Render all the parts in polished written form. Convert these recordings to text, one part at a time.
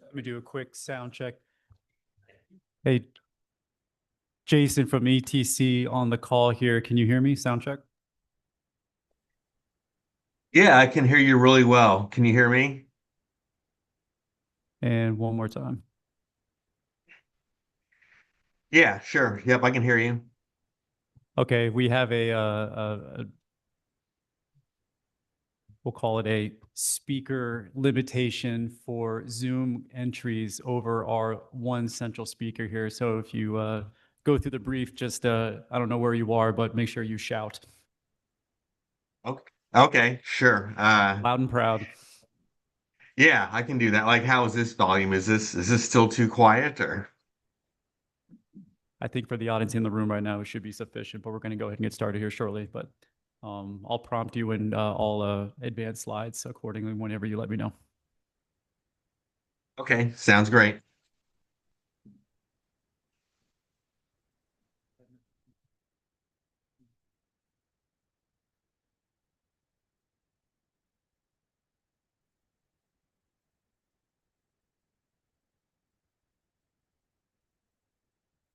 Let me do a quick sound check. Hey, Jason from ETC on the call here. Can you hear me? Sound check. Yeah, I can hear you really well. Can you hear me? And one more time. Yeah, sure. Yep, I can hear you. Okay, we have we'll call it a speaker limitation for Zoom entries over our one central speaker here. So if you go through the brief, just I don't know where you are, but make sure you shout Okay, sure. loud and proud. Yeah, I can do that. Like, how is this volume? Is this still too quiet or? I think for the audience in the room right now, it should be sufficient, but we're going to go ahead and get started here shortly. But I'll prompt you and I'll advance slides accordingly whenever you let me know. Okay, sounds great.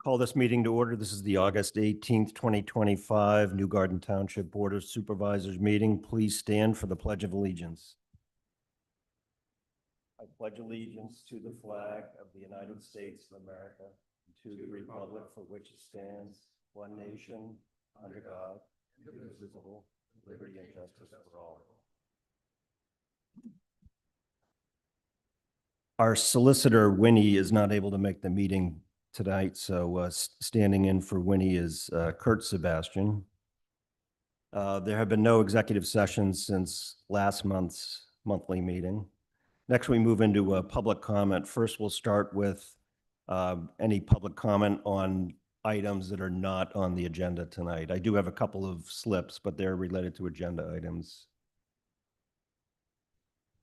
Call this meeting to order. This is the August 18th, 2025 New Garden Township Board of Supervisors meeting. Please stand for the Pledge of Allegiance. I pledge allegiance to the flag of the United States of America, and to the republic for which it stands, one nation, under God, indivisible, with liberty and justice for all. Our solicitor, Winnie, is not able to make the meeting tonight, so standing in for Winnie is Kurt Sebastian. There have been no executive sessions since last month's monthly meeting. Next, we move into public comment. First, we'll start with any public comment on items that are not on the agenda tonight. I do have a couple of slips, but they're related to agenda items.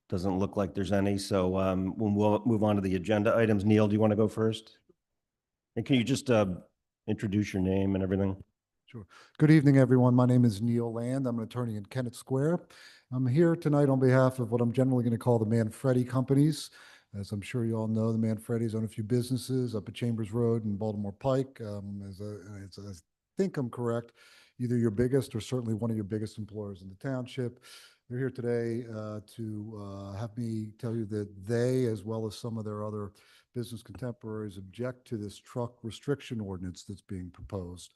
Doesn't look like there's any, so we'll move on to the agenda items. Neil, do you want to go first? And can you just introduce your name and everything? Sure. Good evening, everyone. My name is Neil Land. I'm an attorney in Kennett Square. I'm here tonight on behalf of what I'm generally going to call the Manfredi Companies. As I'm sure you all know, the Manfredis own a few businesses up at Chambers Road and Baltimore Pike. I think I'm correct, either your biggest or certainly one of your biggest employers in the township. They're here today to have me tell you that they, as well as some of their other business contemporaries, object to this truck restriction ordinance that's being proposed.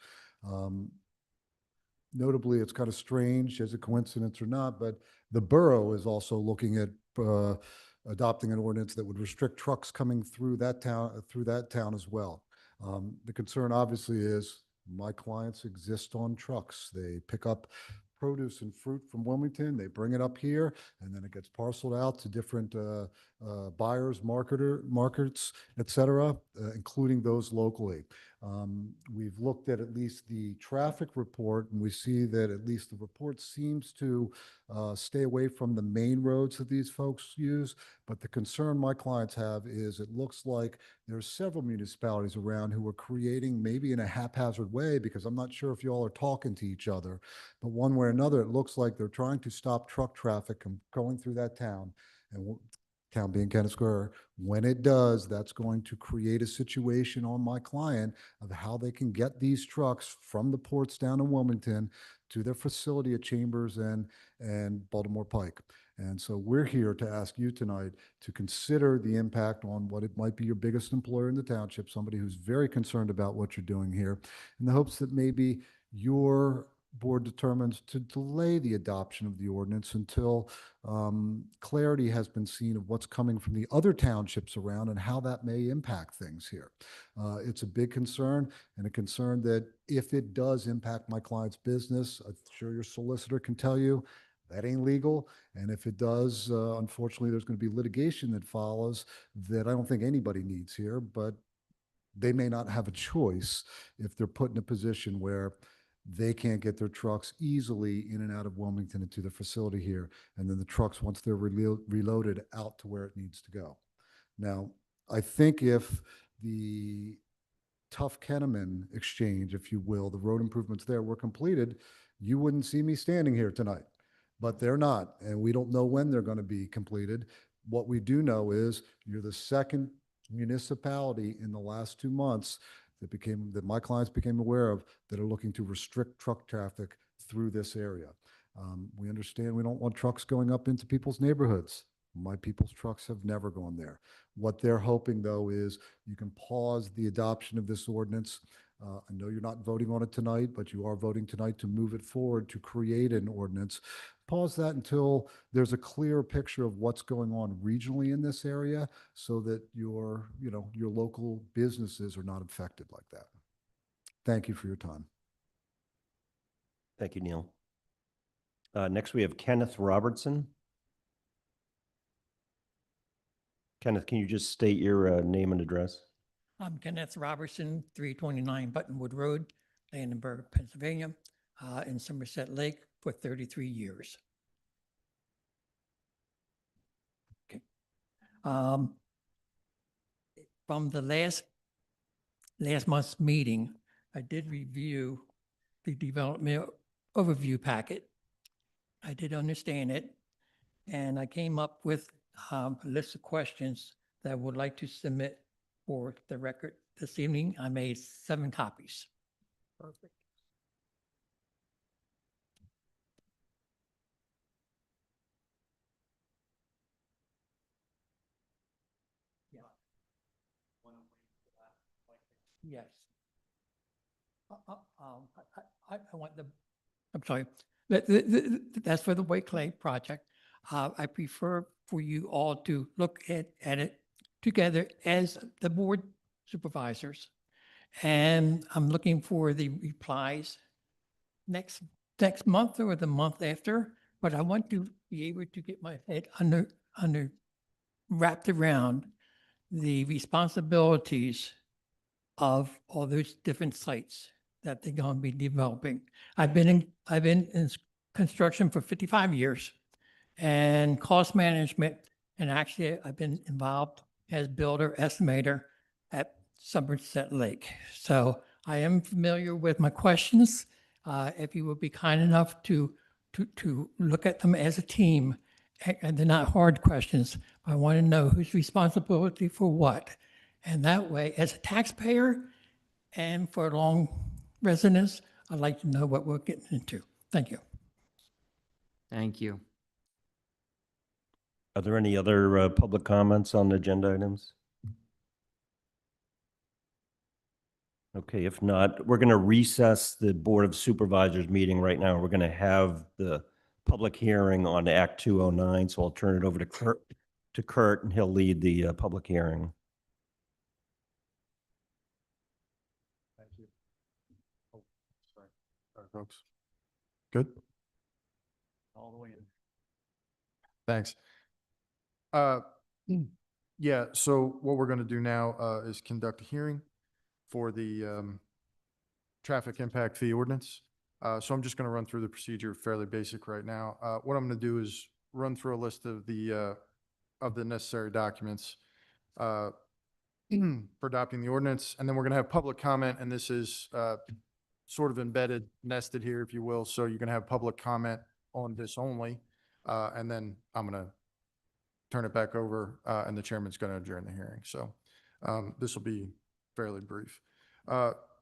Notably, it's kind of strange, as a coincidence or not, but the borough is also looking at adopting an ordinance that would restrict trucks coming through that town as well. The concern obviously is my clients exist on trucks. They pick up produce and fruit from Wilmington, they bring it up here, and then it gets parceled out to different buyers, markets, et cetera, including those locally. We've looked at least the traffic report, and we see that at least the report seems to stay away from the main roads that these folks use. But the concern my clients have is it looks like there's several municipalities around who are creating, maybe in a haphazard way, because I'm not sure if you all are talking to each other, but one way or another, it looks like they're trying to stop truck traffic from going through that town. And town being Kennett Square. When it does, that's going to create a situation on my client of how they can get these trucks from the ports down in Wilmington to their facility at Chambers and Baltimore Pike. And so we're here to ask you tonight to consider the impact on what it might be your biggest employer in the township, somebody who's very concerned about what you're doing here, in the hopes that maybe your board determines to delay the adoption of the ordinance until clarity has been seen of what's coming from the other townships around and how that may impact things here. It's a big concern, and a concern that if it does impact my client's business, I'm sure your solicitor can tell you that ain't legal. And if it does, unfortunately, there's going to be litigation that follows that I don't think anybody needs here, but they may not have a choice if they're put in a position where they can't get their trucks easily in and out of Wilmington into the facility here. And then the trucks, once they're reloaded, out to where it needs to go. Now, I think if the Tough Kenneman exchange, if you will, the road improvements there were completed, you wouldn't see me standing here tonight. But they're not, and we don't know when they're going to be completed. What we do know is you're the second municipality in the last 2 months that my clients became aware of that are looking to restrict truck traffic through this area. We understand we don't want trucks going up into people's neighborhoods. My people's trucks have never gone there. What they're hoping, though, is you can pause the adoption of this ordinance. I know you're not voting on it tonight, but you are voting tonight to move it forward to create an ordinance. Pause that until there's a clear picture of what's going on regionally in this area so that your local businesses are not affected like that. Thank you for your time. Thank you, Neil. Next, we have Kenneth Robertson. Kenneth, can you just state your name and address? I'm Kenneth Robertson, 329 Buttonwood Road, Landenberg, Pennsylvania, in Somerset Lake for 33 years. Okay. From the last month's meeting, I did review the development overview packet. I did understand it, and I came up with a list of questions that I would like to submit for the record this evening. I made 7 copies. Perfect. Yeah. Yes. I want I'm sorry. That's for the White Clay project. I prefer for you all to look at it together as the board supervisors. And I'm looking for the replies next month or the month after, but I want to be able to get my head wrapped around the responsibilities of all those different sites that they're going to be developing. I've been in construction for 55 years and cost management, and actually I've been involved as builder estimator at Somerset Lake. So I am familiar with my questions. If you would be kind enough to look at them as a team, and they're not hard questions. I want to know whose responsibility for what. And that way, as a taxpayer and for long residents, I'd like to know what we're getting into. Thank you. Thank you. Are there any other public comments on agenda items? Okay, if not, we're going to recess the Board of Supervisors meeting right now. We're going to have the public hearing on Act 209, so I'll turn it over to Kurt, and he'll lead the public hearing. Thank you. Oh, sorry. Sorry, folks. Good? All the way in. Thanks. Yeah, so what we're going to do now is conduct a hearing for the traffic impact fee ordinance. So I'm just going to run through the procedure, fairly basic right now. What I'm going to do is run through a list of the necessary documents for adopting the ordinance, and then we're going to have public comment, and this is sort of embedded, nested here, if you will. So you're going to have public comment on this only, and then I'm going to turn it back over, and the chairman's going to adjourn the hearing. So this will be fairly brief.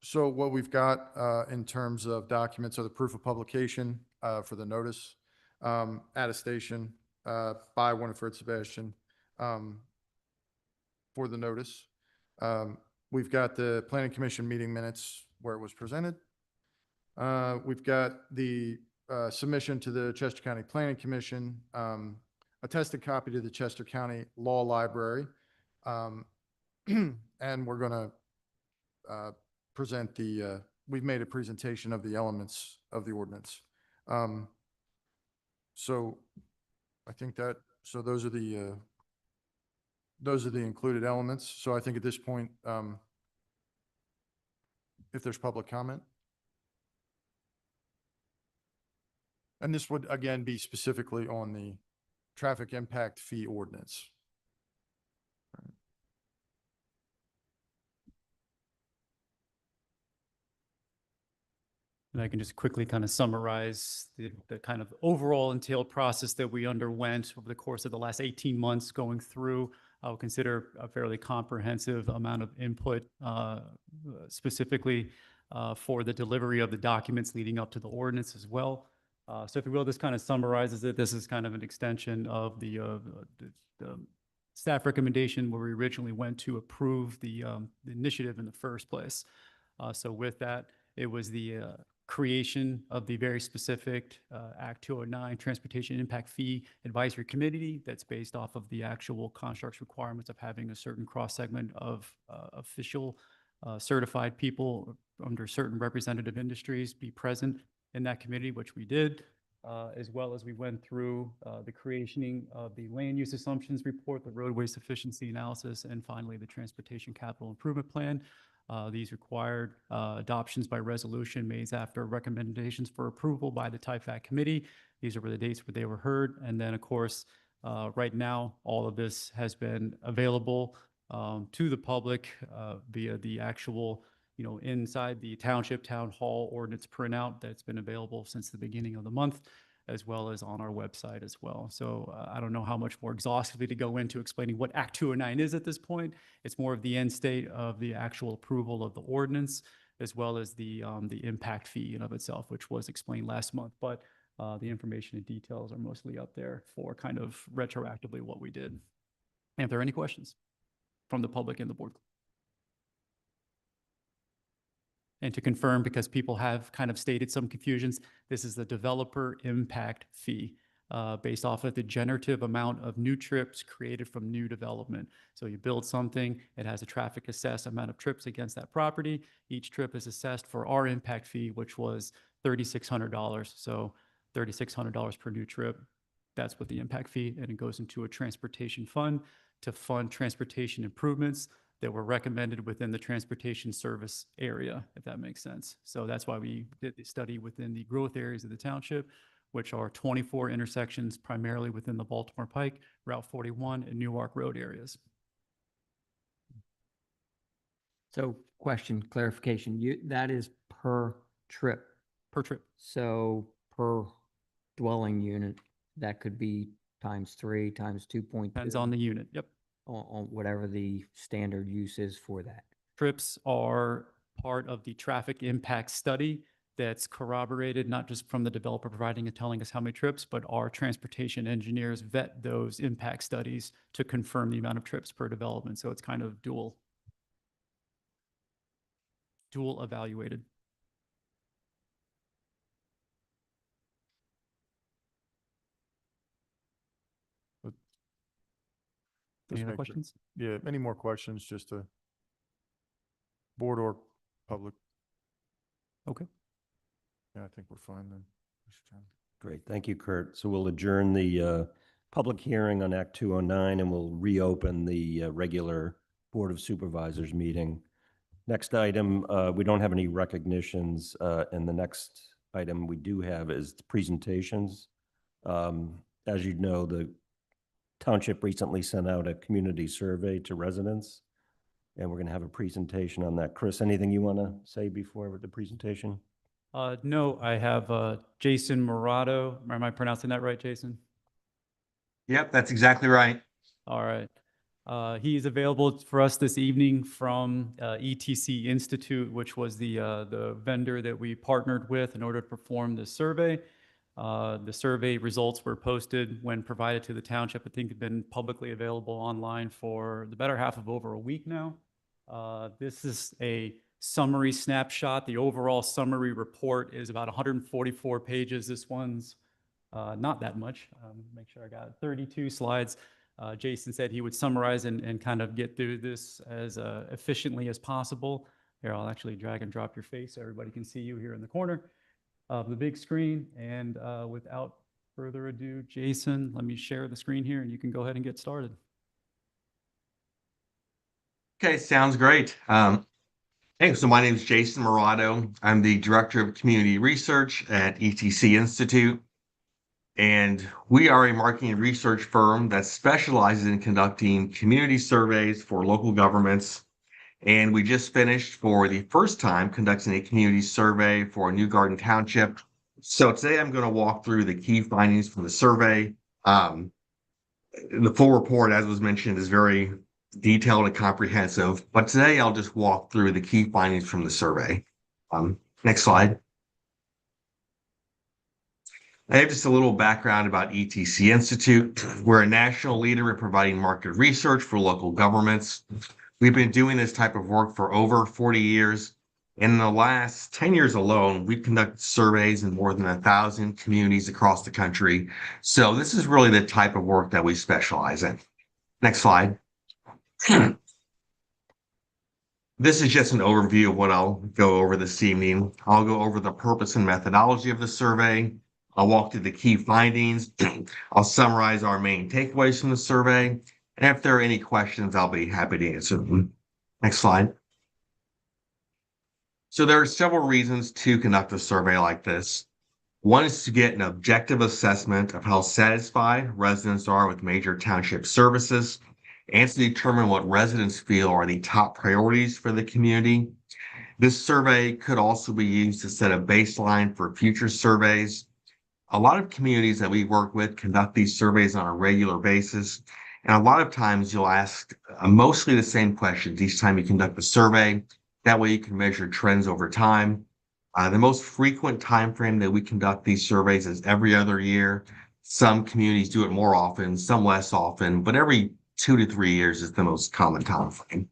So what we've got in terms of documents are the proof of publication for the notice, attestation by Winifred Sebastian for the notice. We've got the planning commission meeting minutes where it was presented. We've got the submission to the Chester County Planning Commission, attested copy to the Chester County Law Library. And we're going to present we've made a presentation of the elements of the ordinance. So I think so those are the included elements. So I think at this point, if there's public comment. And this would again be specifically on the traffic impact fee ordinance. And I can just quickly kind of summarize the kind of overall entailed process that we underwent over the course of the last 18 months going through. I would consider a fairly comprehensive amount of input, specifically for the delivery of the documents leading up to the ordinance as well. So if you will, this kind of summarizes it. This is kind of an extension of the staff recommendation where we originally went to approve the initiative in the first place. So with that, it was the creation of the very specific Act 209 Transportation Impact Fee Advisory Committee that's based off of the actual construct's requirements of having a certain cross-segment of official certified people under certain representative industries be present in that committee, which we did, as well as we went through the creation of the land use assumptions report, the roadway sufficiency analysis, and finally the transportation capital improvement plan. These required adoptions by resolution made after recommendations for approval by the TIFAC committee. These were the dates where they were heard. And then, of course, right now, all of this has been available to the public via the actual, inside the township town hall ordinance printout that's been available since the beginning of the month, as well as on our website as well. So I don't know how much more exhaustively to go into explaining what Act 209 is at this point. It's more of the end state of the actual approval of the ordinance, as well as the impact fee in of itself, which was explained last month. But the information and details are mostly up there for kind of retroactively what we did. And if there are any questions from the public and the board. And to confirm, because people have kind of stated some confusions, this is the developer impact fee based off of the generative amount of new trips created from new development. So you build something, it has a traffic assessed amount of trips against that property. Each trip is assessed for our impact fee, which was $3,600. So $3,600 per new trip. That's what the impact fee, and it goes into a transportation fund to fund transportation improvements that were recommended within the transportation service area, if that makes sense. So that's why we did the study within the growth areas of the township, which are 24 intersections primarily within the Baltimore Pike, Route 41, and Newark Road areas. So question, clarification, that is per trip. Per trip. So per dwelling unit, that could be ×3, ×2.2. Depends on the unit. Yep. On whatever the standard use is for that. Trips are part of the traffic impact study that's corroborated, not just from the developer providing and telling us how many trips, but our transportation engineers vet those impact studies to confirm the amount of trips per development. So it's kind of dual evaluated. Any other questions? Yeah, any more questions, just to board or public? Okay. Yeah, I think we're fine then. Mr. Chairman. Great, thank you, Kurt. So we'll adjourn the public hearing on Act 209, and we'll reopen the regular Board of Supervisors meeting. Next item, we don't have any recognitions, and the next item we do have is presentations. As you know, the Township recently sent out a community survey to residents, and we're going to have a presentation on that. Chris, anything you want to say before the presentation? No, I have Jason Morado. Am I pronouncing that right, Jason? Yep, that's exactly right. All right. He is available for us this evening from ETC Institute, which was the vendor that we partnered with in order to perform this survey. The survey results were posted when provided to the township. I think have been publicly available online for the better half of over a week now. This is a summary snapshot. The overall summary report is about 144 pages. This one's not that much. Make sure I got 32 slides. Jason said he would summarize and kind of get through this as efficiently as possible. Here, I'll actually drag and drop your face so everybody can see you here in the corner of the big screen. And without further ado, Jason, let me share the screen here and you can go ahead and get started. Okay, sounds great. Hey, so my name is Jason Morado. I'm the Director of Community Research at ETC Institute. And we are a marketing and research firm that specializes in conducting community surveys for local governments. And we just finished for the first time conducting a community survey for New Garden Township. So today I'm going to walk through the key findings from the survey. The full report, as was mentioned, is very detailed and comprehensive, but today I'll just walk through the key findings from the survey. Next slide. I have just a little background about ETC Institute. We're a national leader in providing market research for local governments. We've been doing this type of work for over 40 years. In the last 10 years alone, we've conducted surveys in more than 1,000 communities across the country. So this is really the type of work that we specialize in. Next slide. This is just an overview of what I'll go over this evening. I'll go over the purpose and methodology of the survey. I'll walk through the key findings. I'll summarize our main takeaways from the survey. And if there are any questions, I'll be happy to answer them. Next slide. So there are several reasons to conduct a survey like this. One is to get an objective assessment of how satisfied residents are with major township services and to determine what residents feel are the top priorities for the community. This survey could also be used to set a baseline for future surveys. A lot of communities that we work with conduct these surveys on a regular basis. And a lot of times you'll ask mostly the same questions each time you conduct a survey. That way you can measure trends over time. The most frequent time frame that we conduct these surveys is every other year. Some communities do it more often, some less often, but every 2 to 3 years is the most common time frame.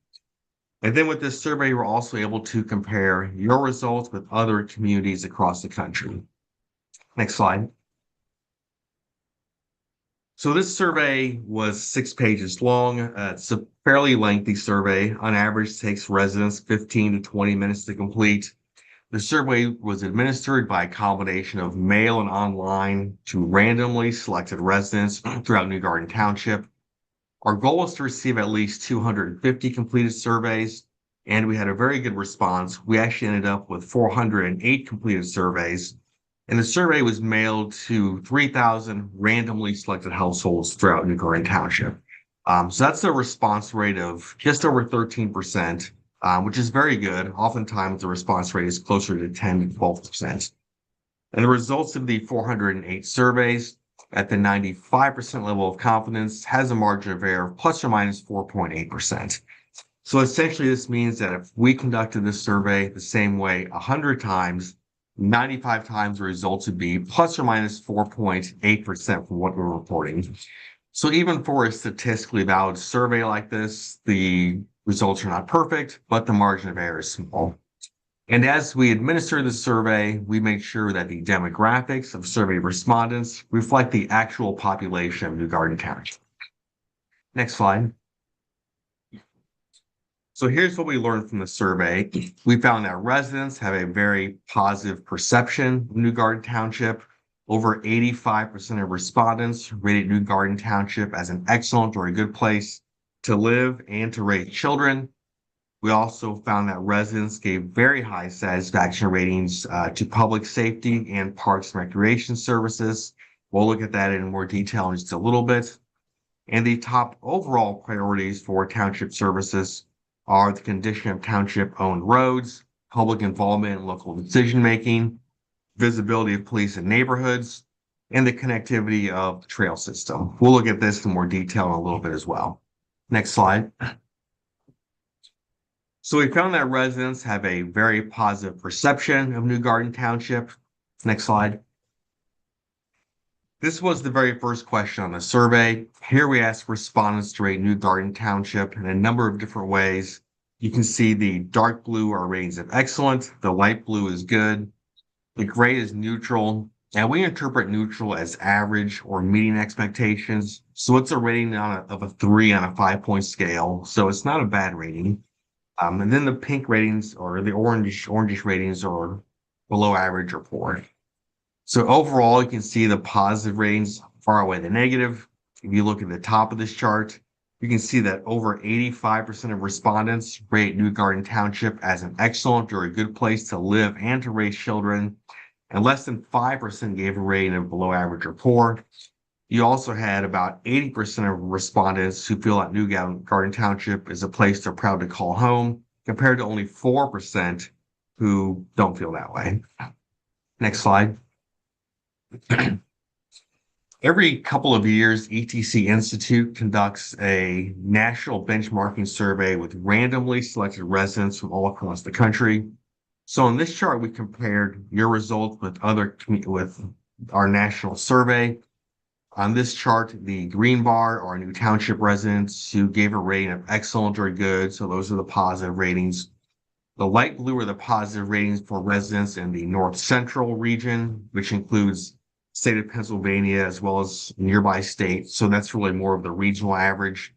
And then with this survey, we're also able to compare your results with other communities across the country. Next slide. So this survey was 6 pages long. It's a fairly lengthy survey. On average, takes residents 15 to 20 minutes to complete. The survey was administered by a combination of mail and online to randomly selected residents throughout New Garden Township. Our goal was to receive at least 250 completed surveys, and we had a very good response. We actually ended up with 408 completed surveys. And the survey was mailed to 3,000 randomly selected households throughout New Garden Township. So that's a response rate of just over 13%, which is very good. Oftentimes the response rate is closer to 10 to 12%. And the results of the 408 surveys at the 95% level of confidence has a margin of error of plus or minus 4.8%. So essentially this means that if we conducted this survey the same way 100 times, 95 times the results would be plus or minus 4.8% from what we're reporting. So even for a statistically valid survey like this, the results are not perfect, but the margin of error is small. And as we administer the survey, we make sure that the demographics of survey respondents reflect the actual population of New Garden Township. Next slide. So here's what we learned from the survey. We found that residents have a very positive perception of New Garden Township. Over 85% of respondents rated New Garden Township as an excellent or a good place to live and to raise children. We also found that residents gave very high satisfaction ratings to public safety and parks and recreation services. We'll look at that in more detail in just a little bit. And the top overall priorities for township services are the condition of township-owned roads, public involvement in local decision-making, visibility of police in neighborhoods, and the connectivity of the trail system. We'll look at this in more detail in a little bit as well. Next slide. So we found that residents have a very positive perception of New Garden Township. Next slide. This was the very first question on the survey. Here we asked respondents to rate New Garden Township in a number of different ways. You can see the dark blue are ratings of excellent, the light blue is good, the gray is neutral, and we interpret neutral as average or meeting expectations. So it's a rating of a 3 on a 5-point scale. So it's not a bad rating. And then the pink ratings or the orangish ratings are below average or poor. So overall, you can see the positive ratings far outweigh the negative. If you look at the top of this chart, you can see that over 85% of respondents rate New Garden Township as an excellent or a good place to live and to raise children, and less than 5% gave a rating of below average or poor. You also had about 80% of respondents who feel that New Garden Township is a place they're proud to call home, compared to only 4% who don't feel that way. Next slide. Every couple of years, ETC Institute conducts a national benchmarking survey with randomly selected residents from all across the country. So in this chart, we compared your results with our national survey. On this chart, the green bar are new township residents who gave a rating of excellent or good. So those are the positive ratings. The light blue are the positive ratings for residents in the North Central region, which includes state of Pennsylvania as well as nearby states. So that's really more of the regional average.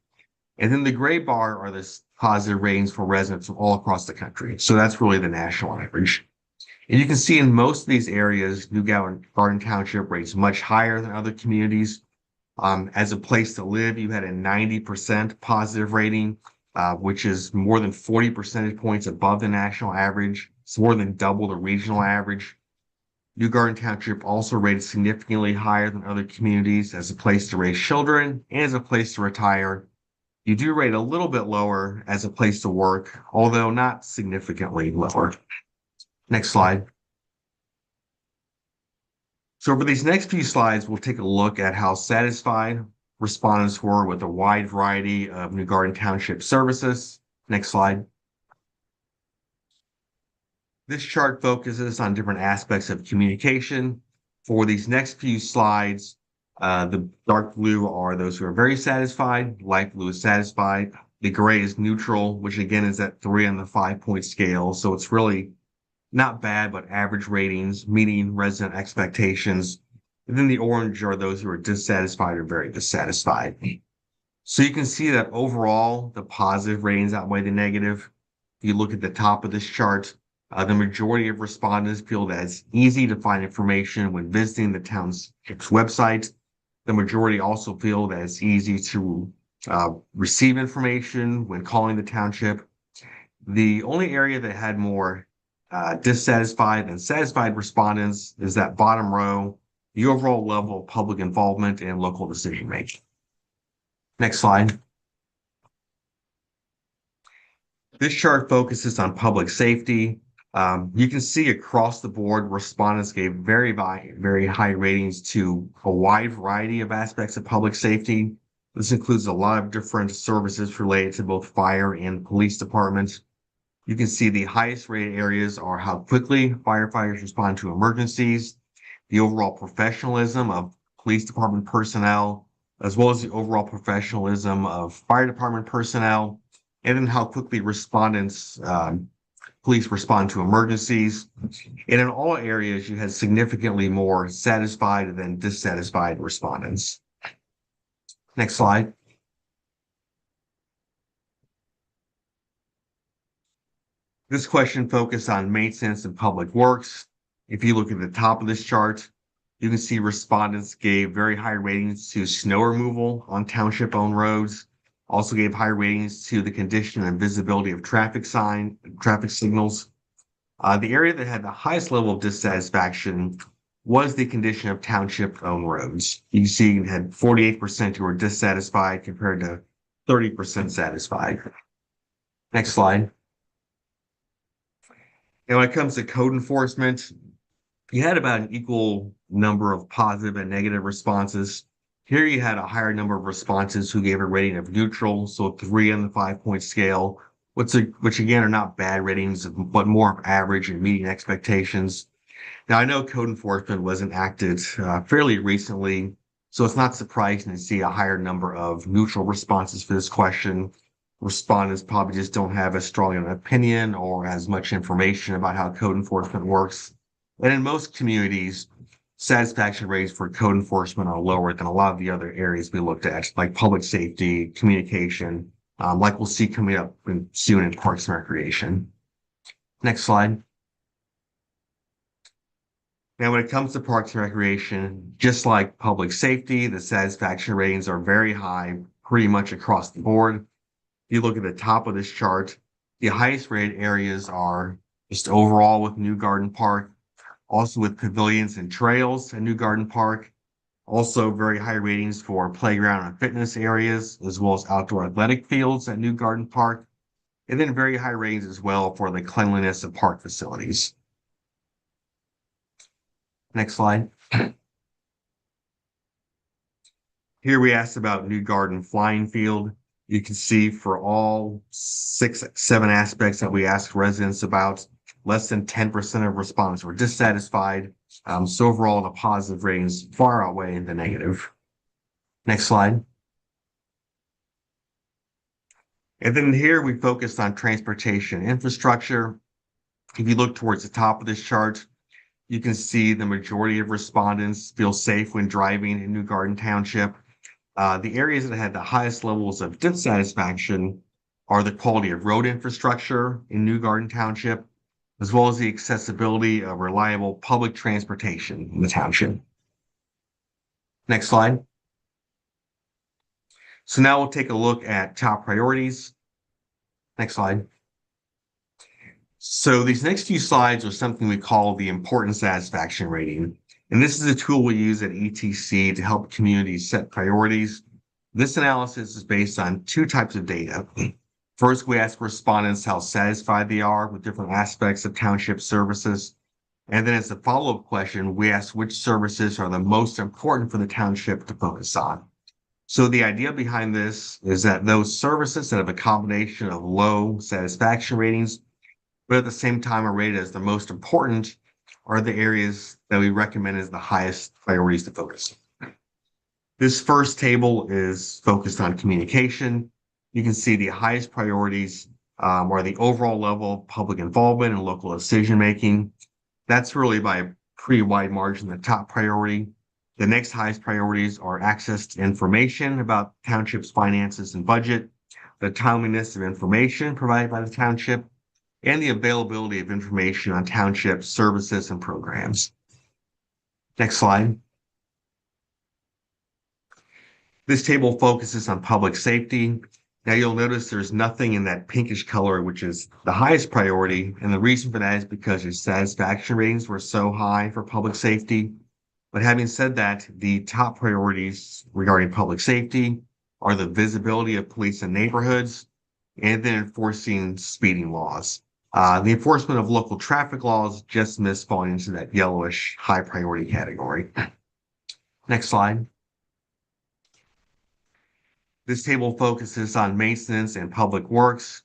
And then the gray bar are the positive ratings for residents from all across the country. So that's really the national average. And you can see in most of these areas, New Garden Township rates much higher than other communities. As a place to live, you had a 90% positive rating, which is more than 40 percentage points above the national average. It's more than double the regional average. New Garden Township also rated significantly higher than other communities as a place to raise children and as a place to retire. You do rate a little bit lower as a place to work, although not significantly lower. Next slide. So over these next few slides, we'll take a look at how satisfied respondents were with a wide variety of New Garden Township services. Next slide. This chart focuses on different aspects of communication. For these next few slides, the dark blue are those who are very satisfied, light blue is satisfied, the gray is neutral, which again is at 3 on the 5-point scale. So it's really not bad, but average ratings, meeting resident expectations. And then the orange are those who are dissatisfied or very dissatisfied. So you can see that overall, the positive ratings outweigh the negative. If you look at the top of this chart, the majority of respondents feel that it's easy to find information when visiting the town's website. The majority also feel that it's easy to receive information when calling the township. The only area that had more dissatisfied than satisfied respondents is that bottom row, the overall level of public involvement in local decision making. Next slide. This chart focuses on public safety. You can see across the board, respondents gave very high ratings to a wide variety of aspects of public safety. This includes a lot of different services related to both fire and police departments. You can see the highest rated areas are how quickly firefighters respond to emergencies, the overall professionalism of police department personnel, as well as the overall professionalism of fire department personnel, and then how quickly police respond to emergencies. And in all areas, you had significantly more satisfied than dissatisfied respondents. Next slide. This question focused on maintenance and public works. If you look at the top of this chart, you can see respondents gave very high ratings to snow removal on township-owned roads. Also gave high ratings to the condition and visibility of traffic signals. The area that had the highest level of dissatisfaction was the condition of township-owned roads. You see, you had 48% who were dissatisfied compared to 30% satisfied. Next slide. And when it comes to code enforcement, you had about an equal number of positive and negative responses. Here you had a higher number of responses who gave a rating of neutral, so 3 on the 5-point scale, which again are not bad ratings, but more of average and meeting expectations. Now, I know code enforcement was enacted fairly recently, so it's not surprising to see a higher number of neutral responses for this question. Respondents probably just don't have as strong an opinion or as much information about how code enforcement works. And in most communities, satisfaction rates for code enforcement are lower than a lot of the other areas we looked at, like public safety, communication, like we'll see coming up soon in Parks and Recreation. Next slide. Now, when it comes to Parks and Recreation, just like public safety, the satisfaction ratings are very high, pretty much across the board. If you look at the top of this chart, the highest rated areas are just overall with New Garden Park, also with pavilions and trails at New Garden Park, also very high ratings for playground and fitness areas, as well as outdoor athletic fields at New Garden Park, and then very high ratings as well for the cleanliness of park facilities. Next slide. Here we asked about New Garden Flying Field. You can see for all 7 aspects that we asked residents about, less than 10% of respondents were dissatisfied. So overall, the positive ratings far outweigh the negative. Next slide. And then here we focused on transportation infrastructure. If you look towards the top of this chart, you can see the majority of respondents feel safe when driving in New Garden Township. The areas that had the highest levels of dissatisfaction are the quality of road infrastructure in New Garden Township, as well as the accessibility of reliable public transportation in the township. Next slide. So now we'll take a look at top priorities. Next slide. So these next few slides are something we call the important satisfaction rating. And this is a tool we use at ETC to help communities set priorities. This analysis is based on 2 types of data. First, we ask respondents how satisfied they are with different aspects of township services. And then as a follow-up question, we ask which services are the most important for the township to focus on. So the idea behind this is that those services that have a combination of low satisfaction ratings, but at the same time are rated as the most important, are the areas that we recommend as the highest priorities to focus. This first table is focused on communication. You can see the highest priorities are the overall level of public involvement and local decision-making. That's really by a pretty wide margin the top priority. The next highest priorities are access to information about township's finances and budget, the timeliness of information provided by the township, and the availability of information on township services and programs. Next slide. This table focuses on public safety. Now you'll notice there's nothing in that pinkish color, which is the highest priority. And the reason for that is because your satisfaction ratings were so high for public safety. But having said that, the top priorities regarding public safety are the visibility of police in neighborhoods and then enforcing speeding laws. The enforcement of local traffic laws just missed falling into that yellowish high priority category. Next slide. This table focuses on maintenance and public works.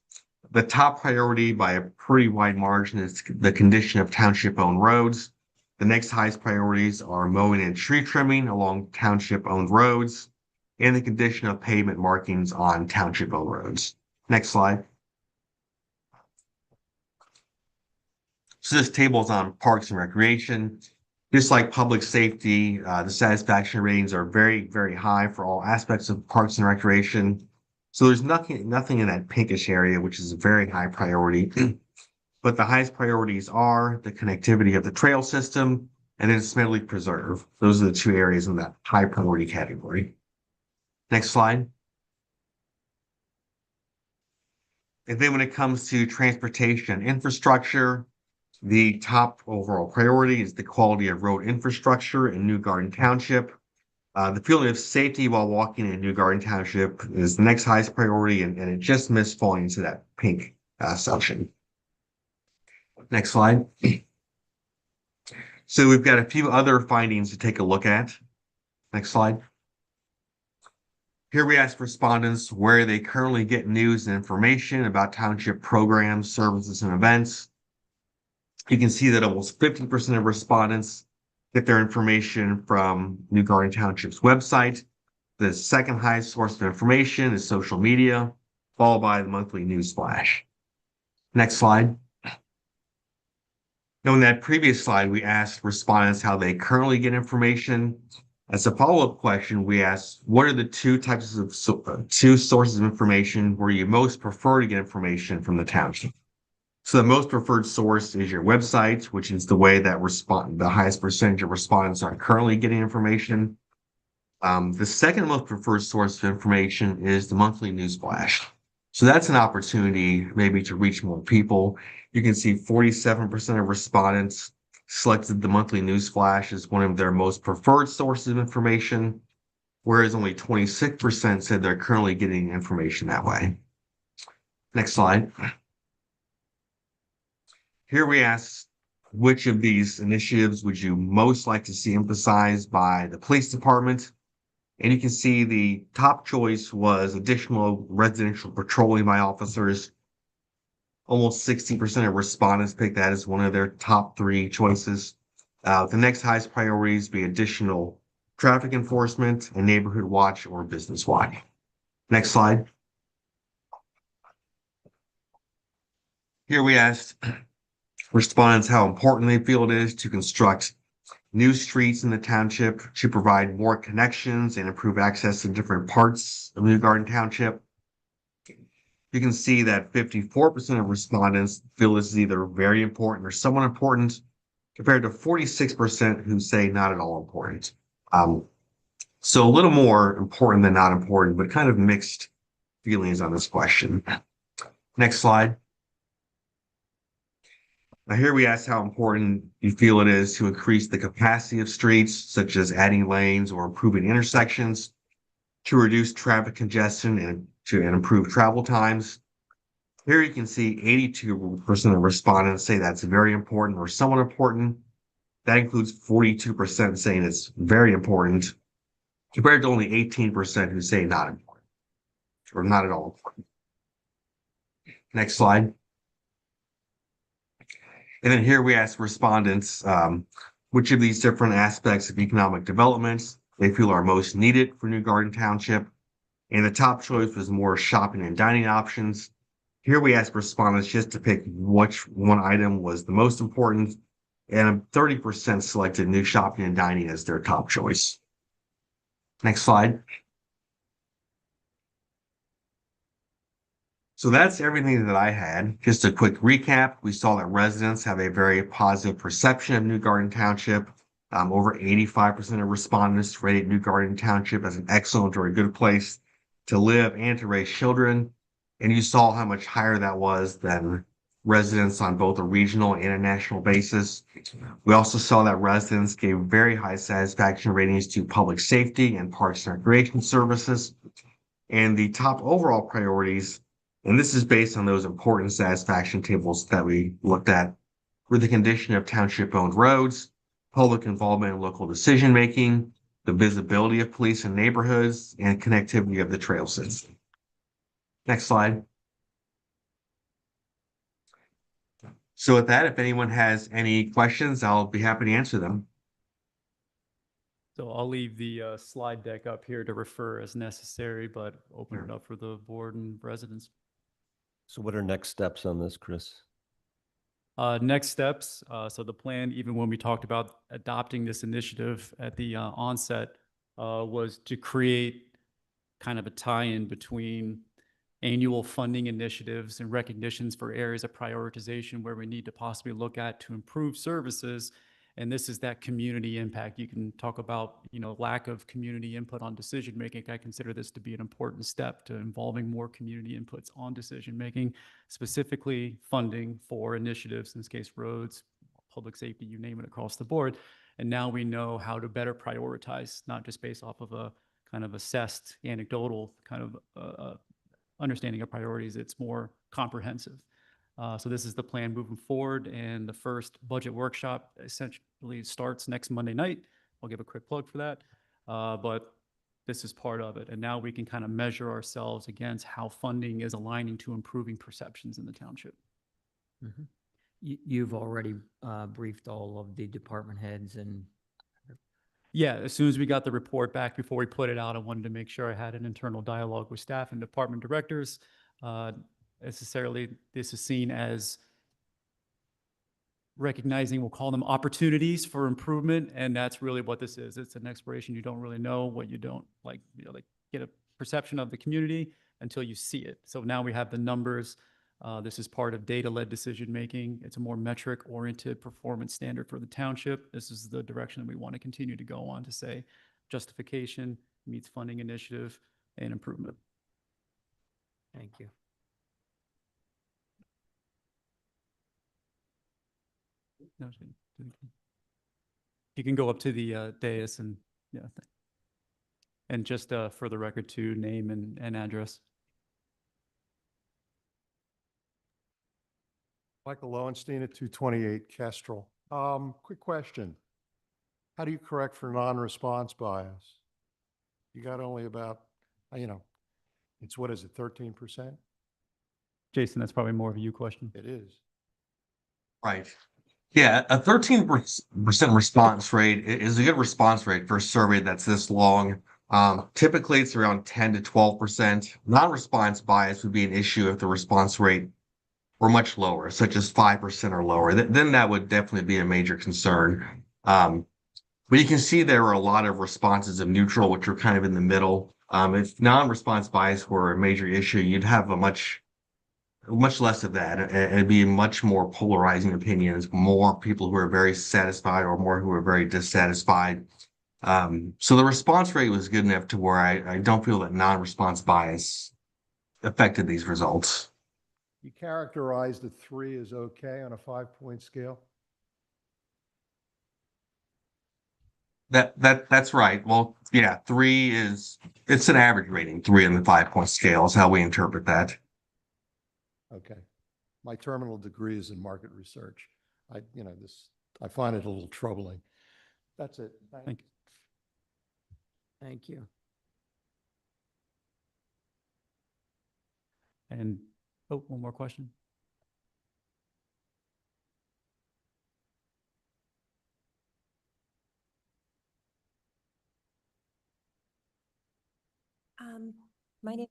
The top priority by a pretty wide margin is the condition of township-owned roads. The next highest priorities are mowing and tree trimming along township-owned roads and the condition of pavement markings on township-owned roads. Next slide. So this table is on Parks and Recreation. Just like public safety, the satisfaction ratings are very, very high for all aspects of Parks and Recreation. So there's nothing in that pinkish area, which is a very high priority. But the highest priorities are the connectivity of the trail system and then Smedley Preserve. Those are the 2 areas in that high priority category. Next slide. And then when it comes to transportation infrastructure, the top overall priority is the quality of road infrastructure in New Garden Township. The feeling of safety while walking in New Garden Township is the next highest priority, and it just missed falling into that pink section. Next slide. So we've got a few other findings to take a look at. Next slide. Here we ask respondents where they currently get news and information about township programs, services, and events. You can see that almost 50% of respondents get their information from New Garden Township's website. The second highest source of information is social media, followed by the monthly news flash. Next slide. Now, in that previous slide, we asked respondents how they currently get information. As a follow-up question, we asked, what are the two sources of information where you most prefer to get information from the township? So the most preferred source is your website, which is the way that the highest percentage of respondents are currently getting information. The second most preferred source of information is the monthly news flash. So that's an opportunity maybe to reach more people. You can see 47% of respondents selected the monthly news flash as one of their most preferred sources of information, whereas only 26% said they're currently getting information that way. Next slide. Here we ask, which of these initiatives would you most like to see emphasized by the police department? And you can see the top choice was additional residential patrolling by officers. Almost 60% of respondents picked that as one of their top 3 choices. The next highest priorities be additional traffic enforcement and neighborhood watch or business watch. Next slide. Here we asked respondents how important they feel it is to construct new streets in the township to provide more connections and improve access to different parts of New Garden Township. You can see that 54% of respondents feel this is either very important or somewhat important, compared to 46% who say not at all important. So a little more important than not important, but kind of mixed feelings on this question. Next slide. Now here we ask how important you feel it is to increase the capacity of streets, such as adding lanes or improving intersections, to reduce traffic congestion and to improve travel times. Here you can see 82% of respondents say that's very important or somewhat important. That includes 42% saying it's very important, compared to only 18% who say not important or not at all important. Next slide. And then here we ask respondents which of these different aspects of economic development they feel are most needed for New Garden Township. And the top choice was more shopping and dining options. Here we ask respondents just to pick which one item was the most important, and 30% selected new shopping and dining as their top choice. Next slide. So that's everything that I had. Just a quick recap. We saw that residents have a very positive perception of New Garden Township. Over 85% of respondents rated New Garden Township as an excellent or a good place to live and to raise children. And you saw how much higher that was than residents on both a regional and a national basis. We also saw that residents gave very high satisfaction ratings to public safety and parks and recreation services. And the top overall priorities, and this is based on those important satisfaction tables that we looked at, were the condition of township-owned roads, public involvement in local decision-making, the visibility of police in neighborhoods, and connectivity of the trail system. Next slide. So with that, if anyone has any questions, I'll be happy to answer them. So I'll leave the slide deck up here to refer as necessary, but open it up for the board and residents. So what are next steps on this, Chris? Next steps, so the plan, even when we talked about adopting this initiative at the onset, was to create kind of a tie-in between annual funding initiatives and recognitions for areas of prioritization where we need to possibly look at to improve services. And this is that community impact. You can talk about, lack of community input on decision-making. I consider this to be an important step to involving more community inputs on decision-making, specifically funding for initiatives, in this case, roads, public safety, you name it, across the board. And now we know how to better prioritize, not just based off of a kind of assessed anecdotal kind of understanding of priorities. It's more comprehensive. So this is the plan moving forward, and the first budget workshop believe starts next Monday night. I'll give a quick plug for that. But this is part of it. And now we can kind of measure ourselves against how funding is aligning to improving perceptions in the township. Mhm. You've already briefed all of the department heads and Yeah, as soon as we got the report back before we put it out, I wanted to make sure I had an internal dialogue with staff and department directors. Necessarily, this is seen as recognizing, we'll call them opportunities for improvement, and that's really what this is. It's an exploration. You don't really know what you don't like, like get a perception of the community until you see it. So now we have the numbers. This is part of data-led decision-making. It's a more metric-oriented performance standard for the township. This is the direction that we want to continue to go on to say justification meets funding initiative and improvement. thank you. No, you can go up to the dais and, yeah. And just for the record too, name and address. Michael Lowenstein at 228 Kestrel. Quick question. How do you correct for non-response bias? You got only about, it's, what is it, 13%? Jason, that's probably more of a you question. It is. Right. Yeah, a 13% response rate is a good response rate for a survey that's this long. Typically, it's around 10 to 12%. Non-response bias would be an issue if the response rate were much lower, such as 5% or lower. Then that would definitely be a major concern. But you can see there were a lot of responses of neutral, which are kind of in the middle. If non-response bias were a major issue, you'd have a much less of that, and it'd be much more polarizing opinions, more people who are very satisfied or more who are very dissatisfied. So the response rate was good enough to where I don't feel that non-response bias affected these results. You characterized a 3 as okay on a 5-point scale? That's right. Well, yeah, 3 it's an average rating. 3 on the 5-point scale is how we interpret that. Okay. My terminal degree is in market research. I find it a little troubling. That's it. Thank you. Thank you. And, oh, one more question. My name.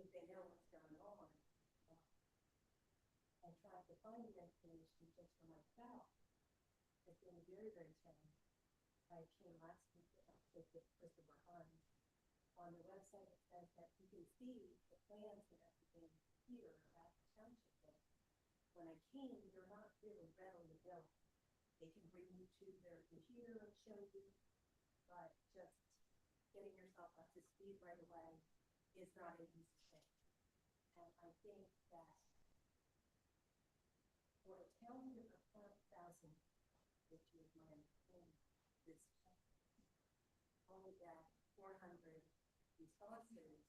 If they know what's going on, and trying to find the information just for myself has been very, very challenging. I came last week with Christopher Hunt. On the website, it says that you can see the plans and everything here at the township. When I came, they're not really readily available. They can bring you to their computer and show you, but just getting yourself up to speed right away is not an easy thing. And I think that for a township of 5,000, which is my understanding, this only got 400 responses,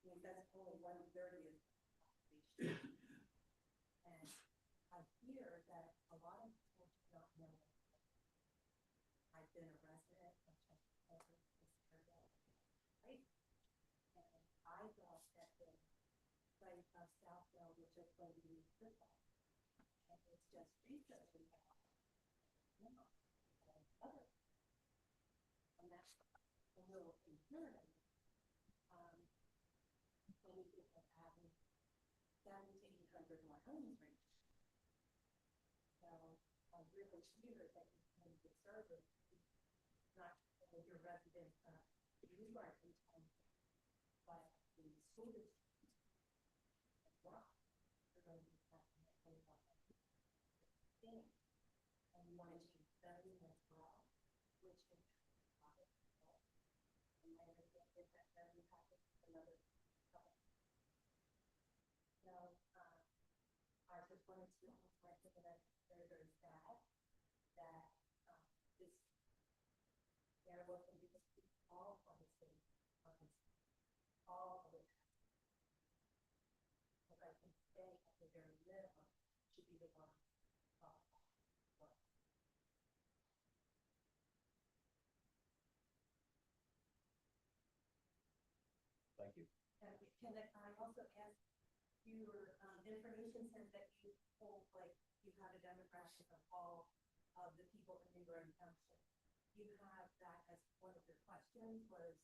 means that's only 1/30 of the population. And I hear that a lot of people do not know. I've been a resident of Chesapeake this area, right? And I thought that the site of Southwell was just going to be football. And it's just recently that now, and other, and that's a little concerning. When we think of having 1,700 more homes right now. So I really fear that you can disservice not only your residents, you are in town, but the school district as well. You're going to be having a whole lot of things. And you want to then we have another couple. Now, I just wanted to mention that it's very, very sad that, this, there wasn't because all of the state, all of it. But I can say at the very minimum, should be the one. Thank you. Can I also ask, your information says that you hold, like, you have a demographic of all of the people in New Bern Township. You have that as one of your questions was,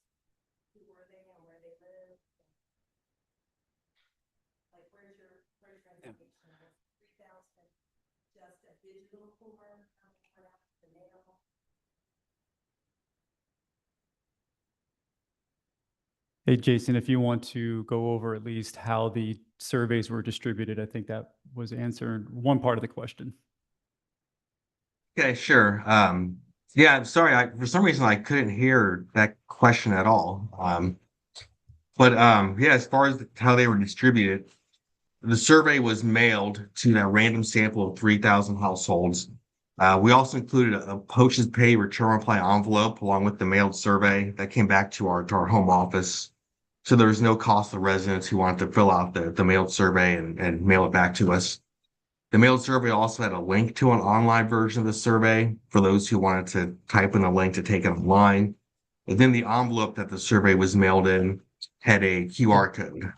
who were they and where they live? Like, where's your information? 3,000, just a digital form, the mail? Hey, Jason, if you want to go over at least how the surveys were distributed, I think that was answered one part of the question. Okay, sure. Yeah, I'm sorry. For some reason, I couldn't hear that question at all. Yeah, as far as how they were distributed, the survey was mailed to that random sample of 3,000 households. We also included a postage pay return reply envelope along with the mailed survey that came back to our home office. So there was no cost to residents who wanted to fill out the mailed survey and mail it back to us. The mailed survey also had a link to an online version of the survey for those who wanted to type in the link to take it online. And then the envelope that the survey was mailed in had a QR code,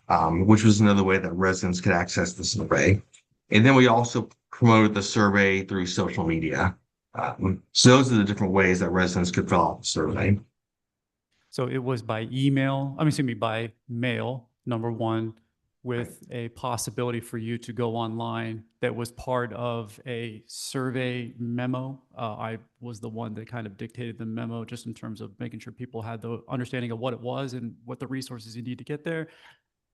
which was another way that residents could access the survey. And then we also promoted the survey through social media. So those are the different ways that residents could fill out the survey. So it was by email, by mail, number one, with a possibility for you to go online that was part of a survey memo. I was the one that kind of dictated the memo just in terms of making sure people had the understanding of what it was and what the resources you need to get there.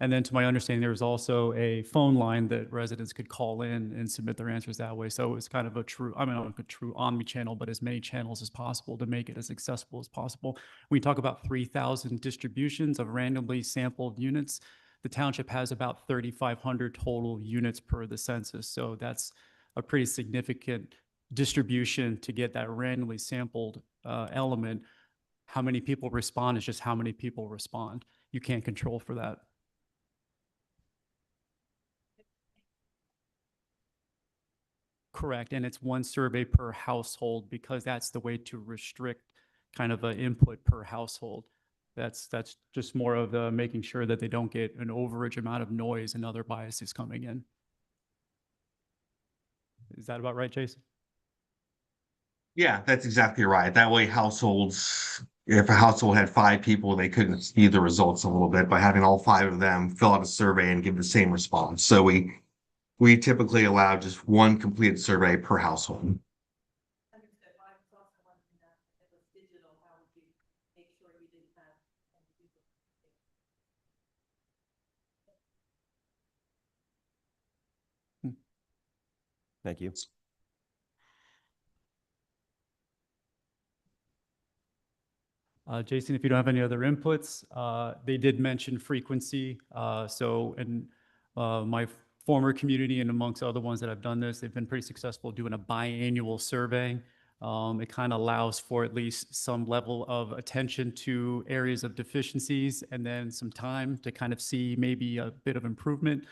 And then to my understanding, there was also a phone line that residents could call in and submit their answers that way. So it was kind of a true, not a true omni-channel, but as many channels as possible to make it as accessible as possible. When we talk about 3,000 distributions of randomly sampled units, the township has about 3,500 total units per the census. So that's a pretty significant distribution to get that randomly sampled element. How many people respond is just how many people respond. You can't control for that. Correct, and it's one survey per household because that's the way to restrict kind of an input per household. That's just more of the making sure that they don't get an overage amount of noise and other biases coming in. Is that about right, Jason? Yeah, that's exactly right. That way if a household had 5 people, they couldn't see the results a little bit by having all 5 of them fill out a survey and give the same response. So we typically allow just one completed survey per household. Understood. Well, I was also wondering that if it was digital, how would you make sure you didn't have any people? Thank you. Jason, if you don't have any other inputs, they did mention frequency. In my former community and amongst other ones that I've done this, they've been pretty successful doing a biannual survey. It kind of allows for at least some level of attention to areas of deficiencies and then some time to kind of see maybe a bit of improvement.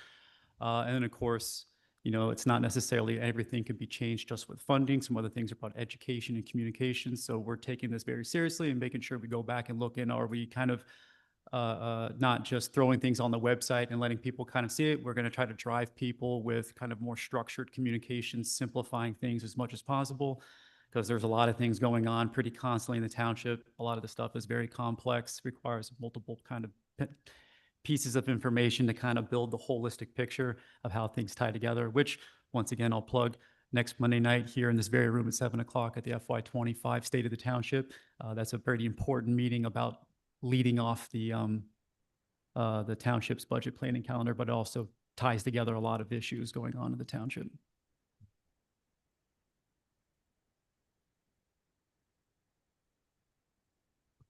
And then, of course, it's not necessarily everything can be changed just with funding. Some other things are about education and communication. So we're taking this very seriously and making sure we go back and look in, are we kind of not just throwing things on the website and letting people kind of see it. We're going to try to drive people with kind of more structured communication, simplifying things as much as possible, because there's a lot of things going on pretty constantly in the township. A lot of the stuff is very complex, requires multiple kind of pieces of information to kind of build the holistic picture of how things tie together, which, once again, I'll plug next Monday night here in this very room at 7 o'clock at the FY25 State of the Township. That's a pretty important meeting about leading off the township's budget planning calendar, but it also ties together a lot of issues going on in the township.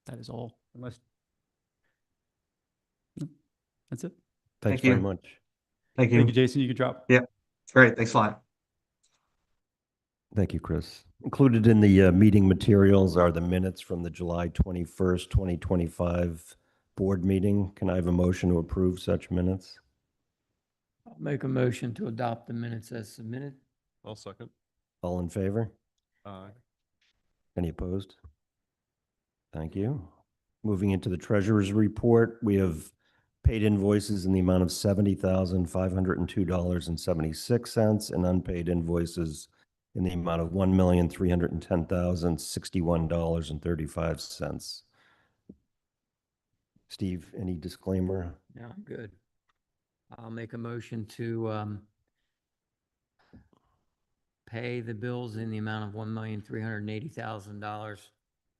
That is all, unless That's it. Thanks Thank you. very much. Thank Thank you, you. Jason. You can drop. Great, thanks a lot. Thank you, Chris. Included in the meeting materials are the minutes from the July 21st, 2025 board meeting. Can I have a motion to approve such minutes? I'll make a motion to adopt the minutes as submitted. I'll second. All in favor? Aye. Any opposed? Thank you. Moving into the treasurer's report, we have paid invoices in the amount of $70,502.76 and unpaid invoices in the amount of $1,310,061.35. Steve, any disclaimer? No, I'm good. I'll make a motion to pay the bills in the amount of $1,380,000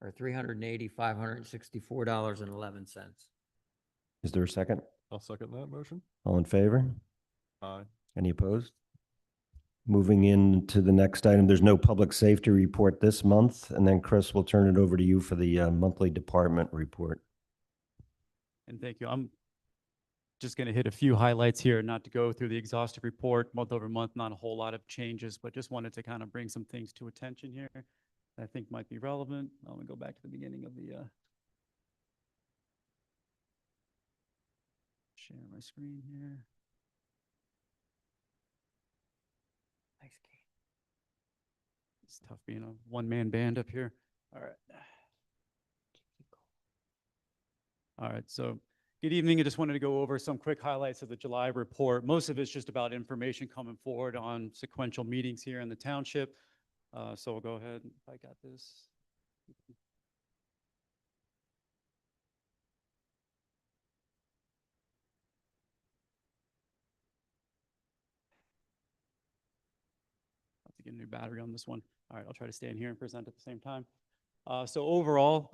or $380,564.11. Is there a second? I'll second that motion. All in favor? Aye. Any opposed? Moving into the next item, there's no public safety report this month. And then Chris, we'll turn it over to you for the monthly department report. And thank you. I'm just going to hit a few highlights here, not to go through the exhaustive report month over month, not a whole lot of changes, but just wanted to kind of bring some things to attention here that I think might be relevant. I'm going to go back to the beginning of the share my screen here. Nice game. It's tough being a one-man band up here. All right. All right, so good evening. I just wanted to go over some quick highlights of the July report. Most of it's just about information coming forward on sequential meetings here in the township. So we'll go ahead, if I got this. I'll have to get a new battery on this one. All right, I'll try to stay in here and present at the same time. So overall,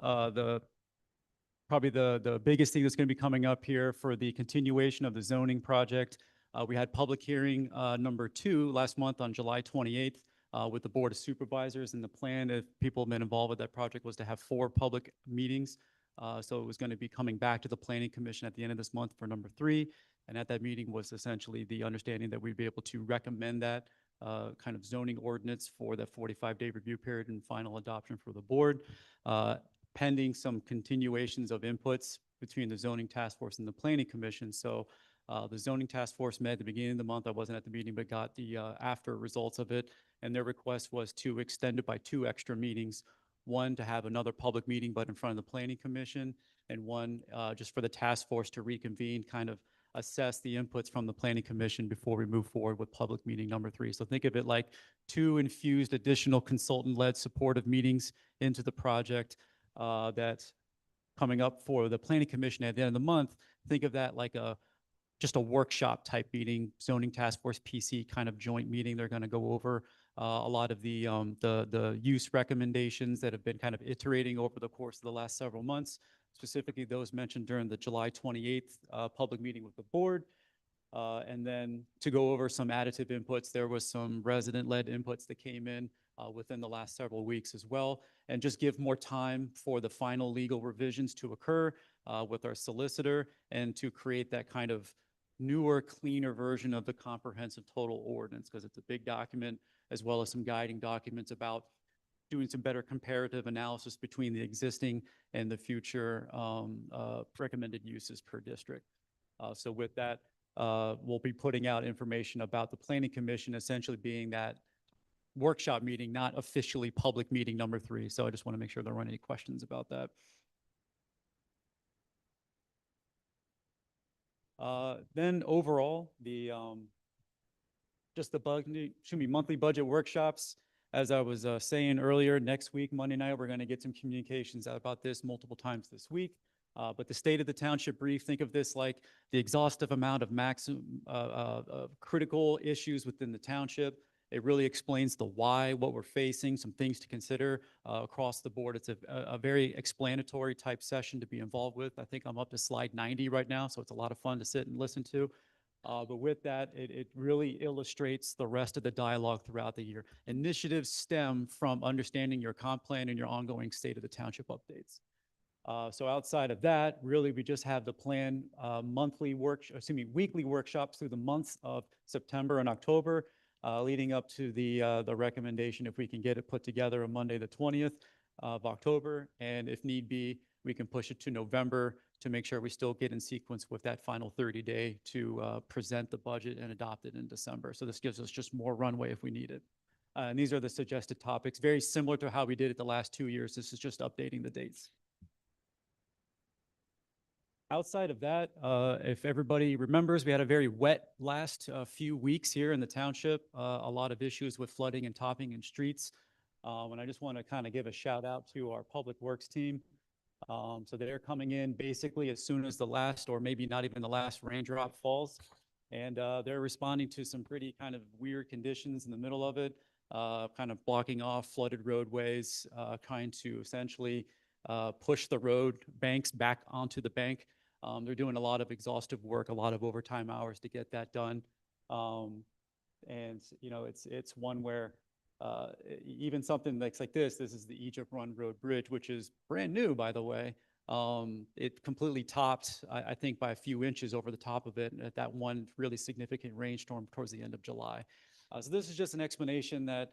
probably the biggest thing that's going to be coming up here for the continuation of the zoning project. We had public hearing number 2 last month on July 28th with the Board of Supervisors, and the plan, if people have been involved with that project, was to have 4 public meetings. So it was going to be coming back to the Planning Commission at the end of this month for number 3. And at that meeting was essentially the understanding that we'd be able to recommend that kind of zoning ordinance for the 45-day review period and final adoption for the board. Pending some continuations of inputs between the zoning task force and the planning commission. So the zoning task force met at the beginning of the month. I wasn't at the meeting, but got the after results of it. And their request was to extend it by 2 extra meetings. One, to have another public meeting, but in front of the planning commission, and one just for the task force to reconvene, kind of assess the inputs from the planning commission before we move forward with public meeting number 3. So think of it like 2 infused additional consultant-led supportive meetings into the project. That's coming up for the planning commission at the end of the month. Think of that like just a workshop type meeting, zoning task force PC kind of joint meeting. They're going to go over a lot of the use recommendations that have been kind of iterating over the course of the last several months, specifically those mentioned during the July 28th public meeting with the board. And then to go over some additive inputs, there was some resident-led inputs that came in within the last several weeks as well, and just give more time for the final legal revisions to occur with our solicitor and to create that kind of newer, cleaner version of the comprehensive total ordinance, because it's a big document, as well as some guiding documents about doing some better comparative analysis between the existing and the future recommended uses per district. So with that, we'll be putting out information about the Planning Commission essentially being that workshop meeting, not officially public meeting number 3. So I just want to make sure there aren't any questions about that. Then overall, the just the monthly budget workshops. As I was saying earlier, next week, Monday night, we're going to get some communications out about this multiple times this week. But the state of the township brief, think of this like the exhaustive amount of maximum critical issues within the township. It really explains the why, what we're facing, some things to consider across the board. It's a very explanatory type session to be involved with. I think I'm up to slide 90 right now, so it's a lot of fun to sit and listen to. But with that, it really illustrates the rest of the dialogue throughout the year. Initiatives stem from understanding your comp plan and your ongoing state of the township updates. So outside of that, really, we just have the plan weekly workshops through the months of September and October, leading up to the recommendation if we can get it put together on Monday, the 20th of October. And if need be, we can push it to November to make sure we still get in sequence with that final 30-day to present the budget and adopt it in December. So this gives us just more runway if we need it. And these are the suggested topics, very similar to how we did it the last 2 years. This is just updating the dates. Outside of that, if everybody remembers, we had a very wet last few weeks here in the township. A lot of issues with flooding and topping in streets. And I just want to kind of give a shout out to our Public Works team. So they're coming in basically as soon as the last, or maybe not even the last raindrop falls. And they're responding to some pretty kind of weird conditions in the middle of it, kind of blocking off flooded roadways, trying to essentially push the road banks back onto the bank. They're doing a lot of exhaustive work, a lot of overtime hours to get that done. And, you know, it's one where even something like this is the Egypt Run Road Bridge, which is brand new, by the way. It completely topped, I think, by a few inches over the top of it at that one really significant rainstorm towards the end of July. So this is just an explanation that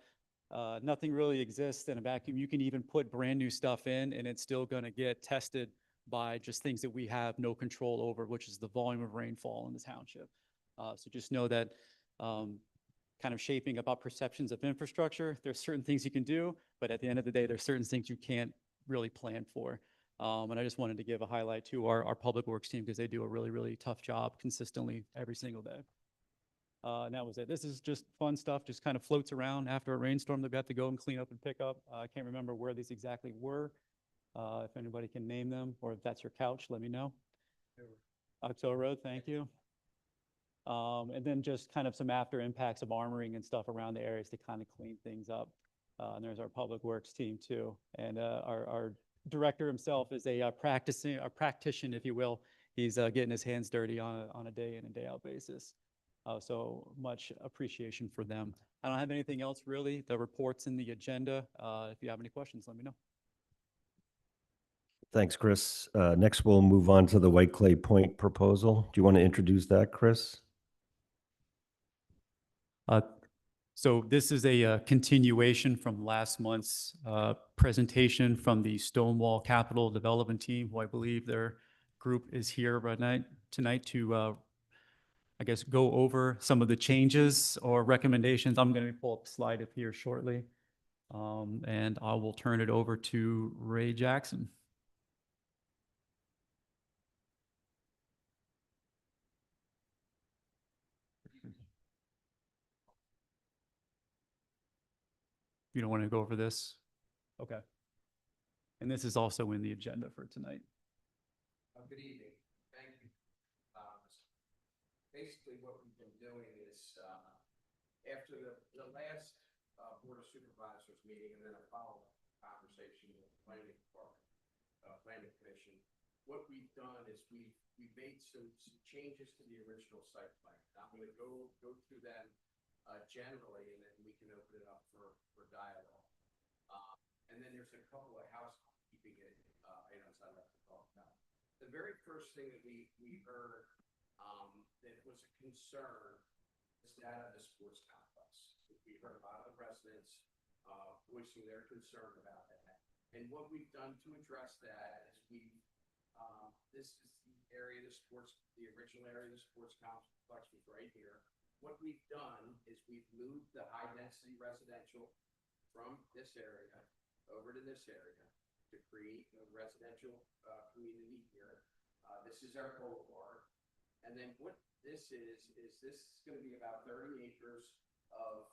nothing really exists in a vacuum. You can even put brand new stuff in and it's still going to get tested by just things that we have no control over, which is the volume of rainfall in the township. So just know that kind of shaping about perceptions of infrastructure, there's certain things you can do, but at the end of the day, there's certain things you can't really plan for. And I just wanted to give a highlight to our Public Works team because they do a really, really tough job consistently every single day. And that was it. This is just fun stuff, just kind of floats around after a rainstorm that we have to go and clean up and pick up. I can't remember where these exactly were. If anybody can name them, or if that's your couch, let me know. Oxbow Road, thank you. And then just kind of some after impacts of armoring and stuff around the areas to kind of clean things up. And there's our Public Works team too. And our director himself is a practitioner, if you will. He's getting his hands dirty on a day in and day out basis. So much appreciation for them. I don't have anything else really. The report's in the agenda. If you have any questions, let me know. Thanks, Chris. Next, we'll move on to the White Clay Point proposal. Do you want to introduce that, Chris? So this is a continuation from last month's presentation from the Stonewall Capital Development Team, who I believe their group is here tonight to, I guess, go over some of the changes or recommendations. I'm going to pull up a slide up here shortly, and I will turn it over to Ray Jackson. You don't want to go over this? Okay. And this is also in the agenda for tonight. Good evening. Thank you. Basically, what we've been doing is after the last Board of Supervisors meeting and then a follow-up conversation with the Planning Department, Planning Commission, what we've done is we made some changes to the original site plan. I'm going to go through them generally, and then we can open it up for dialogue. And then there's a couple of housekeeping items I'd like to talk about. The very first thing that we heard that was a concern is that of the sports complex. We heard a lot of residents voicing their concern about that. And what we've done to address that is this is the area of the original area of the sports complex was right here. What we've done is we've moved the high-density residential from this area over to this area to create a residential community here. This is our boulevard. And then what this is this is going to be about 30 acres of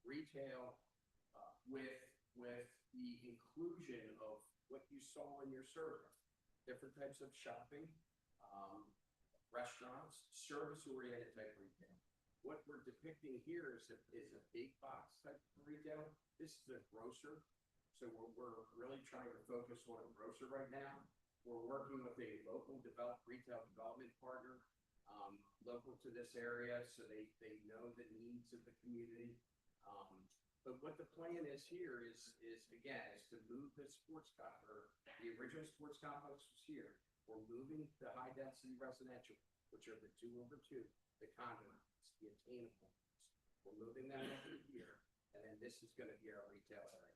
retail with the inclusion of what you saw in your survey. Different types of shopping, restaurants, service-oriented type retail. What we're depicting here is a big box type of retail. This is a grocer. So we're really trying to focus on a grocer right now. We're working with a local retail development partner, local to this area, so they know the needs of the community. But what the plan is here is again, is to move the sports complex, the original sports complex was here. We're moving the high density residential, which are the 2 over 2, the condo units, the attainable ones. We're moving that over here, and then this is gonna be our retail area.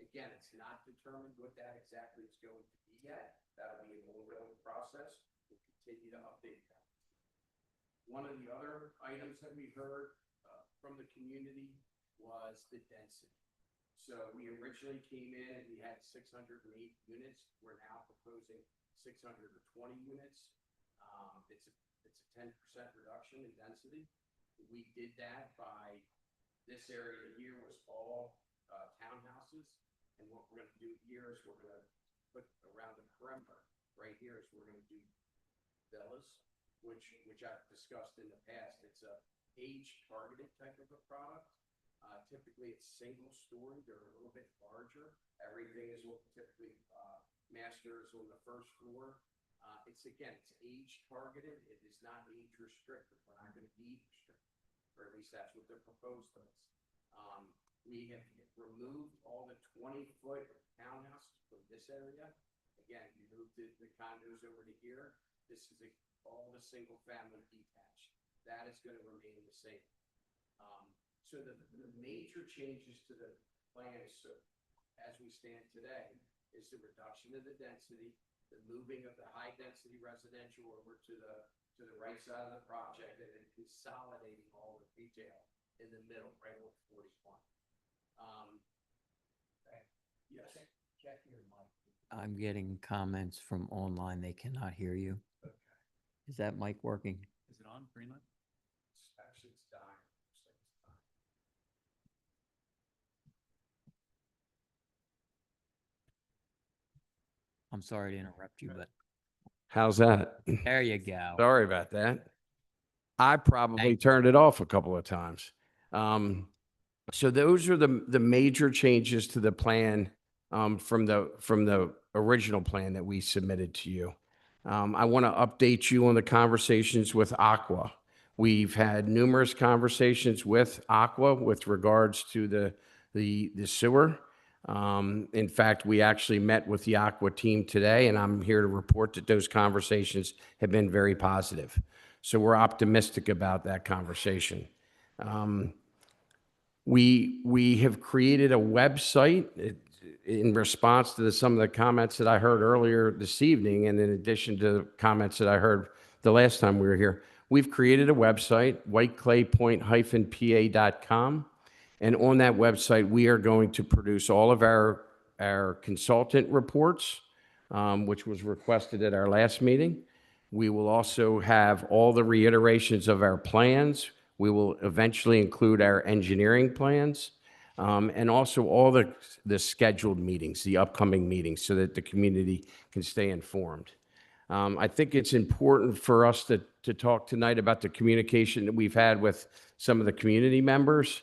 Again, it's not determined what that exactly is going to be yet. That'll be an ongoing process. We'll continue to update that. One of the other items that we heard from the community was the density. So we originally came in and we had 608 units. We're now proposing 620 units. It's a 10% reduction in density. We did that by, this area here was all townhouses. And what we're gonna do here is we're gonna put around the perimeter, right here is we're gonna do villas, which I've discussed in the past. It's a age-targeted type of a product. Typically, it's single story. They're a little bit larger. Everything is what typically masters on the first floor. It's age-targeted. It is not age-restricted. We're not going to be restricted, or at least that's what they're proposed to us. We have removed all the 20-foot townhouses from this area. Again, we moved the condos over to here. This is all the single-family detached. That is going to remain the same. So the major changes to the plan, so as we stand today, is the reduction of the density, the moving of the high-density residential over to the right side of the project, and then consolidating all the retail in the middle, right over 41. Yes. Check your mic. I'm getting comments from online. They cannot hear you. Okay. Is that mic working? Is it on, green light? Actually, it's dying. Looks like it's dying. I'm sorry to interrupt you, but How's that? there you go. Sorry about that. I probably Thank- turned it off a couple of times. So those are the major changes to the plan from the original plan that we submitted to you. I want to update you on the conversations with Aqua. We've had numerous conversations with Aqua with regards to the sewer. In fact, we actually met with the Aqua team today, and I'm here to report that those conversations have been very positive. So we're optimistic about that conversation. We have created a website in response to some of the comments that I heard earlier this evening, and in addition to the comments that I heard the last time we were here. We've created a website, whiteclaypoint-pa.com. And on that website, we are going to produce all of our consultant reports, which was requested at our last meeting. We will also have all the reiterations of our plans. We will eventually include our engineering plans, and also all the scheduled meetings, the upcoming meetings, so that the community can stay informed. I think it's important for us to talk tonight about the communication that we've had with some of the community members.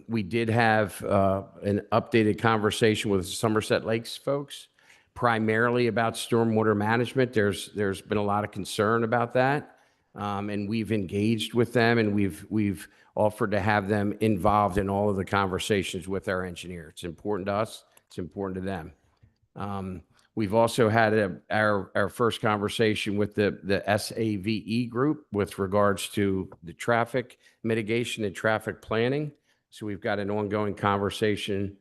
We did have an updated conversation with Somerset Lakes folks, primarily about stormwater management. There's been a lot of concern about that, and we've engaged with them, and we've offered to have them involved in all of the conversations with our engineer. It's important to us. It's important to them. We've also had our first conversation with the SAVE group with regards to the traffic mitigation and traffic planning. So we've got an ongoing conversation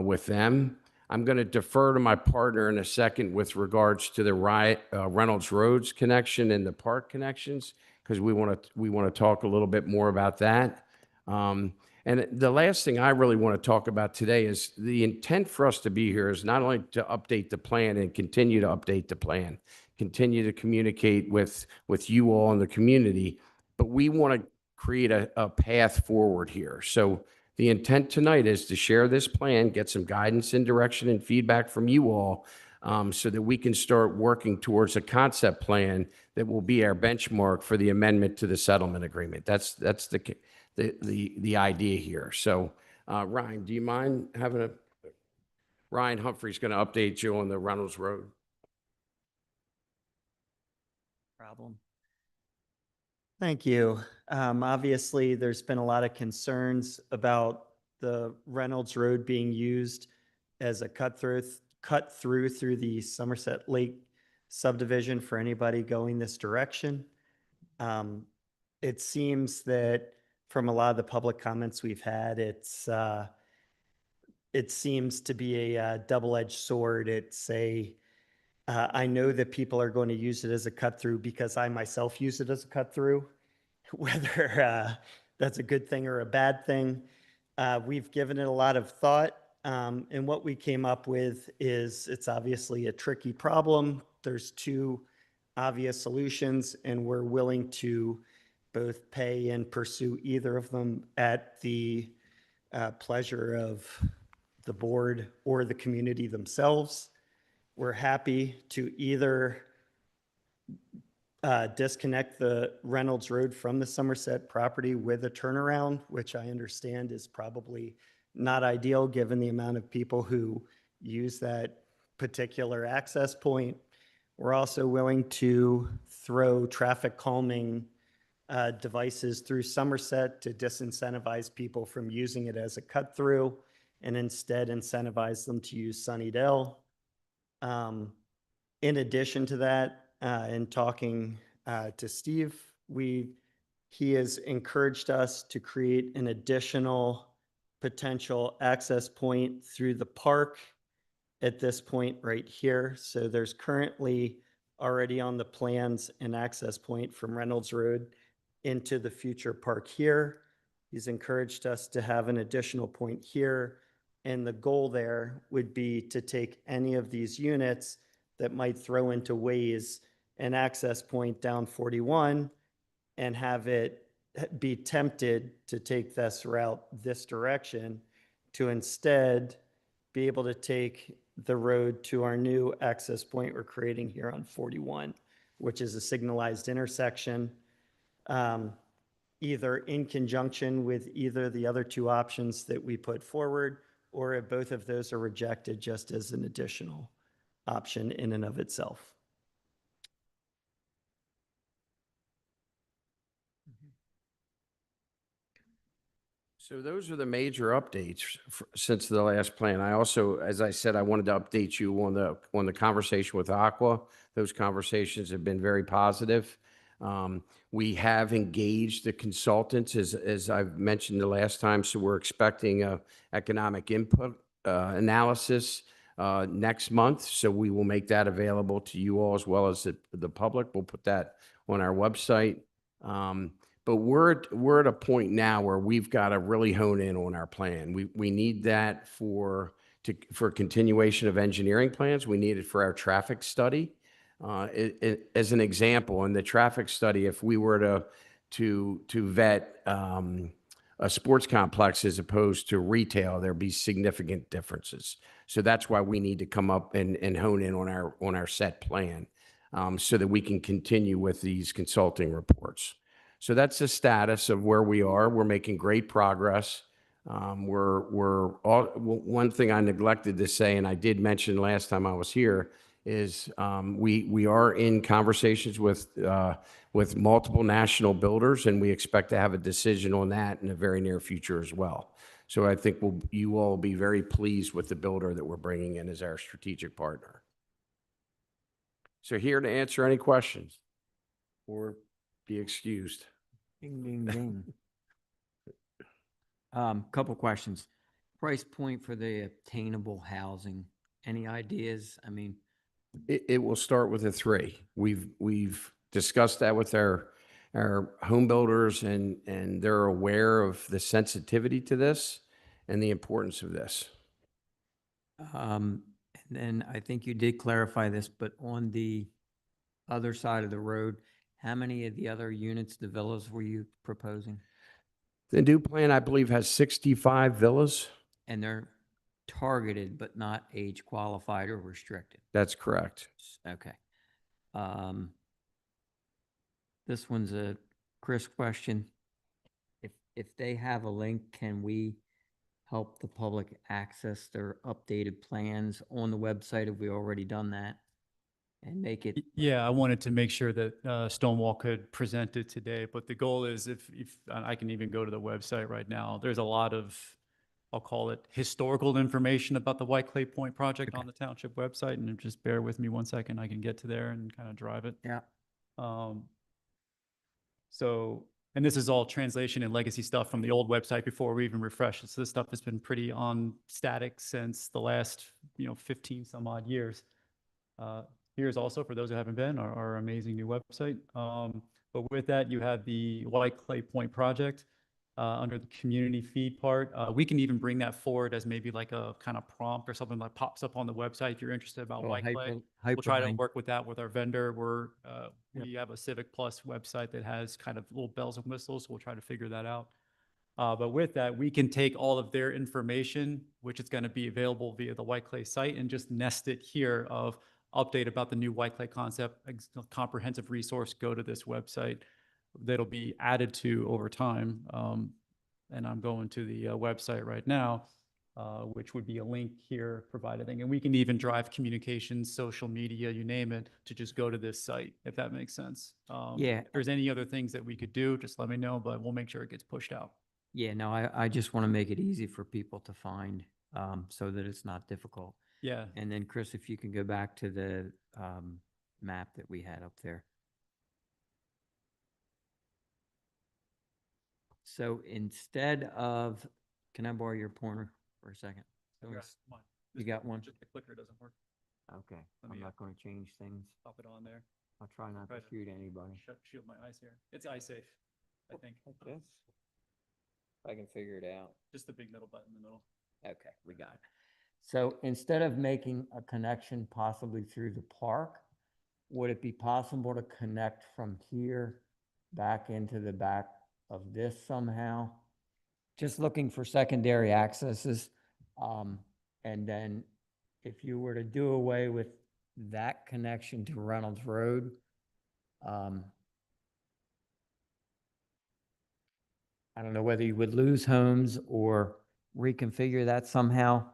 with them. I'm going to defer to my partner in a second with regards to the Reynolds Roads connection and the park connections, because we want to talk a little bit more about that. And the last thing I really want to talk about today is the intent for us to be here is not only to update the plan and continue to update the plan, continue to communicate with you all in the community, but we want to create a path forward here. So the intent tonight is to share this plan, get some guidance and direction and feedback from you all, so that we can start working towards a concept plan that will be our benchmark for the amendment to the settlement agreement. That's the idea here. So, Ryan, do you mind having Ryan Humphrey's going to update you on the Reynolds Road? Problem. Thank you. Obviously, there's been a lot of concerns about the Reynolds Road being used as a cut through the Somerset Lake subdivision for anybody going this direction. It seems that from a lot of the public comments we've had, it seems to be a double-edged sword. I know that people are going to use it as a cut through because I myself use it as a cut through. Whether that's a good thing or a bad thing, we've given it a lot of thought. And what we came up with is it's obviously a tricky problem. There's two obvious solutions, and we're willing to both pay and pursue either of them at the pleasure of the board or the community themselves. We're happy to either disconnect the Reynolds Road from the Somerset property with a turnaround, which I understand is probably not ideal given the amount of people who use that particular access point. We're also willing to throw traffic calming devices through Somerset to disincentivize people from using it as a cut through and instead incentivize them to use Sunnydale. In addition to that, in talking to Steve, he has encouraged us to create an additional potential access point through the park at this point right here. So there's currently already on the plans an access point from Reynolds Road into the future park here. He's encouraged us to have an additional point here. And the goal there would be to take any of these units that might throw into ways an access point down 41 and have it be tempted to take this route this direction to instead be able to take the road to our new access point we're creating here on 41, which is a signalized intersection, either in conjunction with either the other two options that we put forward, or if both of those are rejected, just as an additional option in and of itself. So those are the major updates since the last plan. I also, as I said, I wanted to update you on the conversation with Aqua. Those conversations have been very positive. We have engaged the consultants, as I've mentioned the last time, so we're expecting a economic input analysis next month. So we will make that available to you all as well as the public. We'll put that on our website. But we're at a point now where we've got to really hone in on our plan. We need that for continuation of engineering plans. We need it for our traffic study. As an example, in the traffic study, if we were to vet a sports complex as opposed to retail, there'd be significant differences. So that's why we need to come up and hone in on our set plan so that we can continue with these consulting reports. So that's the status of where we are. We're making great progress. One thing I neglected to say, and I did mention last time I was here, is we are in conversations with multiple national builders, and we expect to have a decision on that in the very near future as well. So I think you all will be very pleased with the builder that we're bringing in as our strategic partner. So here to answer any questions or be excused. Ding, ding, ding. Couple questions. Price point for the obtainable housing. Any ideas? I mean, It will start with a 3. We've discussed that with our home builders, and they're aware of the sensitivity to this and the importance of this. and then I think you did clarify this, but on the other side of the road, how many of the other units, the villas, were you proposing? The new plan, I believe, has 65 villas. And they're targeted, but not age qualified or restricted. That's correct. Okay. This one's a Chris question. If they have a link, can we help the public access their updated plans on the website? Have we already done that? And make it, Yeah, I wanted to make sure that Stonewall could present it today, but the goal is if I can even go to the website right now, there's a lot of I'll call it historical information about the White Clay Point project on the township website. And just bear with me one second, I can get to there and kind of drive it. Yeah. So, and this is all translation and legacy stuff from the old website before we even refreshed it. So this stuff has been pretty on static since the last, 15 some odd years. Here's also, for those who haven't been, our amazing new website. But with that, you have the White Clay Point project under the community feed part. We can even bring that forward as maybe like a kind of prompt or something that pops up on the website if you're interested about Well, White Clay. hyper- We'll try to hyperlink. work with that with our vendor. We have a Civic Plus website that has kind of little bells and whistles, so we'll try to figure that out. But with that, we can take all of their information, which is going to be available via the White Clay site, and just nest it here of update about the new White Clay concept, comprehensive resource, go to this website. That'll be added to over time. And I'm going to the website right now, which would be a link here provided. And we can even drive communications, social media, you name it, to just go to this site, if that makes sense. Yeah. If there's any other things that we could do, just let me know, but we'll make sure it gets pushed out. Yeah, no, I just want to make it easy for people to find, so that it's not difficult. Yeah. And then Chris, if you can go back to the, map that we had up there. So instead of, can I borrow your pointer for a second? So it's- You got one? Just the clicker doesn't work. Okay, Let I'm me, not going to change things. Pop it on there. I'll try not to Try to shoot anybody. Shield my eyes here. It's eye safe, I think. Okay. I can figure it out. Just the big middle button in the middle. Okay, we got it. So instead of making a connection possibly through the park, would it be possible to connect from here back into the back of this somehow? Just looking for secondary accesses. And then if you were to do away with that connection to Reynolds Road, I don't know whether you would lose homes or reconfigure that somehow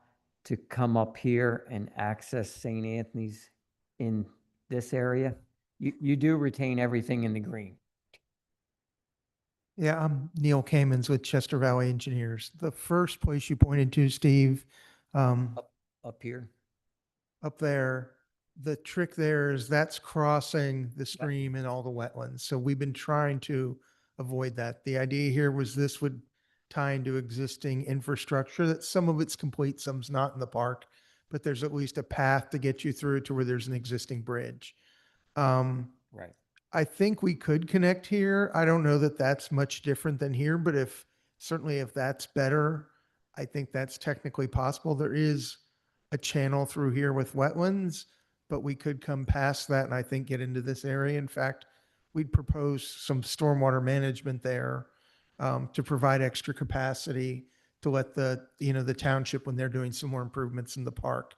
to come up here and access St. Anthony's in this area. You do retain everything in the green. Yeah, I'm Neil Kamens with Chester Valley Engineers. The first place you pointed to, Steve, Up here? up there, the trick there is that's crossing the stream and all the wetlands. So we've been trying to avoid that. The idea here was this would tie into existing infrastructure, that some of it's complete, some's not in the park, but there's at least a path to get you through to where there's an existing bridge. Right. I think we could connect here. I don't know that that's much different than here, but certainly if that's better, I think that's technically possible. There is a channel through here with wetlands, but we could come past that and I think get into this area. In fact, we'd propose some stormwater management there to provide extra capacity to let the township, when they're doing some more improvements in the park.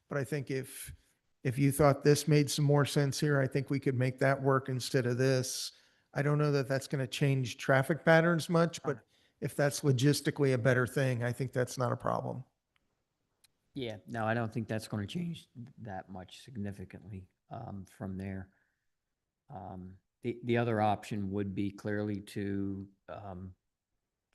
But I think if you thought this made some more sense here, I think we could make that work instead of this. I don't know that that's going to change traffic patterns much, but if that's logistically a better thing, I think that's not a problem. Yeah, no, I don't think that's going to change that much significantly from there. The other option would be clearly to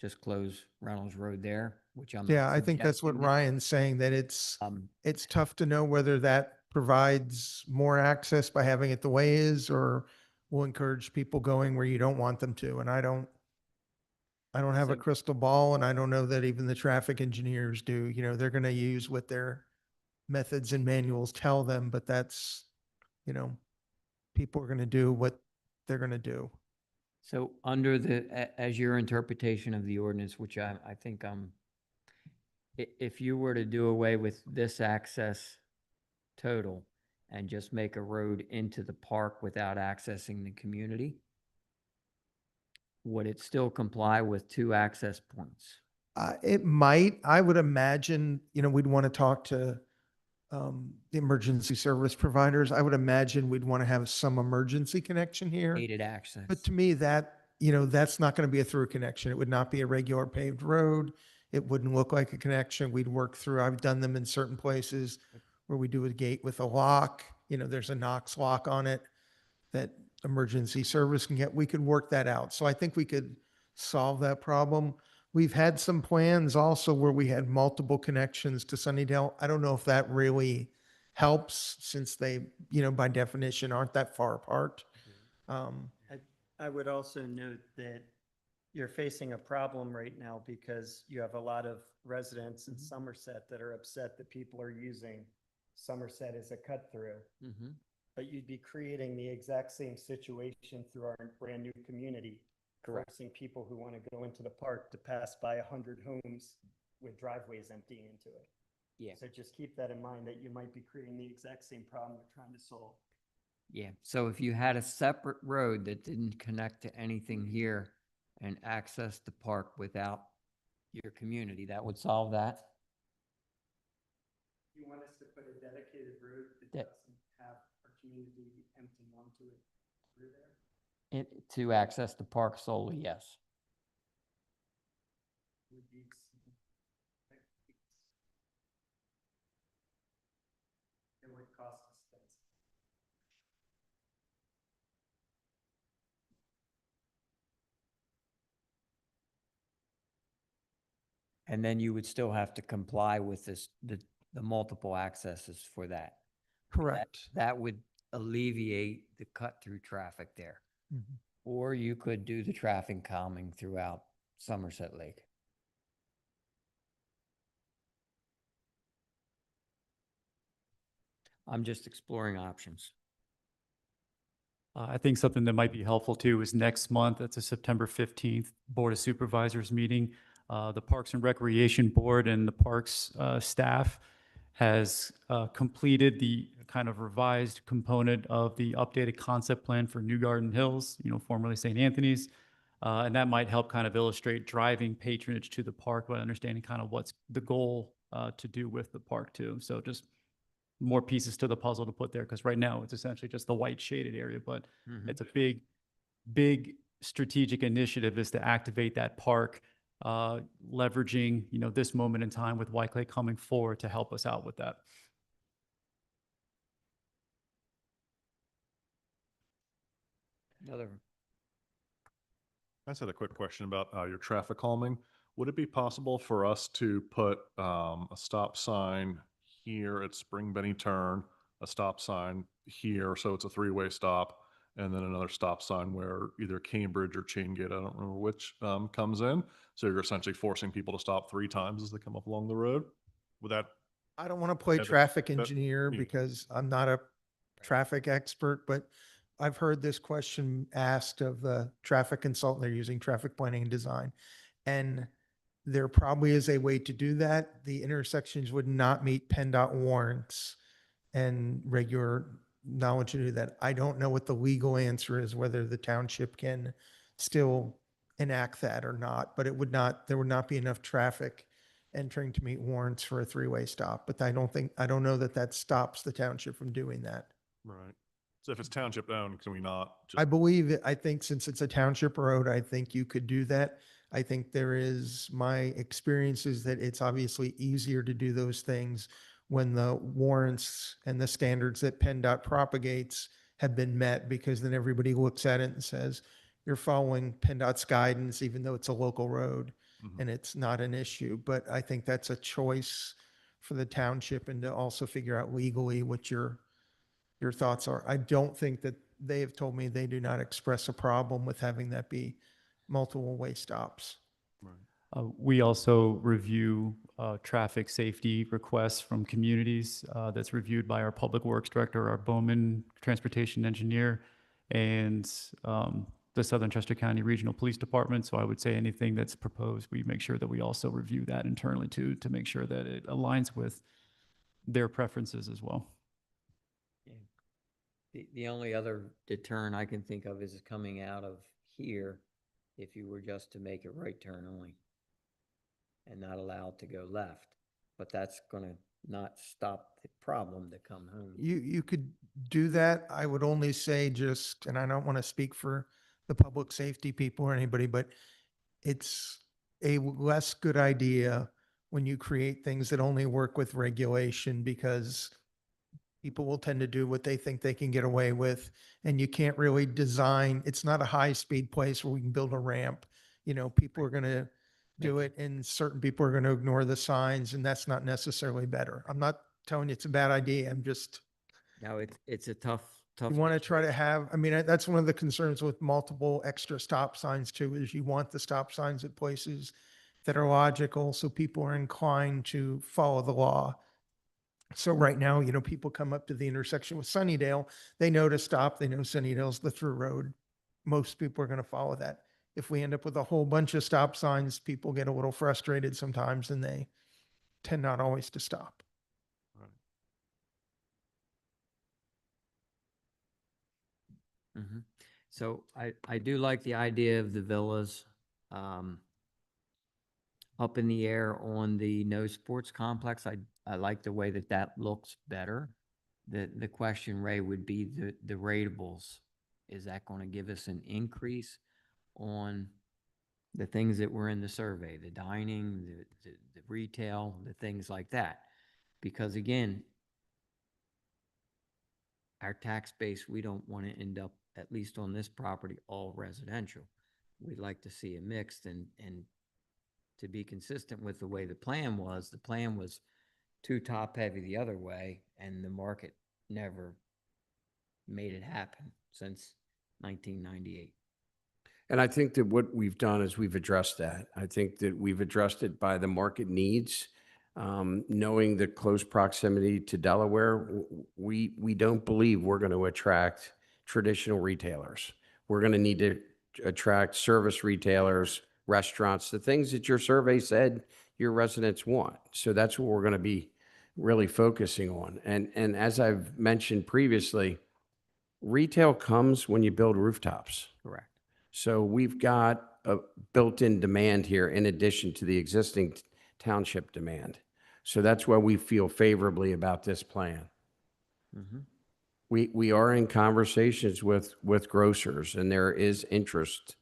just close Reynolds Road there, which I'm. Yeah, I think that's what suggesting. Ryan's saying, that it's tough to know whether that provides more access by having it the way it is, or will encourage people going where you don't want them to. And I don't have a So- crystal ball, and I don't know that even the traffic engineers do. They're going to use what their methods and manuals tell them, but that's, people are going to do what they're going to do. So under as your interpretation of the ordinance, which I think if you were to do away with this access total and just make a road into the park without accessing the community, would it still comply with 2 access points? It might. I would imagine, we'd want to talk to the emergency service providers. I would imagine we'd want to have some emergency connection here. Aided access. But to me, that's not going to be a through connection. It would not be a regular paved road. It wouldn't look like a connection. We'd work through, I've done them in certain places where we do a gate with a lock. There's a Knox lock on it that emergency service can get. We could work that out. So I think we could solve that problem. We've had some plans also where we had multiple connections to Sunnydale. I don't know if that really helps since they, by definition, aren't that far apart. I would also note that you're facing a problem right now because you have a lot of residents in Somerset that are upset that people are using Somerset as a cut through. But you'd be creating the exact same situation through our brand new community. Correct. Forcing people who want to go into the park to pass by 100 homes with driveways emptying into it. Yeah. So just keep that in mind that you might be creating the exact same problem we're trying to solve. Yeah, so if you had a separate road that didn't connect to anything here and access the park without your community, that would solve that? You want us to put a dedicated road that That- doesn't have our community emptying onto it through there? To access the park solely, yes. Would be it would cost us things. And then you would still have to comply with the multiple accesses for that. Correct. That would alleviate the cut-through traffic there. Mhm. Or you could do the traffic calming throughout Somerset Lake. I'm just exploring options. I think something that might be helpful too is next month, that's a September 15th Board of Supervisors meeting. The Parks and Recreation Board and the Parks staff has completed the kind of revised component of the updated concept plan for New Garden Hills, formerly St. Anthony's. And that might help kind of illustrate driving patronage to the park, but understanding kind of what's the goal to do with the park too. So just more pieces to the puzzle to put there, because right now it's essentially just the white shaded area, but it's a big strategic initiative is to activate that park, leveraging, this moment in time with White Clay coming forward to help us out with that. Another, I just had a quick question about your traffic calming. Would it be possible for us to put a stop sign here at Spring Benny Turn, a stop sign here, so it's a three-way stop, and then another stop sign where either Cambridge or Chaingate, I don't remember which, comes in? So you're essentially forcing people to stop 3 times as they come up along the road? Would that, I don't want to play Yeah, that- traffic that- engineer yeah. because I'm not a traffic expert, but I've heard this question asked of the traffic consultant they're using, traffic planning and design. And there probably is a way to do that. The intersections would not meet PennDOT warrants and regular knowledge to do that. I don't know what the legal answer is, whether the township can still enact that or not, but there would not be enough traffic entering to meet warrants for a 3-way stop. But I don't know that that stops the township from doing that. right? So if it's township owned, can we not I just, believe, I think since it's a township road, I think you could do that. I think my experience is that it's obviously easier to do those things when the warrants and the standards that PennDOT propagates have been met, because then everybody looks at it and says, you're following PennDOT's guidance, even though it's a local road Mhm. and it's not an issue. But I think that's a choice for the township, and to also figure out legally what your thoughts are. I don't think that they have told me they do not express a problem with having that be multiple way stops. right? We also review traffic safety requests from communities that's reviewed by our Public Works Director, our Bowman Transportation Engineer, and the Southern Chester County Regional Police Department. So I would say anything that's proposed, we make sure that we also review that internally too, to make sure that it aligns with their preferences as well. the only other deterrent I can think of is coming out of here if you were just to make a right turn only and not allowed to go left. But that's going to not stop the problem to come home. You could do that. I would only say just, and I don't want to speak for the public safety people or anybody, but it's a less good idea when you create things that only work with regulation, because people will tend to do what they think they can get away with. And you can't really design, it's not a high speed place where we can build a ramp. People are going to do it and certain people are going to ignore the signs and that's not necessarily better. I'm not telling you it's a bad idea. I'm just, No, it's a tough. you want to try to have, I mean, that's one of the concerns with multiple extra stop signs too, is you want the stop signs at places that are logical, so people are inclined to follow the law. So right now, you know, people come up to the intersection with Sunnydale, they know to stop, they know Sunnydale's the through road. Most people are going to follow that. If we end up with a whole bunch of stop signs, people get a little frustrated sometimes and they tend not always to stop. Mhm. So I do like the idea of the villas, up in the air on the no sports complex. I like the way that that looks better. The question, Ray, would be the ratables. Is that going to give us an increase on the things that were in the survey, the dining, the retail, the things like that? Because again, our tax base, we don't want to end up, at least on this property, all residential. We'd like to see a mixed and to be consistent with the way the plan was too top heavy the other way, and the market never made it happen since 1998. And I think that what we've done is we've addressed that. I think that we've addressed it by the market needs. Knowing the close proximity to Delaware, we don't believe we're going to attract traditional retailers. We're going to need to attract service retailers, restaurants, the things that your survey said your residents want. So that's what we're going to be really focusing on. And as I've mentioned previously, retail comes when you build rooftops. Correct. So we've got a built-in demand here in addition to the existing township demand. So that's why we feel favorably about this plan. Mm-hmm. We are in conversations with grocers, and there is interest.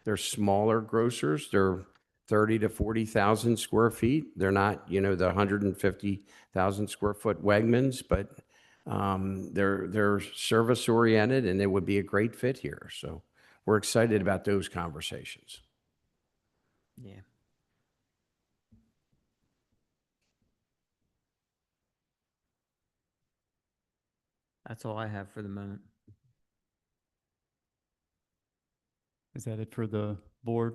They're smaller grocers. They're 30 to 40,000 square feet. They're not, you know, the 150,000 square foot Wegmans, but they're service oriented, and it would be a great fit here. So we're excited about those conversations. Yeah. That's all I have for the moment. Is that it for the board?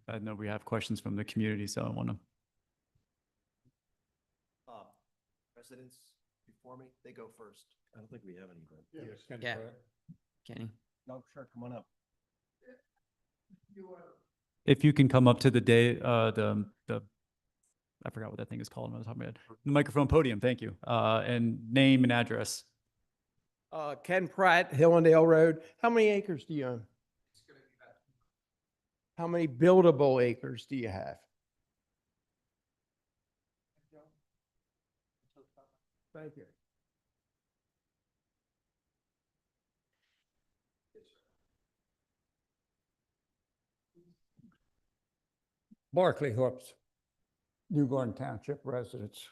I know we have questions from the community, so I want to. Residents before me, they go first. I don't think we have any. Yeah. Kenny? No, sure, come on up. If you can come up to the I forgot what that thing is called on the top of my head. The microphone podium, thank you. And name and address. Ken Pratt, Hillendale Road. How many acres do you own? How many buildable acres do you have? Thank you. Barclay Hoops, New Garden Township residents.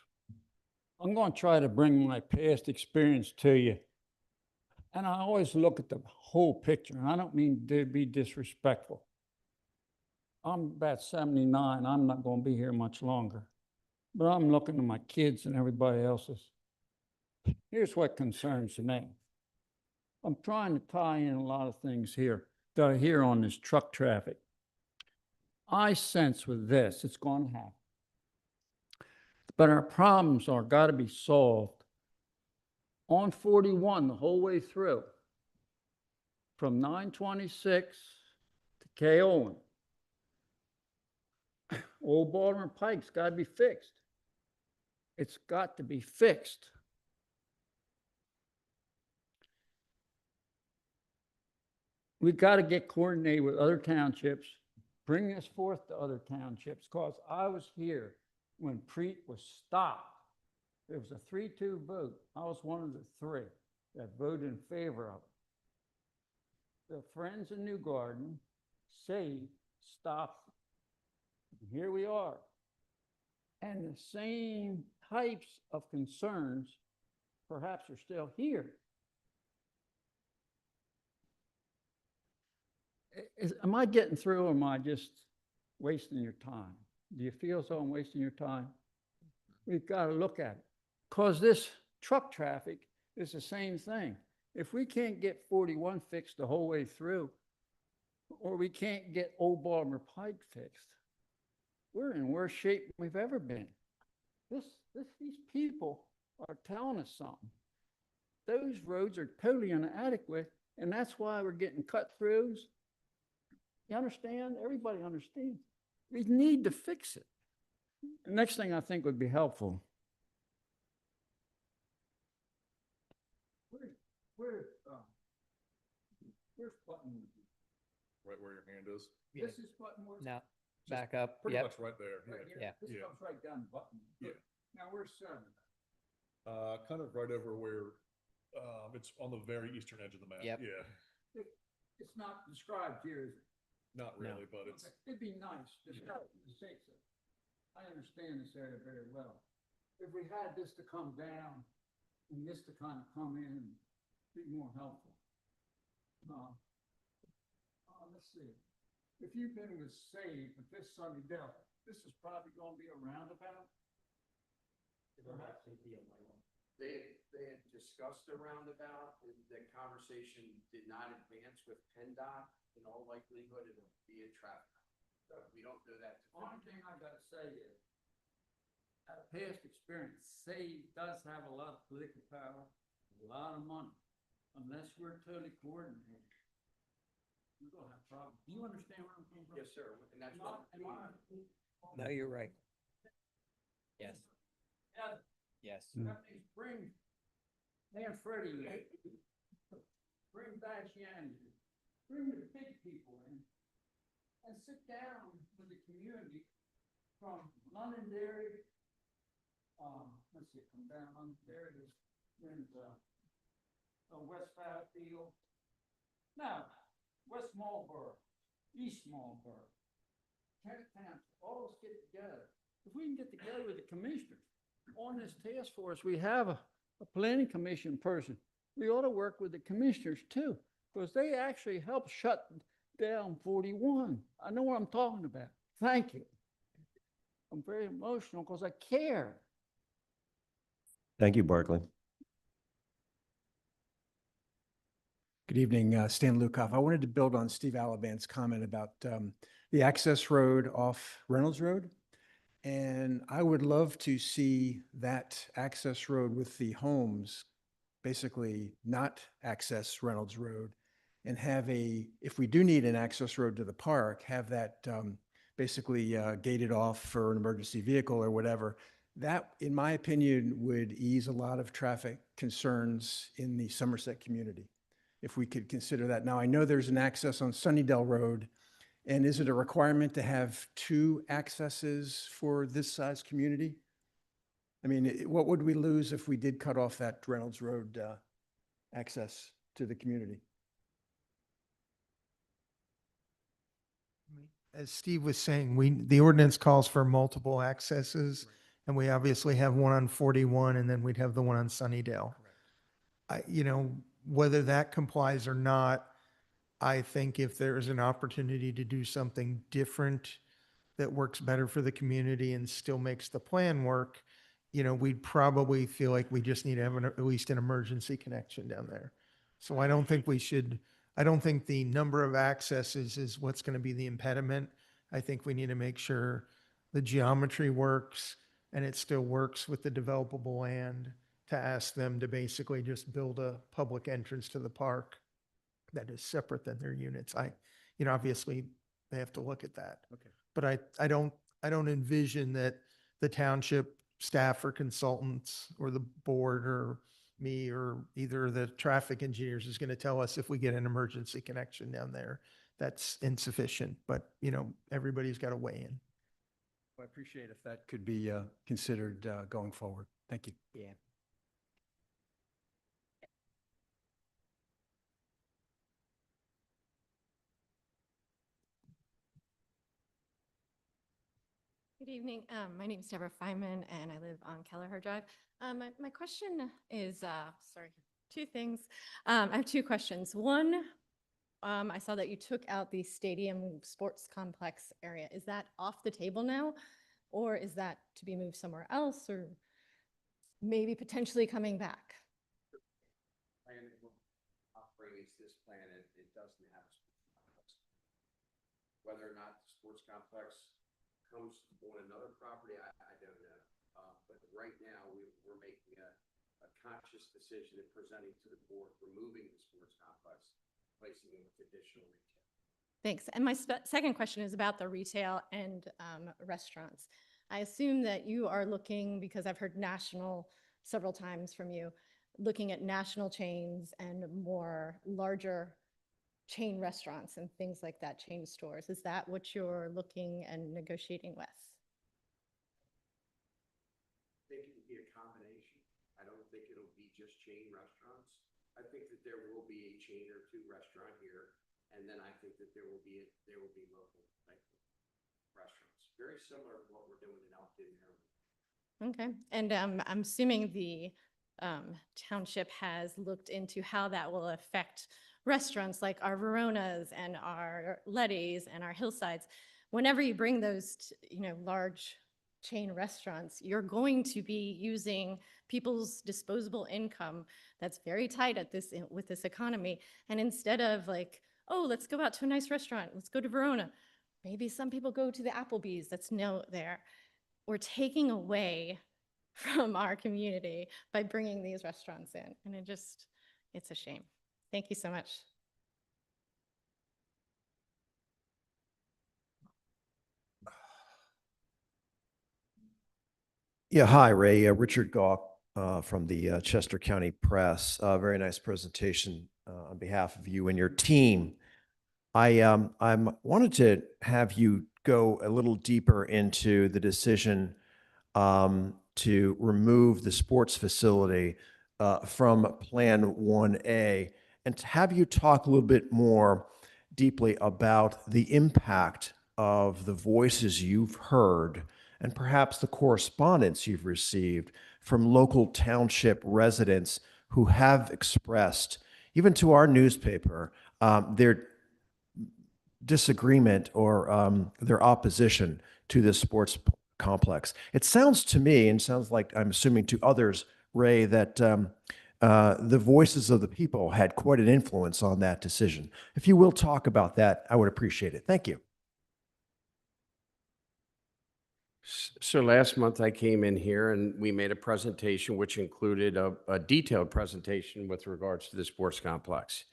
I'm going to try to bring my past experience to you. And I always look at the whole picture, and I don't mean to be disrespectful. I'm about 79. I'm not going to be here much longer. But I'm looking at my kids and everybody else's. Here's what concerns me. I'm trying to tie in a lot of things here that I hear on this truck traffic. I sense with this, it's going to happen. But our problems are got to be solved on 41 the whole way through, from 926 to K. Owen. Old Baltimore Pike's got to be fixed. It's got to be fixed. We've got to get coordinated with other townships, bring this forth to other townships, because I was here when Preet was stopped. There was a 3-2 vote. I was one of the 3 that voted in favor of it. The Friends of New Garden say stop. Here we are. And the same types of concerns perhaps are still here. Am I getting through, or am I just wasting your time? Do you feel so I'm wasting your time? We've got to look at it. Because this truck traffic is the same thing. If we can't get 41 fixed the whole way through, or we can't get Old Baltimore Pike fixed, we're in worse shape than we've ever been. These people are telling us something. Those roads are totally inadequate, and that's why we're getting cut throughs. You understand? Everybody understands. We need to fix it. The next thing I think would be helpful. Where's Buttonwood? Right where your hand is. This is Buttonwood? Now, back up. Pretty Yep. much right there. Right here? Yeah. This Yeah. comes right down Buttonwood. Yeah. Now, where's Seven? Kind of right over where, it's on the very eastern edge of the map. Yep. Yeah, It's not described here, is it? not No. really, but it's, Okay, it'd be nice to start to say so. I understand this area very well. If we had this to come down and this to kind of come in and be more helpful. Let's see. If you've been with Save with this Sunnydale, this is probably going to be a roundabout. They had discussed a roundabout, and the conversation did not advance with PennDOT. In all likelihood, it'll be a traffic. We don't know that. Only thing I gotta say is, out of past experience, Save does have a lot of political power, a lot of money. Unless we're totally coordinated, we're gonna have problems. Do you understand where I'm coming from? Yes, sir, and that's Am I- what. am I- No, you're right. Yes. Yeah, Yes. that means bring Dan Freddie in. Bring Dash Yanni, bring the big people in, and sit down with the community from Londonderry, let's see, come down Londonderry, there's West Fairfield. Now, West Marlboro, East Marlboro, Kent Township, all of us get together. If we can get together with the commissioners on this task force, we have a planning commission person. We ought to work with the commissioners too, because they actually help shut down 41. I know what I'm talking about. Thank you. I'm very emotional because I care. Thank you, Barclay. Good evening, Stan Lukoff. I wanted to build on Steve Alabant's comment about the access road off Reynolds Road. And I would love to see that access road with the homes basically not access Reynolds Road and have if we do need an access road to the park, have that basically gated off for an emergency vehicle or whatever. That, in my opinion, would ease a lot of traffic concerns in the Somerset community, if we could consider that. Now, I know there's an access on Sunnydale Road, and is it a requirement to have 2 accesses for this size community? I mean, what would we lose if we did cut off that Reynolds Road access to the community? As Steve was saying, the ordinance calls for multiple accesses, and we obviously have one on 41, and then we'd have the one on Sunnydale. Whether that complies or not, I think if there is an opportunity to do something different that works better for the community and still makes the plan work, we'd probably feel like we just need to have at least an emergency connection down there. So I don't think the number of accesses is what's going to be the impediment. I think we need to make sure the geometry works and it still works with the developable land to ask them to basically just build a public entrance to the park that is separate than their units. Obviously they have to look at that. Okay. But I don't envision that the township staff or consultants or the board or me or either the traffic engineers is going to tell us if we get an emergency connection down there, that's insufficient. But, everybody's got to weigh in. I appreciate if that could be considered going forward. Thank you. Yeah. Good evening. My name is Deborah Feynman, and I live on Kelleher Drive. My question is, sorry, 2 things. I have 2 questions. One, I saw that you took out the stadium sports complex area. Is that off the table now? Or is that to be moved somewhere else or maybe potentially coming back? Plan operates this plan, it doesn't have a sports complex. Whether or not the sports complex comes on another property, I don't know. But right now, we're making a conscious decision and presenting to the board, removing the sports complex, placing it with additional retail. Thanks. And my second question is about the retail and restaurants. I assume that you are looking, because I've heard national several times from you, looking at national chains and more larger chain restaurants and things like that, chain stores. Is that what you're looking and negotiating with? I think it would be a combination. I don't think it'll be just chain restaurants. I think that there will be a chain or two restaurant here, and then I think that there will be local like restaurants, very similar to what we're doing in Elkton here. Okay. And I'm assuming the township has looked into how that will affect restaurants like our Veronas and our Letty's and our Hillsides. Whenever you bring those, large chain restaurants, you're going to be using people's disposable income that's very tight with this economy. And instead of like, oh, let's go out to a nice restaurant, let's go to Verona. Maybe some people go to the Applebee's that's there. We're taking away from our community by bringing these restaurants in. And it's a shame. Thank you so much. Yeah, hi, Ray. Richard Gawk from the Chester County Press. Very nice presentation on behalf of you and your team. I wanted to have you go a little deeper into the decision to remove the sports facility from Plan 1A and to have you talk a little bit more deeply about the impact of the voices you've heard and perhaps the correspondence you've received from local township residents who have expressed, even to our newspaper, their disagreement or their opposition to this sports complex. It sounds to me, and sounds like I'm assuming to others, Ray, that the voices of the people had quite an influence on that decision. If you will talk about that, I would appreciate it. Thank you. So last month I came in here and we made a presentation which included a detailed presentation with regards to the sports complex.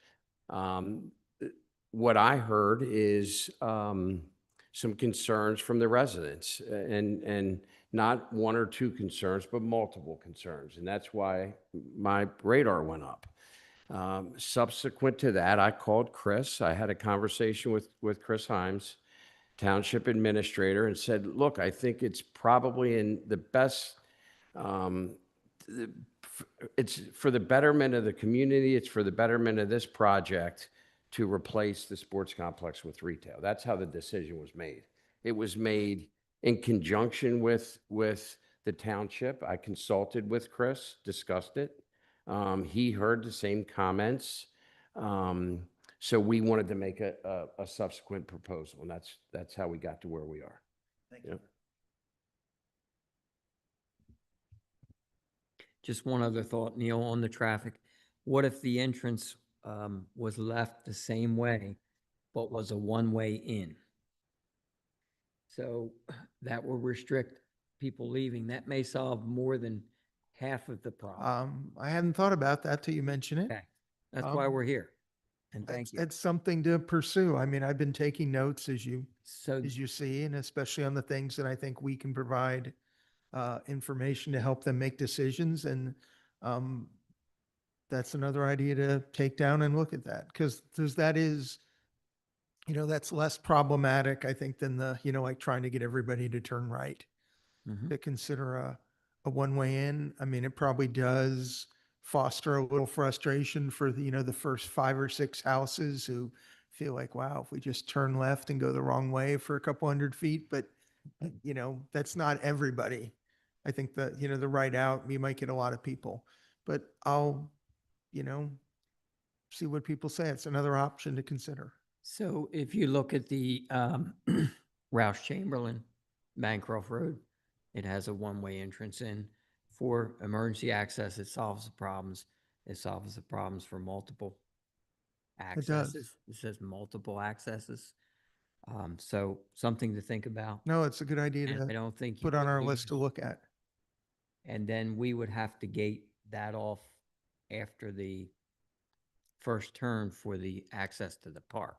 What I heard is some concerns from the residents and not one or two concerns, but multiple concerns. And that's why my radar went up. Subsequent to that, I called Chris. I had a conversation with Chris Himes, Township Administrator, and said, look, I think it's probably in the best, it's for the betterment of the community, it's for the betterment of this project to replace the sports complex with retail. That's how the decision was made. It was made in conjunction with the township. I consulted with Chris, discussed it. He heard the same comments. So we wanted to make a subsequent proposal, and that's how we got to where we are. Thank you. Just one other thought, Neil, on the traffic. What if the entrance was left the same way, but was a one-way in? So that will restrict people leaving. That may solve more than half of the problem. I hadn't thought about that till you mention it. Okay, that's why we're here. And thank you. It's something to pursue. I mean, I've been taking notes as you see, and especially on the things that I think we can provide information to help them make decisions. And that's another idea to take down and look at that, because that is, that's less problematic, I think, than the, like trying to get everybody to turn right, to consider a one-way in. I mean, it probably does foster a little frustration for the first 5 or 6 houses who feel like, wow, if we just turn left and go the wrong way for a couple hundred feet, but that's not everybody. I think that, the right out, you might get a lot of people, but I'll, see what people say. It's another option to consider. So if you look at the Roush Chamberlain, Bancroft Road, it has a one-way entrance in. For emergency access, it solves the problems. It solves the problems for multiple does. accesses. It says multiple accesses. So something to think about. No, it's a good idea And I to don't think you put on could our do list to this. look at. And then we would have to gate that off after the first turn for the access to the park.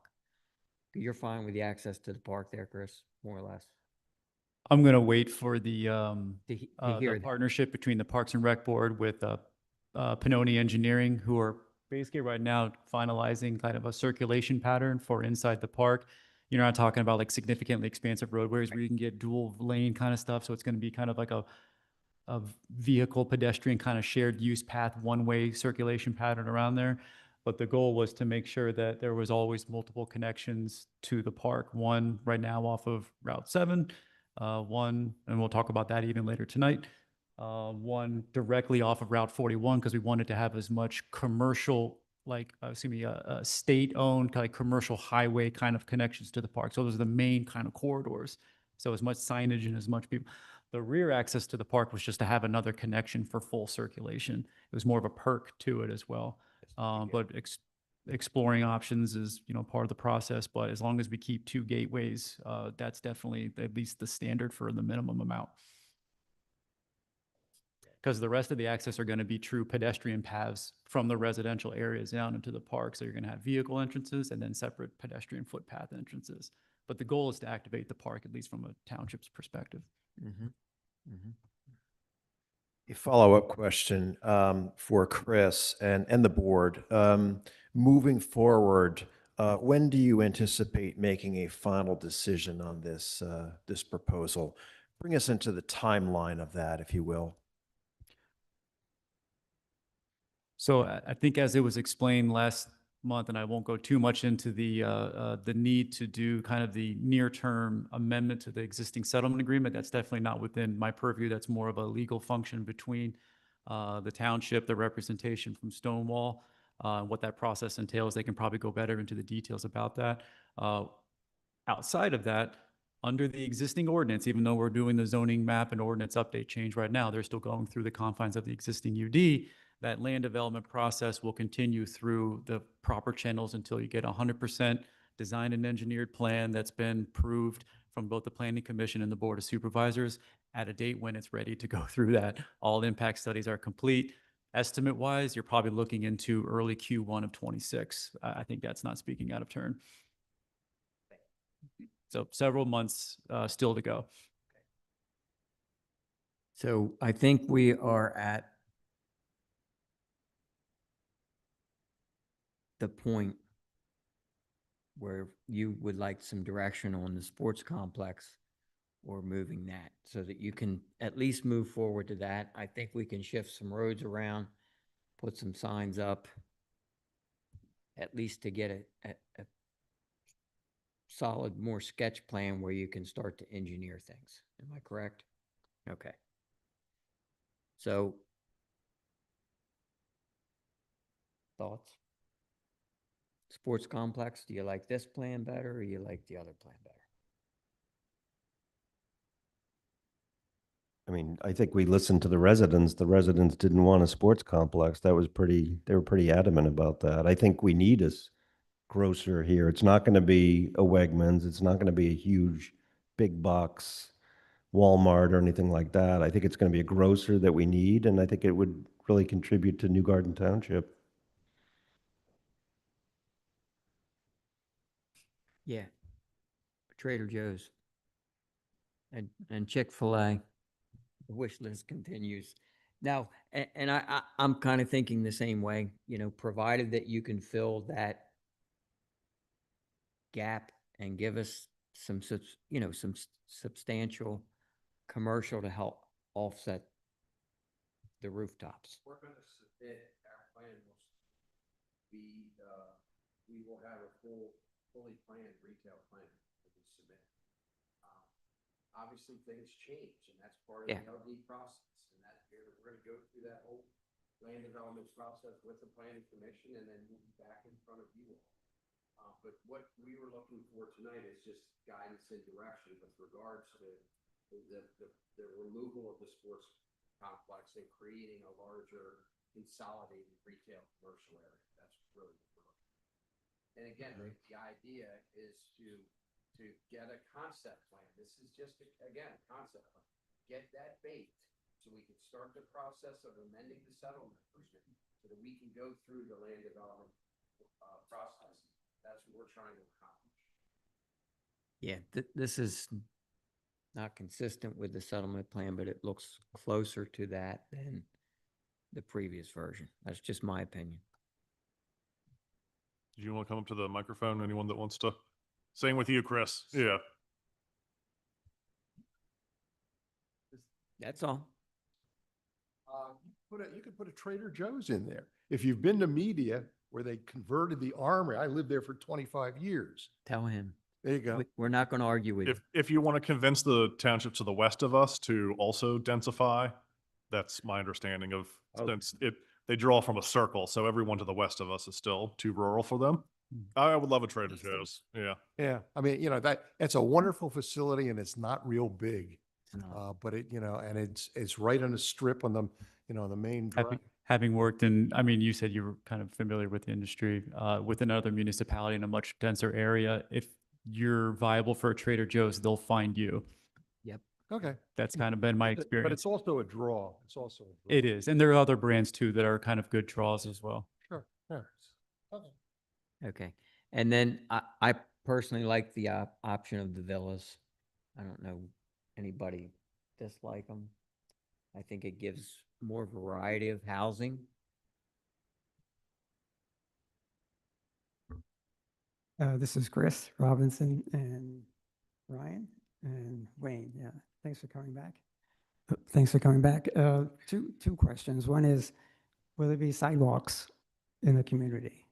You're fine with the access to the park there, Chris, more or less? I'm going to wait for the to hear that. partnership between the Parks and Rec Board with Pannoni Engineering, who are basically right now finalizing kind of a circulation pattern for inside the park. You're not talking about like significantly expansive roadways where you can get dual lane kind of stuff. So it's going to be kind of like a vehicle pedestrian kind of shared use path, one-way circulation pattern around there. But the goal was to make sure that there was always multiple connections to the park. One right now off of Route 7, one, and we'll talk about that even later tonight, one directly off of Route 41 because we wanted to have as much commercial, like, state-owned kind of commercial highway kind of connections to the park. So those are the main kind of corridors. So as much signage and as much people. The rear access to the park was just to have another connection for full circulation. It was more of a perk to it as well. But exploring options is, part of the process. But as long as we keep 2 gateways, that's definitely at least the standard for the minimum amount. Because the rest of the access are going to be true pedestrian paths from the residential areas down into the park. So you're going to have vehicle entrances and then separate pedestrian footpath entrances. But the goal is to activate the park, at least from a township's perspective. A follow-up question for Chris and the board. Moving forward, when do you anticipate making a final decision on this this proposal? Bring us into the timeline of that, if you will. So I think as it was explained last month, and I won't go too much into the need to do kind of the near-term amendment to the existing settlement agreement. That's definitely not within my purview. That's more of a legal function between the township, the representation from Stonewall, what that process entails. They can probably go better into the details about that. Outside of that, under the existing ordinance, even though we're doing the zoning map and ordinance update change right now, they're still going through the confines of the existing UD. That land development process will continue through the proper channels until you get 100% designed and engineered plan that's been approved from both the Planning Commission and the Board of Supervisors at a date when it's ready to go through that. All impact studies are complete. Estimate-wise, you're probably looking into early Q1 of 26. I think that's not speaking out of turn. So several months still to go. So I think we are at the point where you would like some direction on the sports complex or moving that so that you can at least move forward to that. I think we can shift some roads around, put some signs up, at least to get a solid, more sketch plan where you can start to engineer things. Am I correct? Okay. So, thoughts? Sports complex, do you like this plan better or you like the other plan better? I mean, I think we listened to the residents. The residents didn't want a sports complex. They were pretty adamant about that. I think we need a grocer here. It's not going to be a Wegmans. It's not going to be a huge big box Walmart or anything like that. I think it's going to be a grocer that we need, and I think it would really contribute to New Garden Township. Yeah. Trader Joe's and Chick-fil-A. The wish list continues. Now, and I'm kind of thinking the same way, provided that you can fill that gap and give us some substantial commercial to help offset the rooftops. We're going to submit our plan. We will have a fully planned retail plan that we submit. Obviously, things change, and that's part of the LD process. And that we're going to go through that whole land development process with the planning commission and then move it back in front of you all. But what we were looking for tonight is just guidance and direction with regards to the removal of the sports complex and creating a larger consolidated retail commercial area. That's really what we're looking for. And again, the idea is to get a concept plan. This is just, again, a concept plan. Get that baked so we can start the process of amending the settlement agreement so that we can go through the land development process. That's what we're trying to accomplish. Yeah, this is not consistent with the settlement plan, but it looks closer to that than the previous version. That's just my opinion. Do you want to come up to the microphone? Anyone that wants to? Same with you, Chris. Yeah. That's all. You could put a Trader Joe's in there. If you've been to media where they converted the Armory, I lived there for 25 years. Tell him. There you go. We're not going to argue with you. If you want to convince the township to the west of us to also densify, that's my understanding of, since they draw from a circle, so everyone to the west of us is still too rural for them. I would love a Trader Joe's. Yeah. Yeah. I mean, it's a wonderful facility and it's not real big. It's not. But and it's right on the strip on the, the main drive. Having worked in, I mean, you said you were kind of familiar with the industry, with another municipality in a much denser area. If you're viable for a Trader Joe's, they'll find you. Yep. Okay. That's kind of been my experience. But it's also a draw. It's also a draw. It is. And there are other brands too that are kind of good draws as well. Sure. Yeah. Okay. Okay. And then I personally like the option of the villas. I don't know anybody dislike them. I think it gives more variety of housing. This is Chris Robinson and Ryan and Wayne. Yeah, thanks for coming back. Thanks for coming back. Two questions. One is, will there be sidewalks in the community?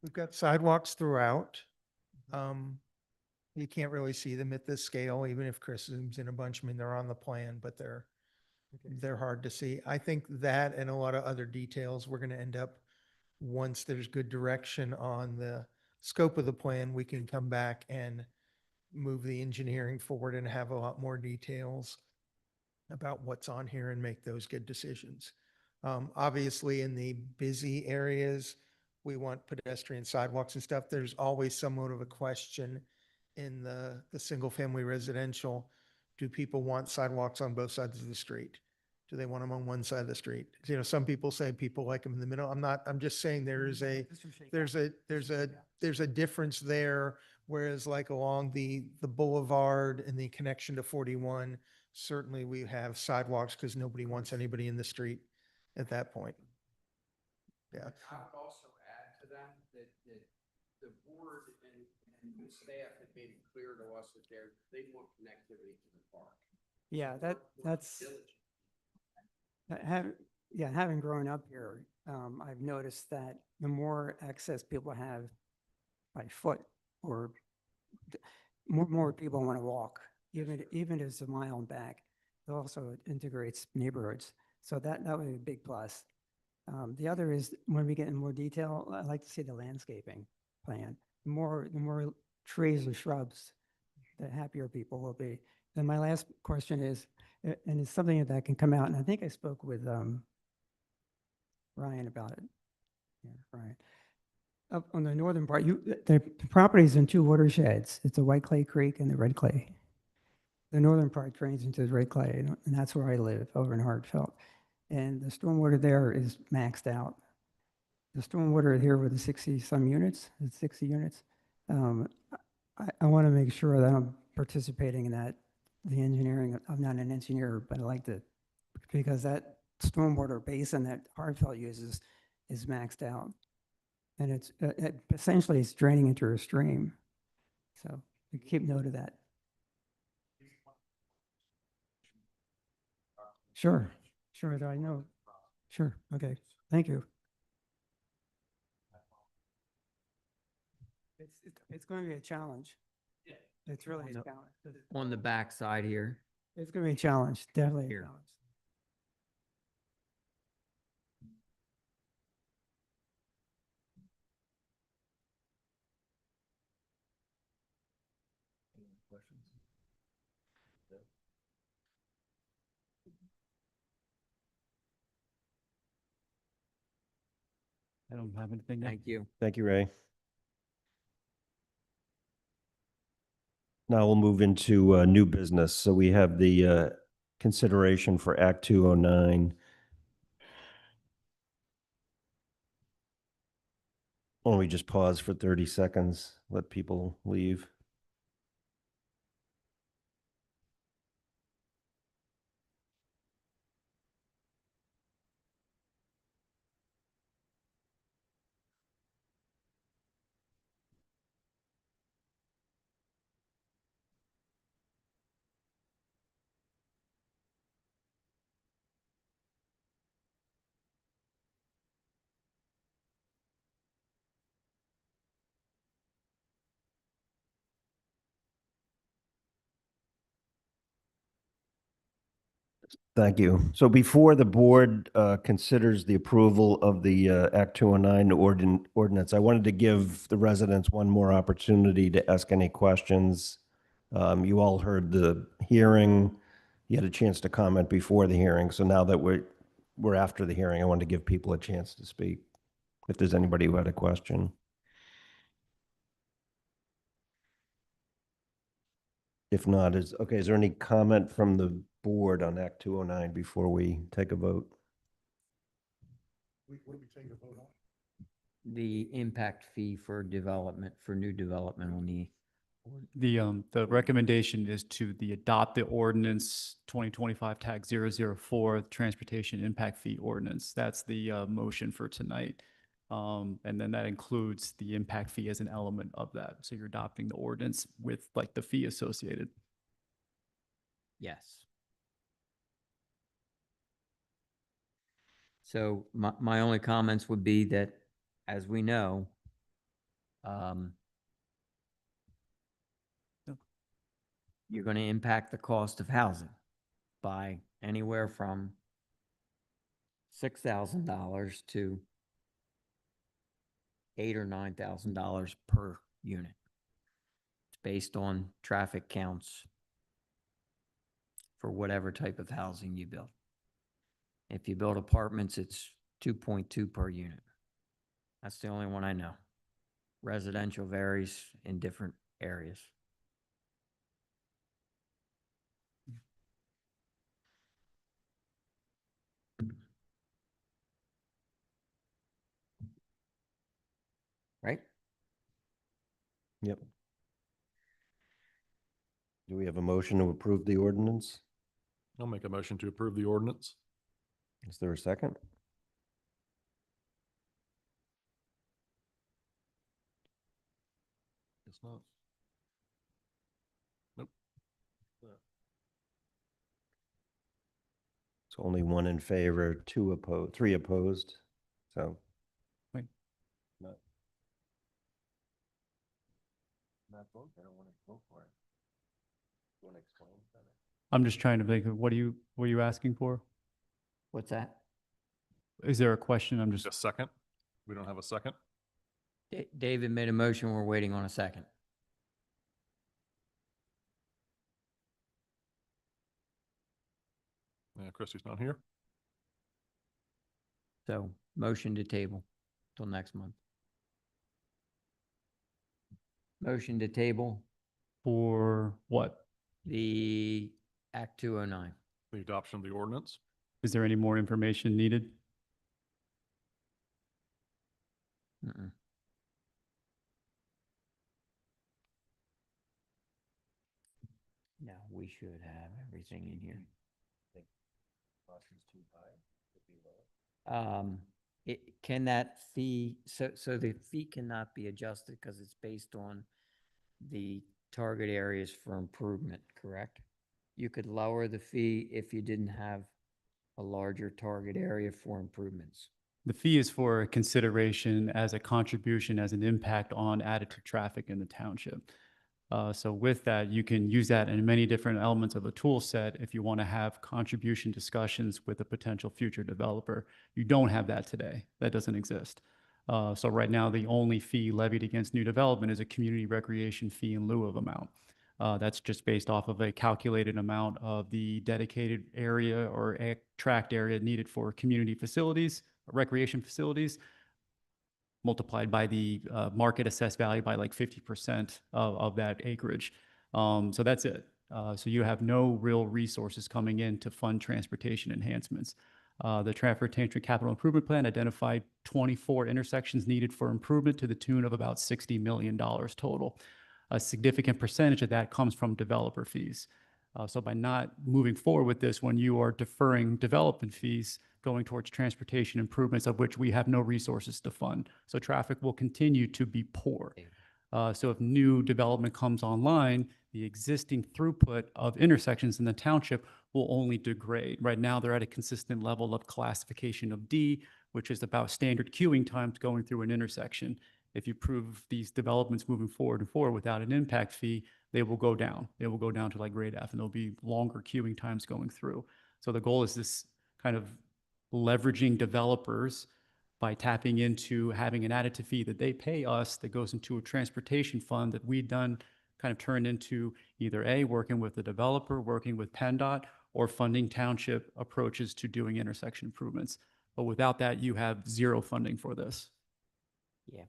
We've got sidewalks throughout. You can't really see them at this scale, even if Chris zooms in a bunch. I mean, they're on the plan, but they're hard to see. I think that and a lot of other details, we're going to end up, once there's good direction on the scope of the plan, we can come back and move the engineering forward and have a lot more details about what's on here and make those good decisions. Obviously, in the busy areas, we want pedestrian sidewalks and stuff. There's always somewhat of a question in the single-family residential. Do people want sidewalks on both sides of the street? Do they want them on one side of the street? Some people say people like them in the middle. I'm just saying there's a difference there. Whereas like along the boulevard and the connection to 41, certainly we have sidewalks because nobody wants anybody in the street at that point. Yeah. I would also add to that the board and the staff have made it clear to us that they want connectivity to the park. Yeah, that's. Having grown up here, I've noticed that the more access people have by foot, or more people want to walk, even if it's a mile and back. It also integrates neighborhoods, so that would be a big plus. The other is when we get in more detail, I'd like to see the landscaping plan. The more trees and shrubs, the happier people will be. And my last question is, and it's something that can come out, and I think I spoke with Ryan about it. Yeah, Ryan. Up on the northern part, the property's in two watersheds. It's the White Clay Creek and the Red Clay. The northern part drains into the Red Clay, and that's where I live, over in Hartfeld. And the stormwater there is maxed out. The stormwater here with the 60-some units, it's 60 units. I want to make sure that I'm participating in that, the engineering. I'm not an engineer, but I like to, because that stormwater basin that Hartfeld uses is maxed out. And it's essentially it's draining into a stream. So we keep note of that. Sure, I know. Sure, okay, thank you. It's going to be a challenge. It's really a No. challenge. On the back side here. It's gonna be a challenge, definitely a Here. challenge. I don't have anything. now. Thank you. Thank you, Ray. Now we'll move into new business. So we have the consideration for Act 209. Why don't we just pause for 30 seconds, let people leave? Thank you. So before the board considers the approval of the Act 209 ordinance, I wanted to give the residents one more opportunity to ask any questions. You all heard the hearing. You had a chance to comment before the hearing. So now that we're after the hearing, I wanted to give people a chance to speak, if there's anybody who had a question. If not, is there any comment from the board on Act 209 before we take a vote? What are we taking a vote on? The impact fee for development, for new development on The recommendation is to adopt the ordinance 2025 tag 004, transportation impact fee ordinance. That's the motion for tonight. And then that includes the impact fee as an element of that. So you're adopting the ordinance with like the fee associated. Yes. So my only comments would be that, as we know, you're going to impact the cost of housing by anywhere from $6,000 to $8,000 or $9,000 per unit. It's based on traffic counts for whatever type of housing you build. If you build apartments, it's 2.2 per unit. That's the only one I know. Residential varies in different areas. Right? Yep. Do we have a motion to approve the ordinance? I'll make a motion to approve the ordinance. Is there a second? Guess not. Nope. It's only one in favor, two opposed, three opposed. So. Wait. Not vote. I don't want to vote for it. You want to explain? I'm just trying to think of what are you asking for? What's that? Is there a question? I'm just. A second? We don't have a second? David made a motion. We're waiting on a second. Yeah, Christie's not here. So motion to table till next month. Motion to table For what? the Act 209. The adoption of the ordinance. Is there any more information needed? Mm-mm. No, we should have everything in here. Can that fee, so the fee cannot be adjusted because it's based on the target areas for improvement, correct? You could lower the fee if you didn't have a larger target area for improvements. The fee is for a consideration as a contribution, as an impact on additive traffic in the township. So with that, you can use that in many different elements of a tool set if you want to have contribution discussions with a potential future developer. You don't have that today. That doesn't exist. So right now, the only fee levied against new development is a community recreation fee in lieu of amount. That's just based off of a calculated amount of the dedicated area or tract area needed for community facilities, recreation facilities, multiplied by the market assessed value by like 50% of that acreage. So that's it. So you have no real resources coming in to fund transportation enhancements. The Transportation Capital Improvement Plan identified 24 intersections needed for improvement to the tune of about $60 million total. A significant percentage of that comes from developer fees. So by not moving forward with this, when you are deferring development fees going towards transportation improvements of which we have no resources to fund. So traffic will continue to be poor. So if new development comes online, the existing throughput of intersections in the township will only degrade. Right now, they're at a consistent level of classification of D, which is about standard queuing times going through an intersection. If you prove these developments moving forward and forward without an impact fee, they will go down. They will go down to like grade F, and there'll be longer queuing times going through. So the goal is this kind of leveraging developers by tapping into having an additive fee that they pay us that goes into a transportation fund that we've done kind of turned into either A, working with the developer, working with PennDOT, or funding township approaches to doing intersection improvements. But without that, you have zero funding for this. Yeah,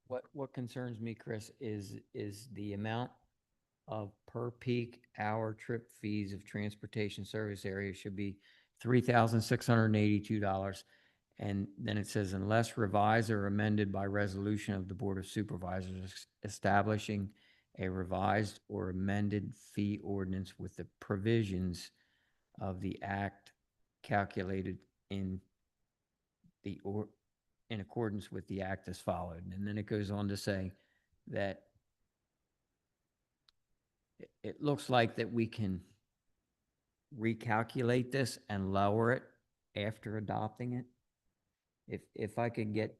what concerns me, Chris, is the amount of per peak hour trip fees of transportation service areas should be $3,682. And then it says, unless revised or amended by resolution of the Board of Supervisors establishing a revised or amended fee ordinance with the provisions of the act calculated in accordance with the act as followed. And then it goes on to say that it looks like that we can recalculate this and lower it after adopting it. If I could get,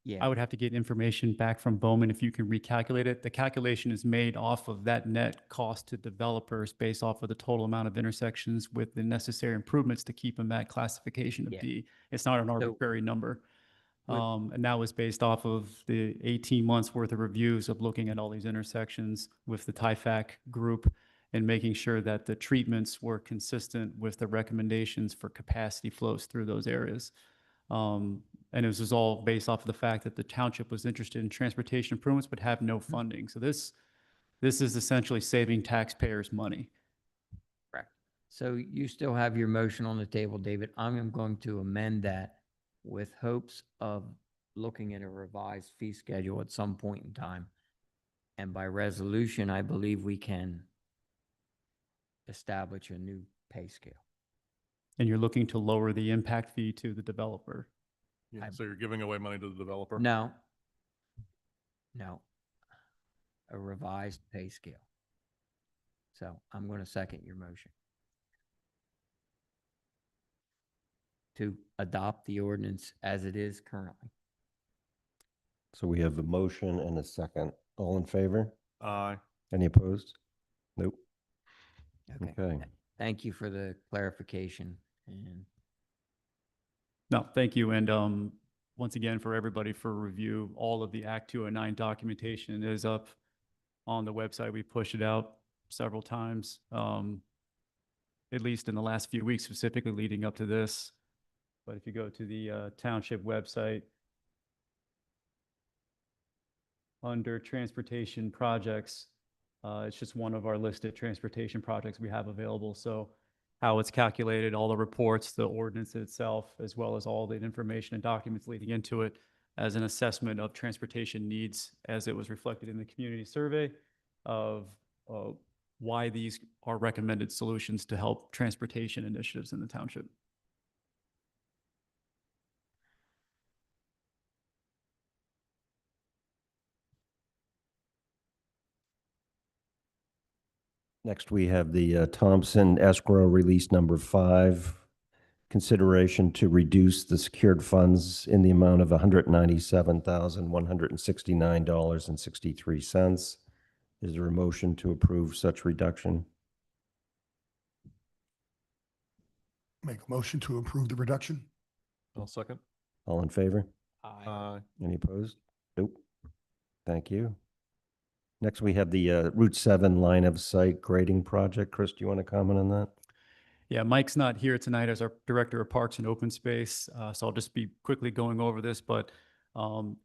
yeah, I would have to get information back from Bowman if you can recalculate it. The calculation is made off of that net cost to developers based off of the total amount of intersections with the necessary improvements to keep them at classification of Yeah. D. It's not an arbitrary number. And that was based off of the 18 months worth of reviews of looking at all these intersections with the TIFAC group and making sure that the treatments were consistent with the recommendations for capacity flows through those areas. And it was just all based off of the fact that the township was interested in transportation improvements but have no funding. So this is essentially saving taxpayers money. correct. So you still have your motion on the table, David. I'm going to amend that with hopes of looking at a revised fee schedule at some point in time. And by resolution, I believe we can establish a new pay scale. And you're looking to lower the impact fee to the developer. Yeah, so you're giving away money to the developer? No. A revised pay scale. So I'm going to second your motion to adopt the ordinance as it is currently. So we have a motion and a second. All in favor? Aye. Any opposed? Nope. Okay. Thank you for the clarification. And No, thank you. And once again, for everybody for review, all of the Act 209 documentation is up on the website. We pushed it out several times, at least in the last few weeks, specifically leading up to this. But if you go to the township website, under transportation projects, it's just one of our listed transportation projects we have available. So how it's calculated, all the reports, the ordinance itself, as well as all the information and documents leading into it as an assessment of transportation needs as it was reflected in the community survey of why these are recommended solutions to help transportation initiatives in the township. Next, we have the Thompson escrow release number 5. consideration to reduce the secured funds in the amount of $197,169.63. Is there a motion to approve such reduction? Make a motion to approve the reduction. I'll second. All in favor? Aye. Any opposed? Nope. Thank you. Next, we have the Route 7 line of sight grading project. Chris, do you want to comment on that? Yeah, Mike's not here tonight as our Director of Parks and Open Space, so I'll just be quickly going over this. But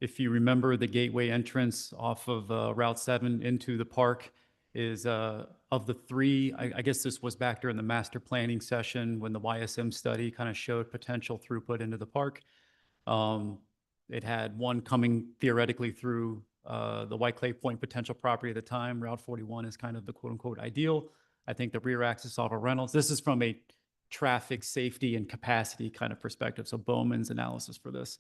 if you remember, the gateway entrance off of Route 7 into the park is of the three, I guess this was back during the master planning session when the YSM study kind of showed potential throughput into the park. It had one coming theoretically through the White Clay Point potential property at the time. Route 41 is kind of the quote unquote ideal. I think the rear axis off of Reynolds. This is from a traffic safety and capacity kind of perspective. So Bowman's analysis for this.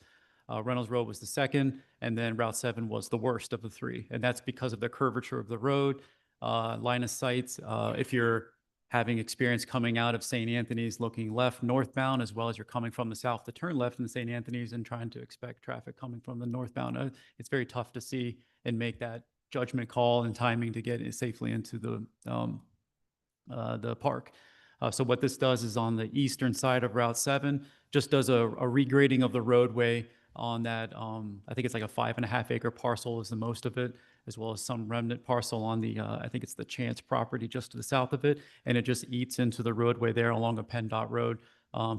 Reynolds Road was the second, and then Route 7 was the worst of the three. And that's because of the curvature of the road, line of sight. If you're having experience coming out of St. Anthony's looking left northbound, as well as you're coming from the south to turn left in St. Anthony's and trying to expect traffic coming from the northbound, it's very tough to see and make that judgment call and timing to get it safely into the park. So what this does is on the eastern side of Route 7, just does a regrading of the roadway on that, I think it's like a 5.5 acre parcel is the most of it, as well as some remnant parcel on the, I think it's the Chance property just to the south of it. And it just eats into the roadway there along a PennDOT road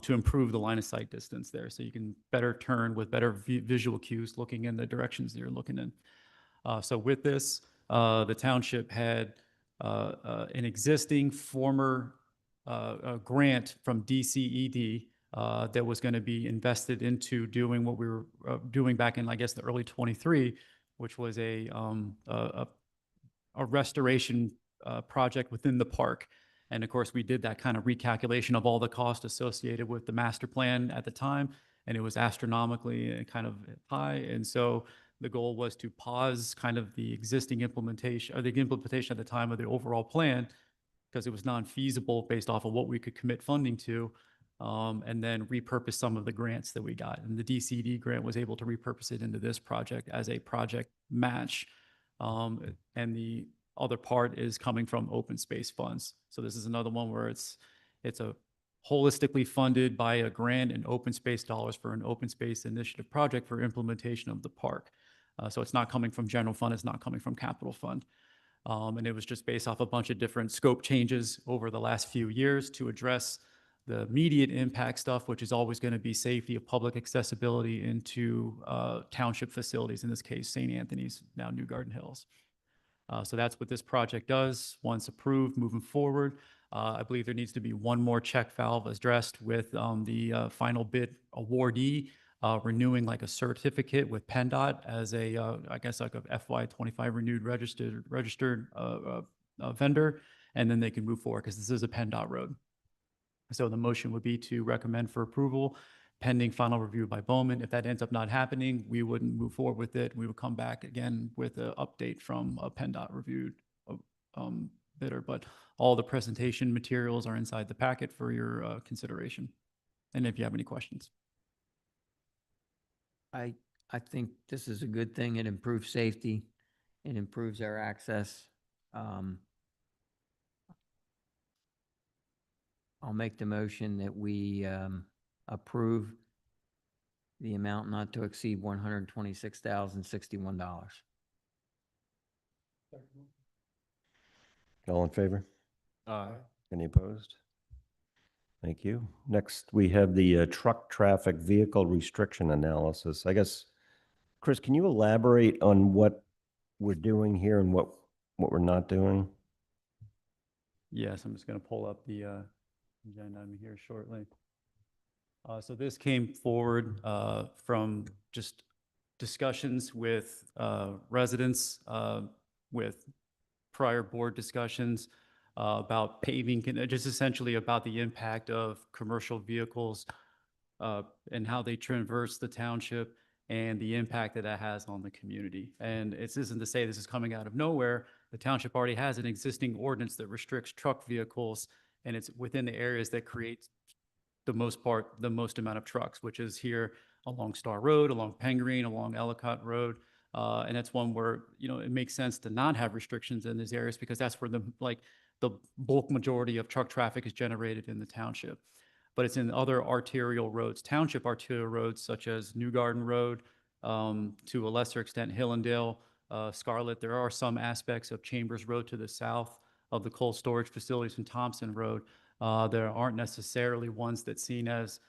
to improve the line of sight distance there. So you can better turn with better visual cues looking in the directions that you're looking in. So with this, the township had an existing former grant from DCED that was going to be invested into doing what we were doing back in, I guess, the early 23, which was a restoration project within the park. And of course, we did that kind of recalculation of all the costs associated with the master plan at the time, and it was astronomically kind of high. And so the goal was to pause kind of the existing implementation, or the implementation at the time of the overall plan, because it was non-feasible based off of what we could commit funding to, and then repurpose some of the grants that we got. And the DCD grant was able to repurpose it into this project as a project match. And the other part is coming from open space funds. So this is another one where it's a holistically funded by a grant and open space dollars for an open space initiative project for implementation of the park. So it's not coming from general fund, it's not coming from capital fund. And it was just based off a bunch of different scope changes over the last few years to address the immediate impact stuff, which is always going to be safety of public accessibility into township facilities, in this case, St. Anthony's, now New Garden Hills. So that's what this project does. Once approved, moving forward, I believe there needs to be one more check valve addressed with the final bid awardee renewing like a certificate with PennDOT as a, I guess like a FY25 renewed registered vendor, and then they can move forward because this is a PennDOT road. So the motion would be to recommend for approval pending final review by Bowman. If that ends up not happening, we wouldn't move forward with it. We would come back again with an update from a PennDOT reviewed bidder. But all the presentation materials are inside the packet for your consideration. And if you have any questions. I think this is a good thing. It improves safety. It improves our access. I'll make the motion that we approve the amount not to exceed $126,061. All in favor? Aye. Any opposed? Thank you. Next, we have the truck traffic vehicle restriction analysis. I guess, Chris, can you elaborate on what we're doing here and what we're not doing? Yes, I'm just going to pull up the agenda item here shortly. So this came forward from just discussions with residents, with prior board discussions about paving, just essentially about the impact of commercial vehicles and how they traverse the township and the impact that that has on the community. And it isn't to say this is coming out of nowhere. The township already has an existing ordinance that restricts truck vehicles, and it's within the areas that create the most part, the most amount of trucks, which is here along Star Road, along Pengreen, along Ellicott Road. And that's one where, you know, it makes sense to not have restrictions in these areas because that's where the bulk majority of truck traffic is generated in the township. But it's in other arterial roads, township arterial roads such as New Garden Road, to a lesser extent Hillendale, Scarlett. There are some aspects of Chambers Road to the south of the cold storage facilities in Thompson Road. There aren't necessarily ones that's seen as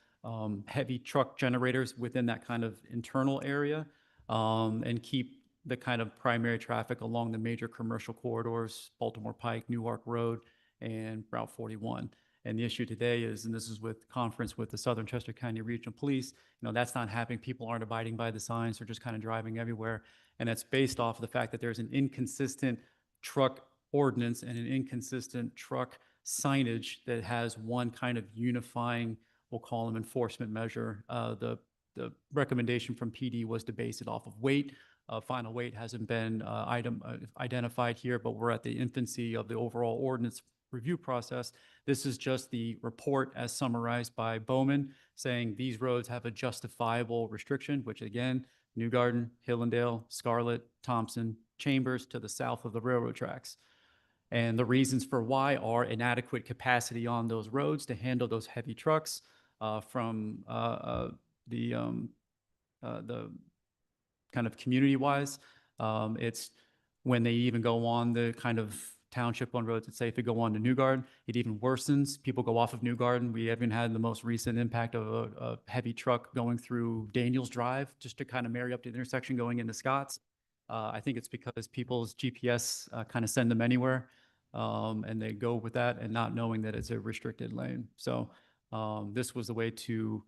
heavy truck generators within that kind of internal area, and keep the kind of primary traffic along the major commercial corridors, Baltimore Pike, Newark Road, and Route 41. And the issue today is, and this is with conference with the Southern Chester County Regional Police, you know, that's not happening. People aren't abiding by the signs. They're just kind of driving everywhere. And that's based off of the fact that there's an inconsistent truck ordinance and an inconsistent truck signage that has one kind of unifying, we'll call them enforcement measure. The recommendation from PD was to base it off of weight. Final weight hasn't been identified here, but we're at the infancy of the overall ordinance review process. This is just the report as summarized by Bowman saying these roads have a justifiable restriction, which again, New Garden, Hillendale, Scarlett, Thompson, Chambers to the south of the railroad tracks. And the reasons for why are inadequate capacity on those roads to handle those heavy trucks from the kind of community-wise. It's when they even go on the kind of township-owned roads that say if they go on to New Garden, it even worsens. People go off of New Garden. We even had the most recent impact of a heavy truck going through Daniels Drive just to kind of marry up to the intersection going into Scotts. I think it's because people's GPS kind of send them anywhere, and they go with that and not knowing that it's a restricted lane. So this was the way to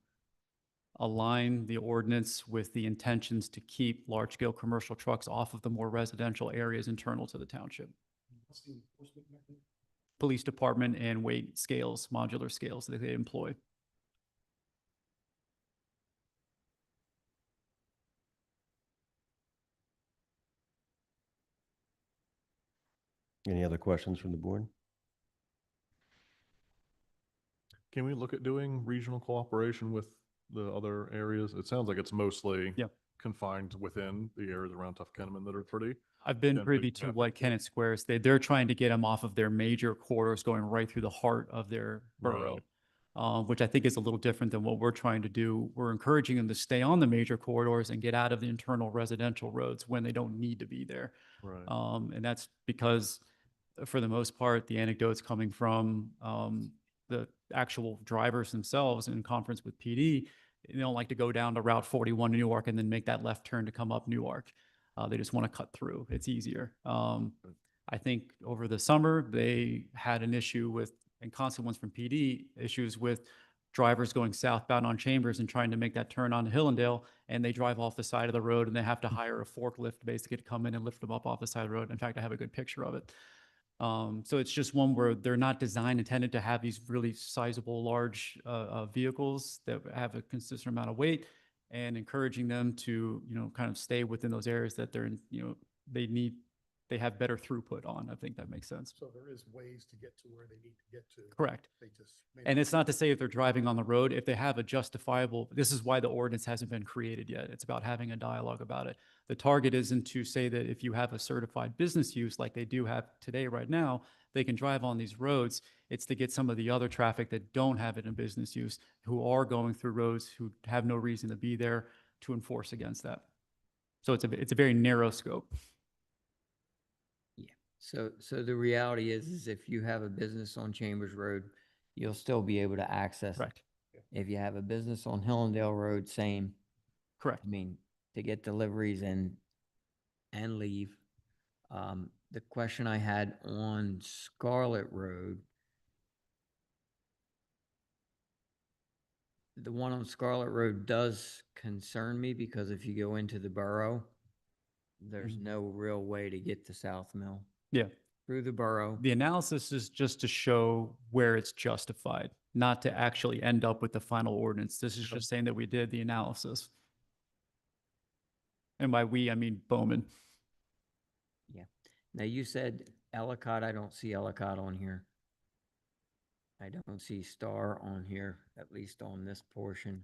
align the ordinance with the intentions to keep large-scale commercial trucks off of the more residential areas internal to the township. Police department and weight scales, modular scales that they employ. Any other questions from the board? Can we look at doing regional cooperation with the other areas? It sounds like it's mostly confined within the areas around Tuff-Kenneman that are pretty. I've been privy to what Kennett Squares, they're trying to get them off of their major corridors going right through the heart of their borough, which I think is a little different than what we're trying to do. We're encouraging them to stay on the major corridors and get out of the internal residential roads when they don't need to be there. Right. And that's because for the most part, the anecdotes coming from the actual drivers themselves in conference with PD, they don't like to go down to Route 41 to Newark and then make that left turn to come up Newark. They just want to cut through. It's easier. I think over the summer, they had an issue with, and constant ones from PD, issues with drivers going southbound on Chambers and trying to make that turn on Hillendale, and they drive off the side of the road and they have to hire a forklift basically to come in and lift them up off the side of the road. In fact, I have a good picture of it. So it's just one where they're not intended to have these really sizable, large vehicles that have a consistent amount of weight, and encouraging them to, you know, kind of stay within those areas that they're in, you know, they have better throughput on. I think that makes sense. So there is ways to get to where they need to get to. Correct. They just. And it's not to say if they're driving on the road, if they have a justifiable, this is why the ordinance hasn't been created yet. It's about having a dialogue about it. The target isn't to say that if you have a certified business use like they do have today right now, they can drive on these roads. It's to get some of the other traffic that don't have it in business use, who are going through roads, who have no reason to be there, to enforce against that. So it's a very narrow scope. So the reality is if you have a business on Chambers Road, you'll still be able to access it. Correct. If you have a business on Hillendale Road, same. Correct. I mean, to get deliveries and leave. The question I had on Scarlett Road, the one on Scarlett Road does concern me because if you go into the borough, there's no real way to get to South Mill. Yeah. Through the borough. The analysis is just to show where it's justified, not to actually end up with the final ordinance. This is just saying that we did the analysis. And by we, I mean Bowman. Yeah. Now you said Ellicott. I don't see Ellicott on here. I don't see Star on here, at least on this portion.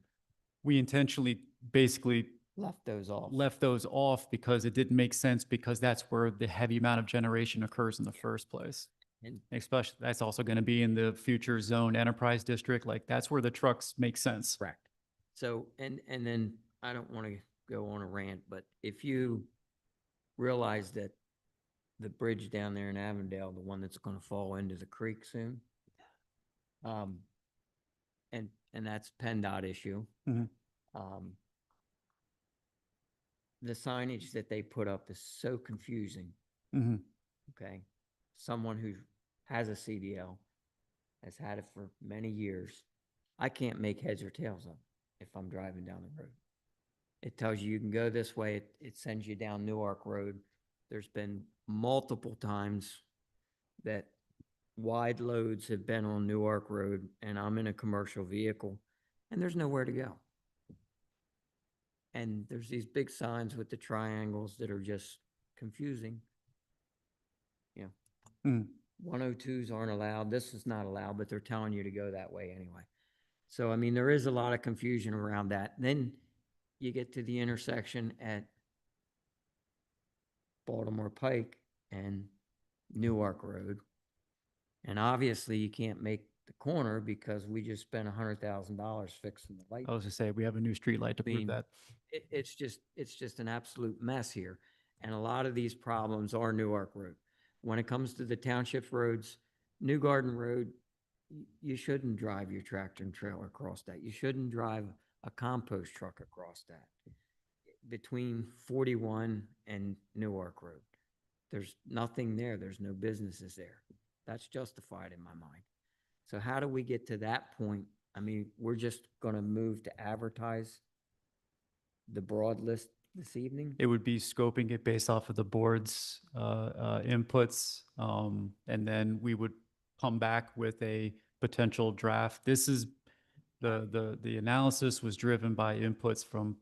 We intentionally basically Left those off. left those off because it didn't make sense because that's where the heavy amount of generation occurs in the first place. And Especially, that's also going to be in the future zone enterprise district. Like that's where the trucks make sense. correct. So, and then I don't want to go on a rant, but if you realize that the bridge down there in Avondale, the one that's going to fall into the creek soon, and that's PennDOT issue. Mhm. The signage that they put up is so confusing. Mhm. Okay. Someone who has a CDL has had it for many years. I can't make heads or tails of it if I'm driving down the road. It tells you can go this way. It sends you down Newark Road. There's been multiple times that wide loads have been on Newark Road and I'm in a commercial vehicle and there's nowhere to go. And there's these big signs with the triangles that are just confusing. You know, Mm. 102s aren't allowed. This is not allowed, but they're telling you to go that way anyway. So, I mean, there is a lot of confusion around that. Then you get to the intersection at Baltimore Pike and Newark Road. And obviously you can't make the corner because we just spent $100,000 fixing the light. I was gonna say, we have a new street light to I mean, prove that. It's just an absolute mess here. And a lot of these problems are Newark Road. When it comes to the township roads, New Garden Road, you shouldn't drive your tractor and trailer across that. You shouldn't drive a compost truck across that. Between 41 and Newark Road, there's nothing there. There's no businesses there. That's justified in my mind. So how do we get to that point? I mean, we're just going to move to advertise the broad list this evening? It would be scoping it based off of the board's inputs. And then we would come back with a potential draft. This is, the analysis was driven by inputs from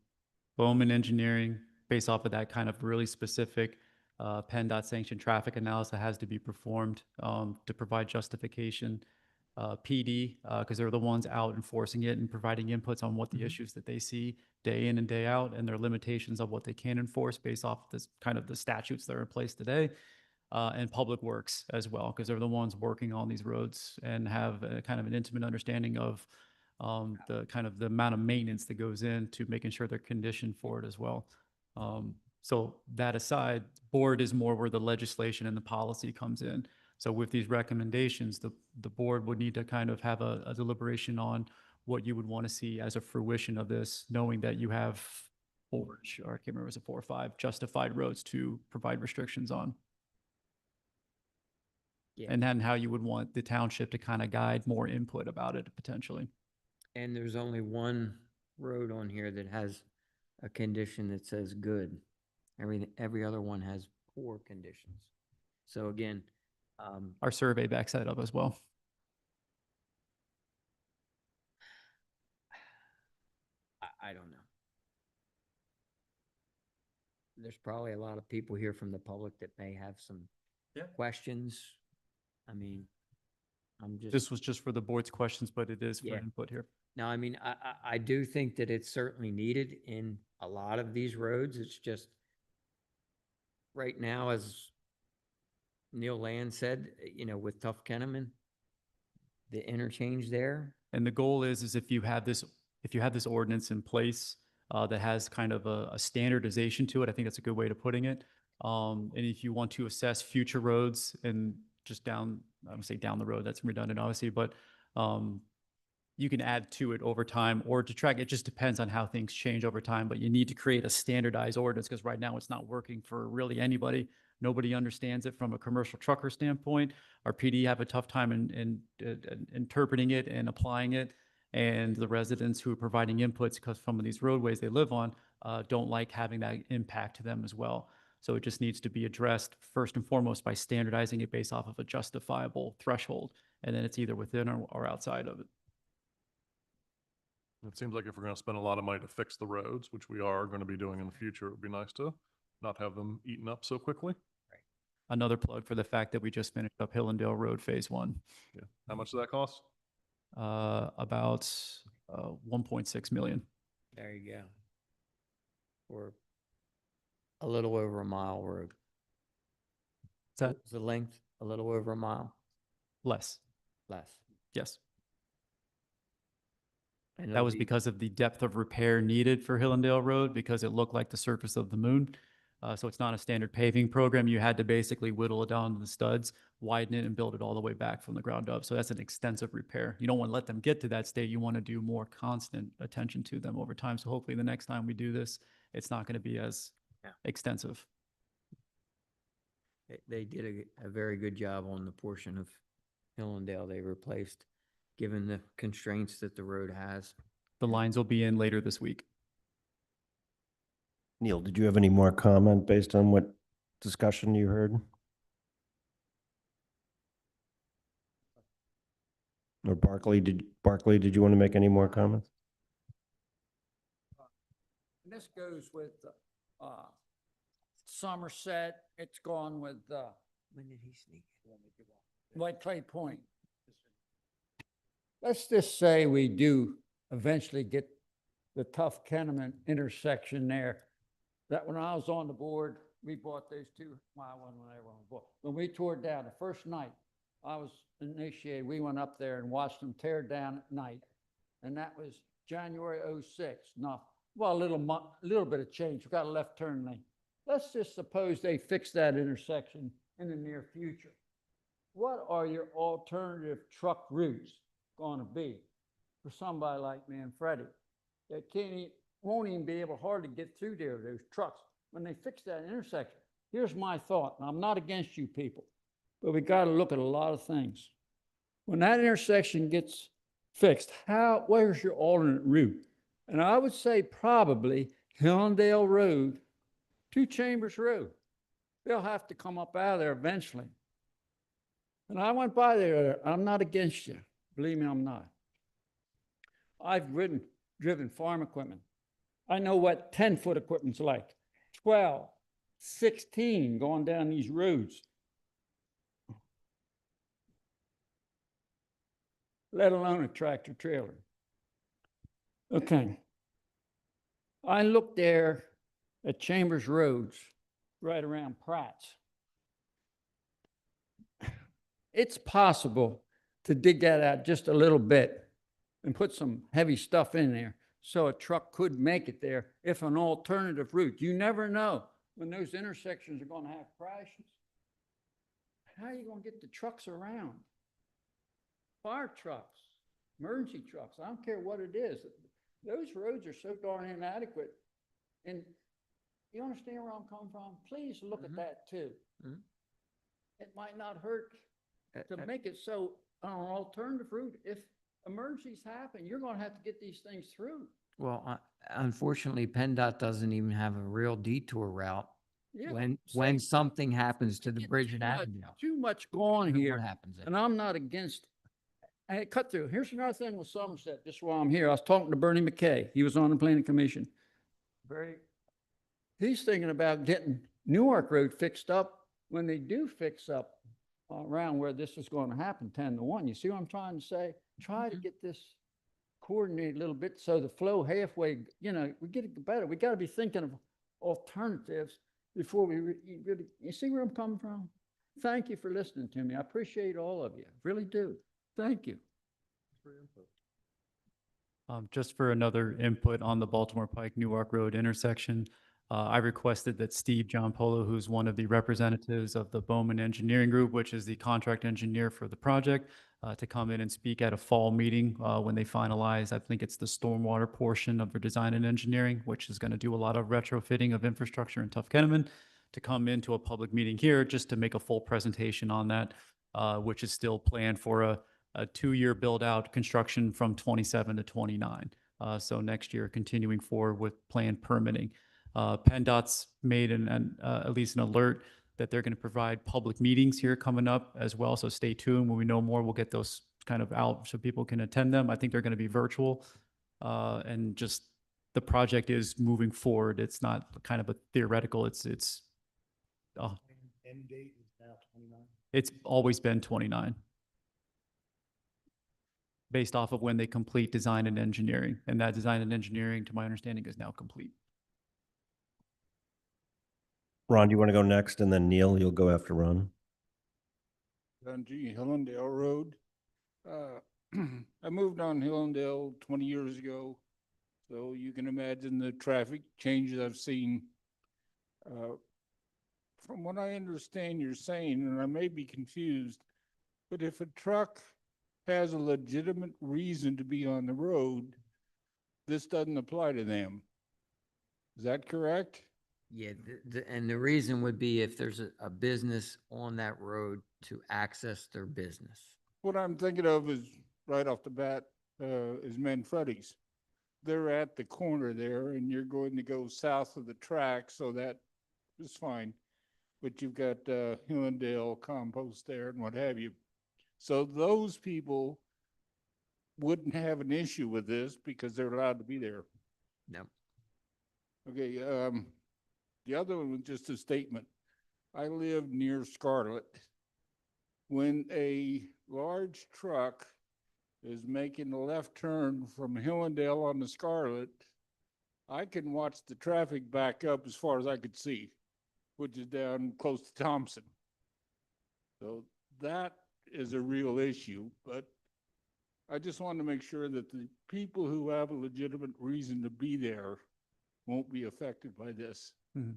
Bowman Engineering based off of that kind of really specific PennDOT sanctioned traffic analysis that has to be performed to provide justification. PD, because they're the ones out enforcing it and providing inputs on what the issues that they see day in and day out and their limitations of what they can enforce based off this kind of the statutes that are in place today. And Public Works as well, because they're the ones working on these roads and have a kind of an intimate understanding of the kind of the amount of maintenance that goes into making sure they're conditioned for it as well. So that aside, board is more where the legislation and the policy comes in. So with these recommendations, the board would need to kind of have a deliberation on what you would want to see as a fruition of this, knowing that you have four, or I can't remember, was it 4 or 5 justified roads to provide restrictions on. Yeah. And then how you would want the township to kind of guide more input about it potentially. And there's only one road on here that has a condition that says good. Every other one has poor conditions. So again, Our survey backs that up as well. I don't know. There's probably a lot of people here from the public that may have some questions. I mean, I'm just. This was just for the board's questions, but it is for Yeah. input here. No, I mean, I do think that it's certainly needed in a lot of these roads. It's just right now, as Neil Land said, you know, with Tough Kenneman, the interchange there. And the goal is if you have this ordinance in place that has kind of a standardization to it, I think that's a good way to putting it. And if you want to assess future roads and just down, I would say down the road, that's redundant obviously, but you can add to it over time or to track. It just depends on how things change over time, but you need to create a standardized ordinance because right now it's not working for really anybody. Nobody understands it from a commercial trucker standpoint. Our PD have a tough time in interpreting it and applying it. And the residents who are providing inputs because some of these roadways they live on don't like having that impact to them as well. So it just needs to be addressed first and foremost by standardizing it based off of a justifiable threshold. And then it's either within or outside of it. It seems like if we're going to spend a lot of money to fix the roads, which we are going to be doing in the future, it would be nice to not have them eaten up so quickly. Another plug for the fact that we just finished up Hillendale Road Phase 1. Yeah. How much does that cost? about 1.6 million. There you go. Or a little over a mile road. Is that What was the length? A little over a mile? less? Less. Yes. And That it'll was be- because of the depth of repair needed for Hillendale Road because it looked like the surface of the moon. So it's not a standard paving program. You had to basically whittle it down to the studs, widen it, and build it all the way back from the ground up. So that's an extensive repair. You don't want to let them get to that state. You want to do more constant attention to them over time. So hopefully the next time we do this, it's not going to be as extensive. They did a very good job on the portion of Hillendale they replaced, given the constraints that the road has. The lines will be in later this week. Neil, did you have any more comment based on what discussion you heard? Or Barclay, did you want to make any more comments? And this goes with Somerset. It's gone with When did he sneak? White Clay Point. Let's just say we do eventually get the Tough Kenneman intersection there. That when I was on the board, we bought those two. Well, I wasn't there on the board. When we tore it down the first night, I was initiated. We went up there and watched them tear it down at night. And that was January '06. Now, well, a little bit of change. We got a left turn lane. Let's just suppose they fix that intersection in the near future. What are your alternative truck routes going to be for somebody like me and Freddie that won't even be able hardly get through there, those trucks, when they fix that intersection? Here's my thought, and I'm not against you people, but we got to look at a lot of things. When that intersection gets fixed, where's your alternate route? And I would say probably Hillendale Road to Chambers Road. They'll have to come up out of there eventually. And I went by there. I'm not against you. Believe me, I'm not. I've driven farm equipment. I know what 10-foot equipment's like. 12, 16 going down these roads. Let alone a tractor trailer. Okay. I looked there at Chambers Roads, right around Pratt's. It's possible to dig that out just a little bit and put some heavy stuff in there so a truck could make it there if an alternative route. You never know when those intersections are going to have crashes. How are you going to get the trucks around? Fire trucks, emergency trucks, I don't care what it is. Those roads are so darn inadequate. And you understand where I'm coming from? Please look at that too. It might not hurt to make it so on an alternative route, if emergencies happen, you're going to have to get these things through. Well, unfortunately, PennDOT doesn't even have a real detour route. Yeah, When something happens to the bridge in Avondale. Too much going here. What happens then? And I'm not against, hey, cut through. Here's another thing with Somerset, just while I'm here. I was talking to Bernie McKay. He was on the planning commission. He's thinking about getting Newark Road fixed up when they do fix up around where this is going to happen, 10-1. You see what I'm trying to say? Try to get this coordinated a little bit so the flow halfway, we get it better. We got to be thinking of alternatives before we really, you see where I'm coming from? Thank you for listening to me. I appreciate all of you. Really do. Thank you. Just for another input on the Baltimore Pike Newark Road intersection, I requested that Steve Giampolo, who's one of the representatives of the Bowman Engineering Group, which is the contract engineer for the project, to come in and speak at a fall meeting when they finalize, I think it's the stormwater portion of their design and engineering, which is going to do a lot of retrofitting of infrastructure in Tough Kenneman, to come into a public meeting here just to make a full presentation on that, which is still planned for a 2-year build out construction from 27 to 29. So next year, continuing forward with planned permitting. PennDOT's made at least an alert that they're going to provide public meetings here coming up as well. So stay tuned. When we know more, we'll get those kind of out so people can attend them. I think they're going to be virtual. And just the project is moving forward. It's not kind of a theoretical. End date is now 29. It's always been 29. based off of when they complete design and engineering. And that design and engineering, to my understanding, is now complete. Ron, do you want to go next? And then Neil, you'll go after Ron. On G. Hillendale Road. I moved on Hillendale 20 years ago, so you can imagine the traffic changes I've seen. From what I understand you're saying, and I may be confused, but if a truck has a legitimate reason to be on the road, this doesn't apply to them. Is that correct? Yeah, and the reason would be if there's a business on that road to access their business. What I'm thinking of is, right off the bat, is Manfredi's. They're at the corner there, and you're going to go south of the track, so that is fine. But you've got Hillendale Compost there and what have you. So those people wouldn't have an issue with this because they're allowed to be there. No. Okay, the other one was just a statement. I live near Scarlet. When a large truck is making a left turn from Hillendale on the Scarlet, I can watch the traffic back up as far as I could see, which is down close to Thompson. So that is a real issue, but I just want to make sure that the people who have a legitimate reason to be there won't be affected by this. Mhm.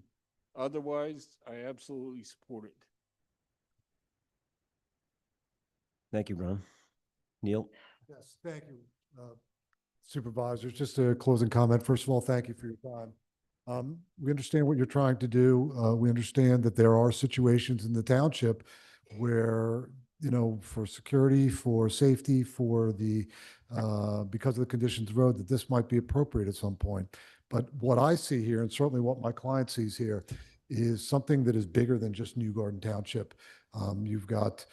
Otherwise, I absolutely support it. Thank you, Ron. Neil? Yes, thank you, supervisors. Just a closing comment. First of all, thank you for your time. We understand what you're trying to do. We understand that there are situations in the township where, you know, for security, for safety, for the, because of the conditions of the road, that this might be appropriate at some point. But what I see here, and certainly what my client sees here, is something that is bigger than just New Garden Township. You've got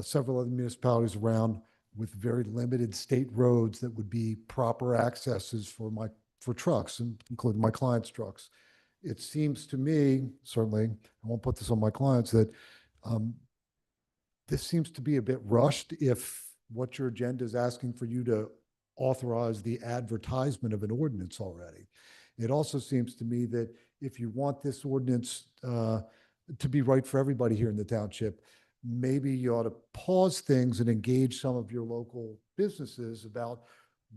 several other municipalities around with very limited state roads that would be proper accesses for trucks, including my client's trucks. It seems to me, certainly, I won't put this on my clients, that this seems to be a bit rushed if what your agenda is asking for you to authorize the advertisement of an ordinance already. It also seems to me that if you want this ordinance to be right for everybody here in the township, maybe you ought to pause things and engage some of your local businesses about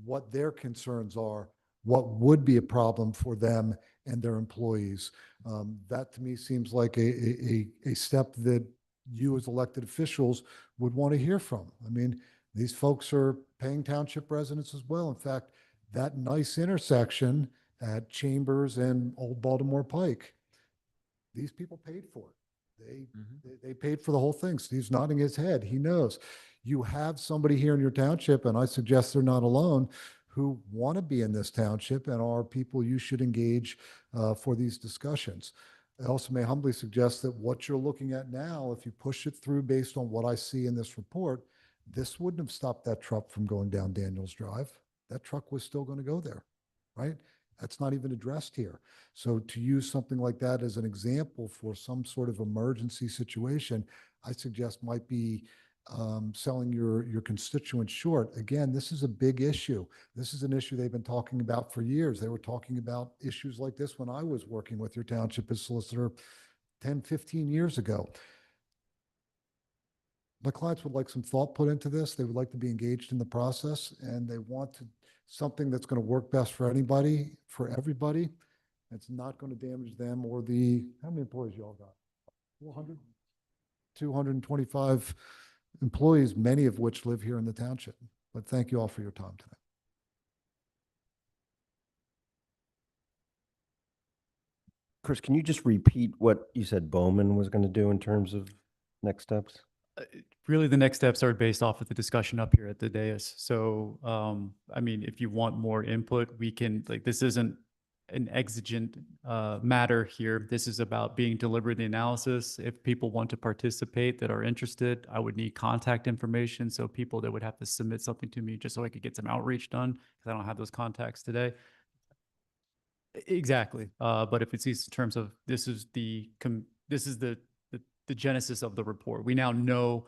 what their concerns are, what would be a problem for them and their employees. That to me seems like a step that you as elected officials would want to hear from. I mean, these folks are paying township residents as well. In fact, that nice intersection at Chambers and Old Baltimore Pike, these people paid for it. They paid for the whole thing. Steve's nodding his head. He knows. You have somebody here in your township, and I suggest they're not alone, who want to be in this township and are people you should engage for these discussions. I also may humbly suggest that what you're looking at now, if you push it through based on what I see in this report, this wouldn't have stopped that truck from going down Daniels Drive. That truck was still going to go there, right? That's not even addressed here. So to use something like that as an example for some sort of emergency situation, I suggest might be selling your constituents short. Again, this is a big issue. This is an issue they've been talking about for years. They were talking about issues like this when I was working with your township as solicitor 10, 15 years ago. My clients would like some thought put into this. They would like to be engaged in the process, and they want something that's going to work best for anybody, for everybody. It's not going to damage them or how many employees y'all got? 400? 225 employees, many of which live here in the township. But thank you all for your time today. Chris, can you just repeat what you said Bowman was going to do in terms of next steps? Really, the next steps are based off of the discussion up here at the dais. So, I mean, if you want more input, we can, like, this isn't an exigent matter here. This is about being deliberate in the analysis. If people want to participate that are interested, I would need contact information. So people that would have to submit something to me just so I could get some outreach done, because I don't have those contacts today. Exactly. But if it's in terms of this is the genesis of the report. We now know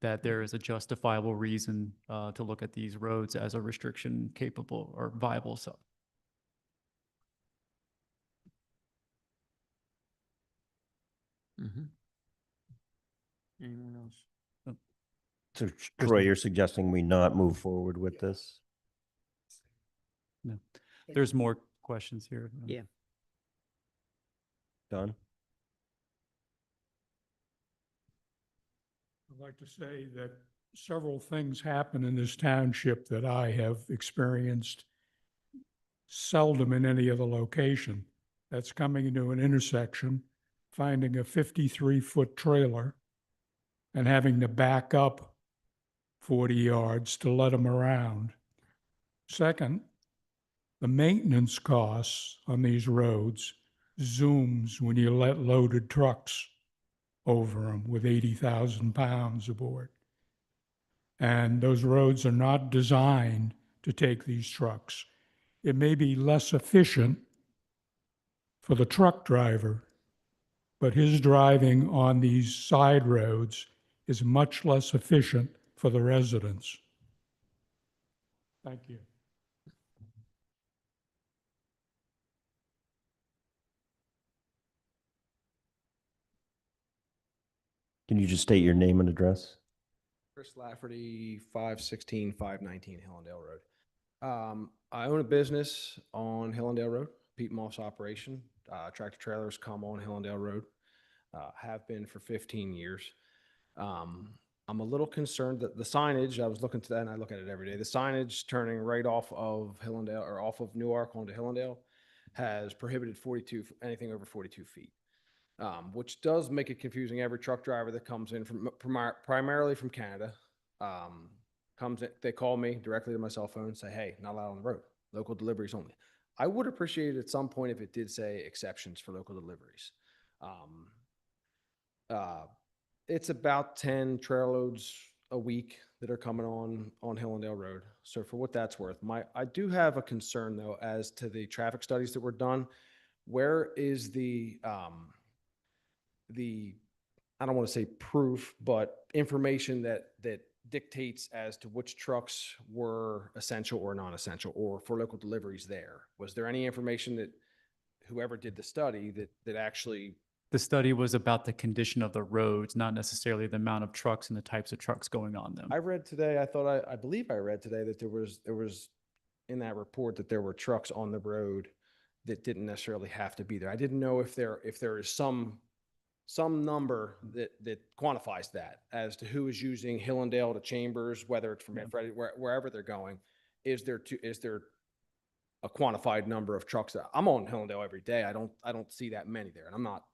that there is a justifiable reason to look at these roads as a restriction capable or viable. So Anyone else? So Troy, you're suggesting we not move forward with this? no, there's more questions here. Yeah. Don? I'd like to say that several things happen in this township that I have experienced seldom in any other location. That's coming into an intersection, finding a 53-foot trailer and having to back up 40 yards to let them around. Second, the maintenance costs on these roads zooms when you let loaded trucks over them with 80,000 pounds aboard. And those roads are not designed to take these trucks. It may be less efficient for the truck driver, but his driving on these side roads is much less efficient for the residents. Thank you. Can you just state your name and address? Chris Lafferty, 516, 519 Hillendale Road. I own a business on Hillendale Road, Pete Moss operation. Tractor trailers come on Hillendale Road, have been for 15 years. I'm a little concerned that the signage, I was looking to that and I look at it every day. The signage turning right off of Hillendale or off of Newark onto Hillendale has prohibited anything over 42 feet. Which does make it confusing. Every truck driver that comes in from primarily from Canada, comes in, they call me directly to my cell phone and say, hey, not allowed on the road, local deliveries only. I would appreciate it at some point if it did say exceptions for local deliveries. It's about 10 trail loads a week that are coming on Hillendale Road. So for what that's worth, I do have a concern though, as to the traffic studies that were done. Where is the I don't want to say proof, but information that dictates as to which trucks were essential or non-essential or for local deliveries there? Was there any information that whoever did the study that actually? The study was about the condition of the roads, not necessarily the amount of trucks and the types of trucks going on them. I read today, I believe I read today that there was in that report that there were trucks on the road that didn't necessarily have to be there. I didn't know if there is some number that quantifies that as to who is using Hillendale to Chambers, whether it's from Freddie, wherever they're going. Is there a quantified number of trucks that I'm on Hillendale every day? I don't see that many there, and I'm not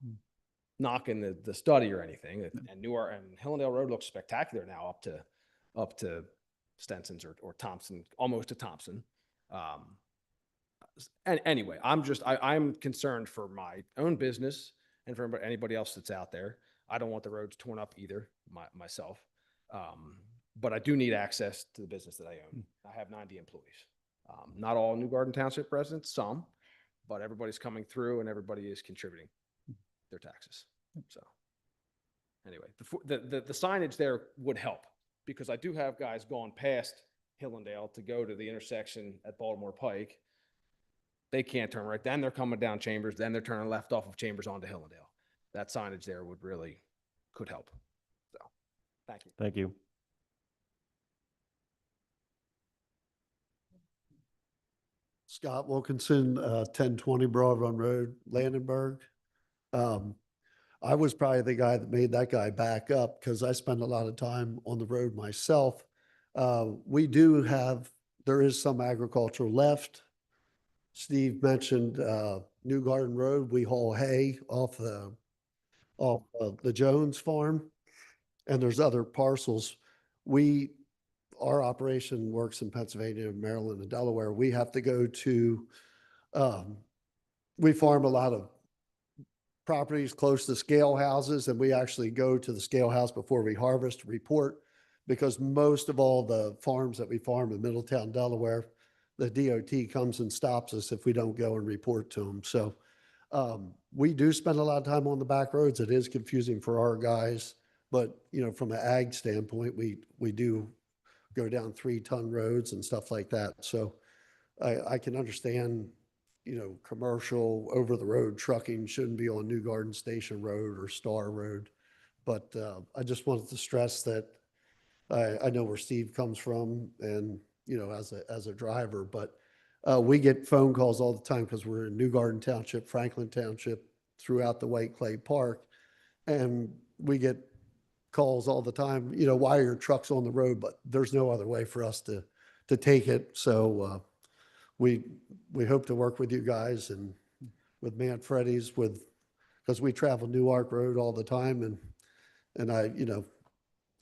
knocking the study or anything. And Newark and Hillendale Road looks spectacular now up to Stenson's or Thompson, almost to Thompson. And anyway, I'm concerned for my own business and for anybody else that's out there. I don't want the roads torn up either, myself. But I do need access to the business that I own. I have 90 employees. Not all New Garden Township residents, some, but everybody's coming through and everybody is contributing their taxes. So anyway, the signage there would help because I do have guys going past Hillendale to go to the intersection at Baltimore Pike. They can't turn right. Then they're coming down Chambers. Then they're turning left off of Chambers onto Hillendale. That signage there could help. So, thank you. Thank you. Scott Wilkinson, 1020 Broad Run Road, Landenberg. I was probably the guy that made that guy back up because I spend a lot of time on the road myself. There is some agricultural left. Steve mentioned New Garden Road. We haul hay off the Jones farm, and there's other parcels. Our operation works in Pennsylvania, Maryland, and Delaware. We have to go to, we farm a lot of properties close to scale houses, and we actually go to the scale house before we harvest, report, because most of all the farms that we farm in Middletown, Delaware, the DOT comes and stops us if we don't go and report to them. So we do spend a lot of time on the back roads. It is confusing for our guys. But, you know, from an ag standpoint, we do go down 3-ton roads and stuff like that. So I can understand, you know, commercial over-the-road trucking shouldn't be on New Garden Station Road or Star Road. But I just wanted to stress that I know where Steve comes from and, you know, as a driver, but we get phone calls all the time because we're in New Garden Township, Franklin Township, throughout the White Clay Park. And we get calls all the time, you know, why are your trucks on the road? But there's no other way for us to take it. So we hope to work with you guys and with Manfredi's because we travel Newark Road all the time and I, you know,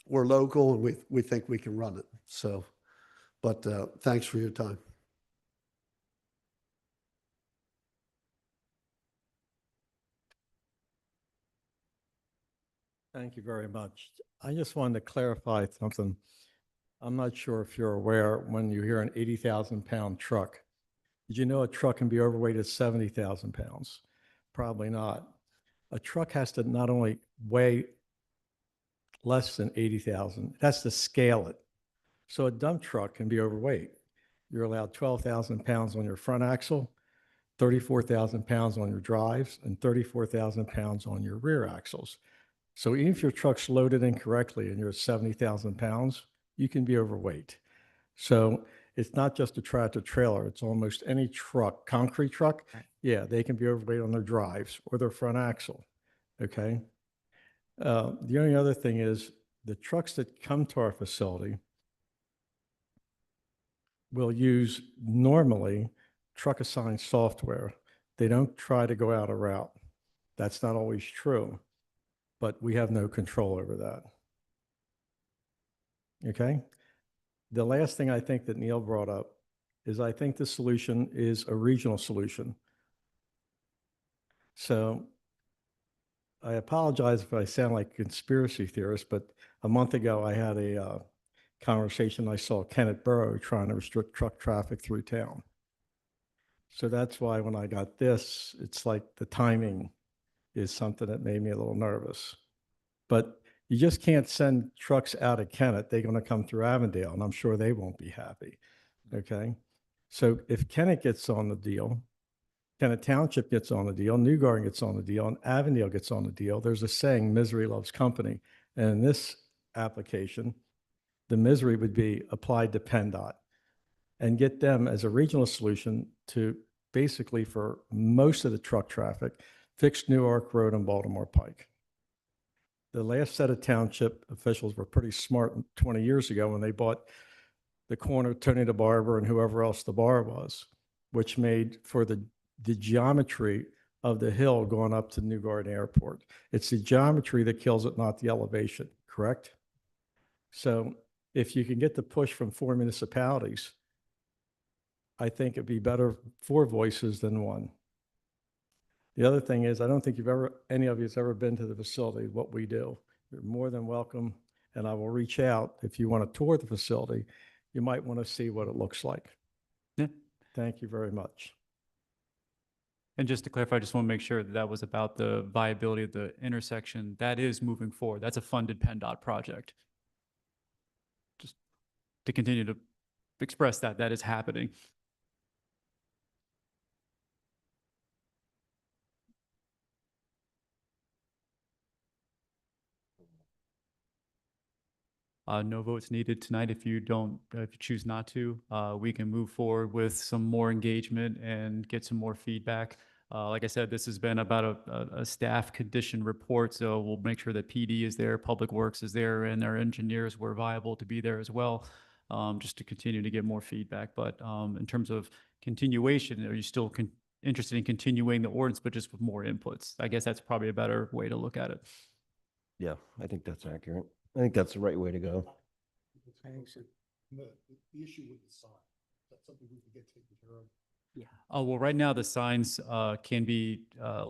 we're local and we think we can run it. So, but thanks for your time. Thank you very much. I just wanted to clarify something. I'm not sure if you're aware, when you hear an 80,000-pound truck, did you know a truck can be overweight at 70,000 pounds? Probably not. A truck has to not only weigh less than 80,000, it has to scale it. So a dump truck can be overweight. You're allowed 12,000 pounds on your front axle, 34,000 pounds on your drives, and 34,000 pounds on your rear axles. So even if your truck's loaded incorrectly and you're 70,000 pounds, you can be overweight. So it's not just a tractor trailer, it's almost any truck, concrete truck. Yeah, they can be overweight on their drives or their front axle, okay? The only other thing is the trucks that come to our facility will use normally truck assigned software. They don't try to go out a route. That's not always true, but we have no control over that. Okay? The last thing I think that Neil brought up is I think the solution is a regional solution. So I apologize if I sound like a conspiracy theorist, but a month ago I had a conversation. I saw Kennett Borough trying to restrict truck traffic through town. So that's why when I got this, it's like the timing is something that made me a little nervous. But you just can't send trucks out of Kennett. They're going to come through Avondale, and I'm sure they won't be happy. Okay? So if Kennett gets on the deal, Kennett Township gets on the deal, New Garden gets on the deal, and Avondale gets on the deal, there's a saying, misery loves company. And in this application, the misery would be applied to PennDOT and get them as a regional solution to basically, for most of the truck traffic, fix Newark Road and Baltimore Pike. The last set of township officials were pretty smart 20 years ago when they bought the corner of Tony the Barber and whoever else the bar was, which made for the geometry of the hill going up to New Garden Airport. It's the geometry that kills it, not the elevation, correct? So if you can get the push from 4 municipalities, I think it'd be better 4 voices than 1. The other thing is, I don't think any of you has ever been to the facility, what we do. You're more than welcome, and I will reach out if you want to tour the facility. You might want to see what it looks like. Yeah. Thank you very much. And just to clarify, I just want to make sure that that was about the viability of the intersection. That is moving forward. That's a funded PennDOT project. Just to continue to express that, that is happening. No votes needed tonight. If you choose not to, we can move forward with some more engagement and get some more feedback. Like I said, this has been about a staff condition report, so we'll make sure that PD is there, Public Works is there, and our engineers were viable to be there as well, just to continue to get more feedback. But in terms of continuation, are you still interested in continuing the ordinance, but just with more inputs? I guess that's probably a better way to look at it. Yeah, I think that's accurate. I think that's the right way to go. The issue with the sign, that's something we can get taken care of. Yeah. Well, right now the signs can be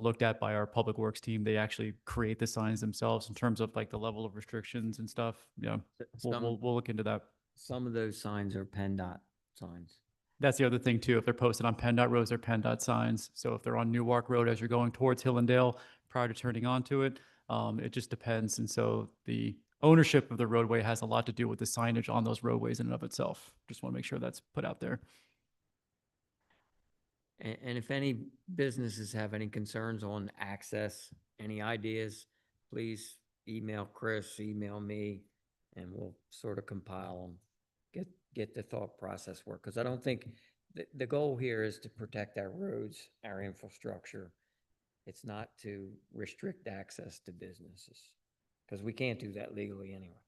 looked at by our Public Works team. They actually create the signs themselves in terms of like the level of restrictions and stuff. Yeah, we'll look into that. Some of those signs are PennDOT signs. That's the other thing too. If they're posted on PennDOT roads, they're PennDOT signs. So if they're on Newark Road as you're going towards Hillendale prior to turning onto it, It just depends. And so the ownership of the roadway has a lot to do with the signage on those roadways in and of itself. Just want to make sure that's put out there. And if any businesses have any concerns on access, any ideas, please email Chris, email me, and we'll sort of compile them, get the thought process work. Because I don't think, the goal here is to protect our roads, our infrastructure. It's not to restrict access to businesses, because we can't do that legally anyway.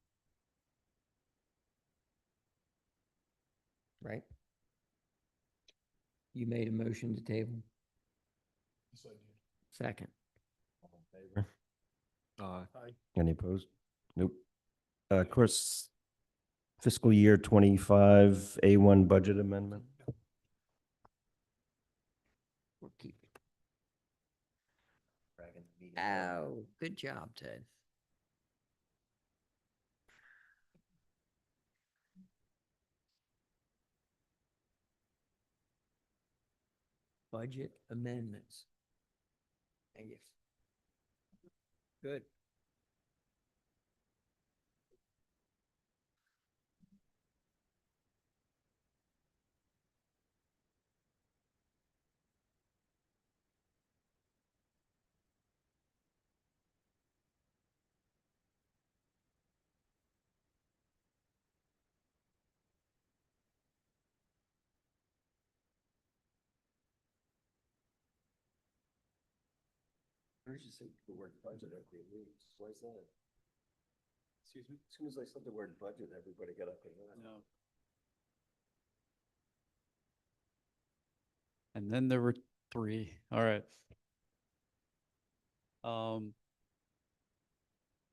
Right? You made a motion to table? Second. Any opposed? Nope. Of course, fiscal year 25 A1 budget amendment. We'll keep it. Oh, good job, Ted. Budget amendments. Thank you. Good. I should say the word budget every week. Why is that? Excuse me? As soon as I said the word budget, everybody got up and left. No. And then there were 3. All right.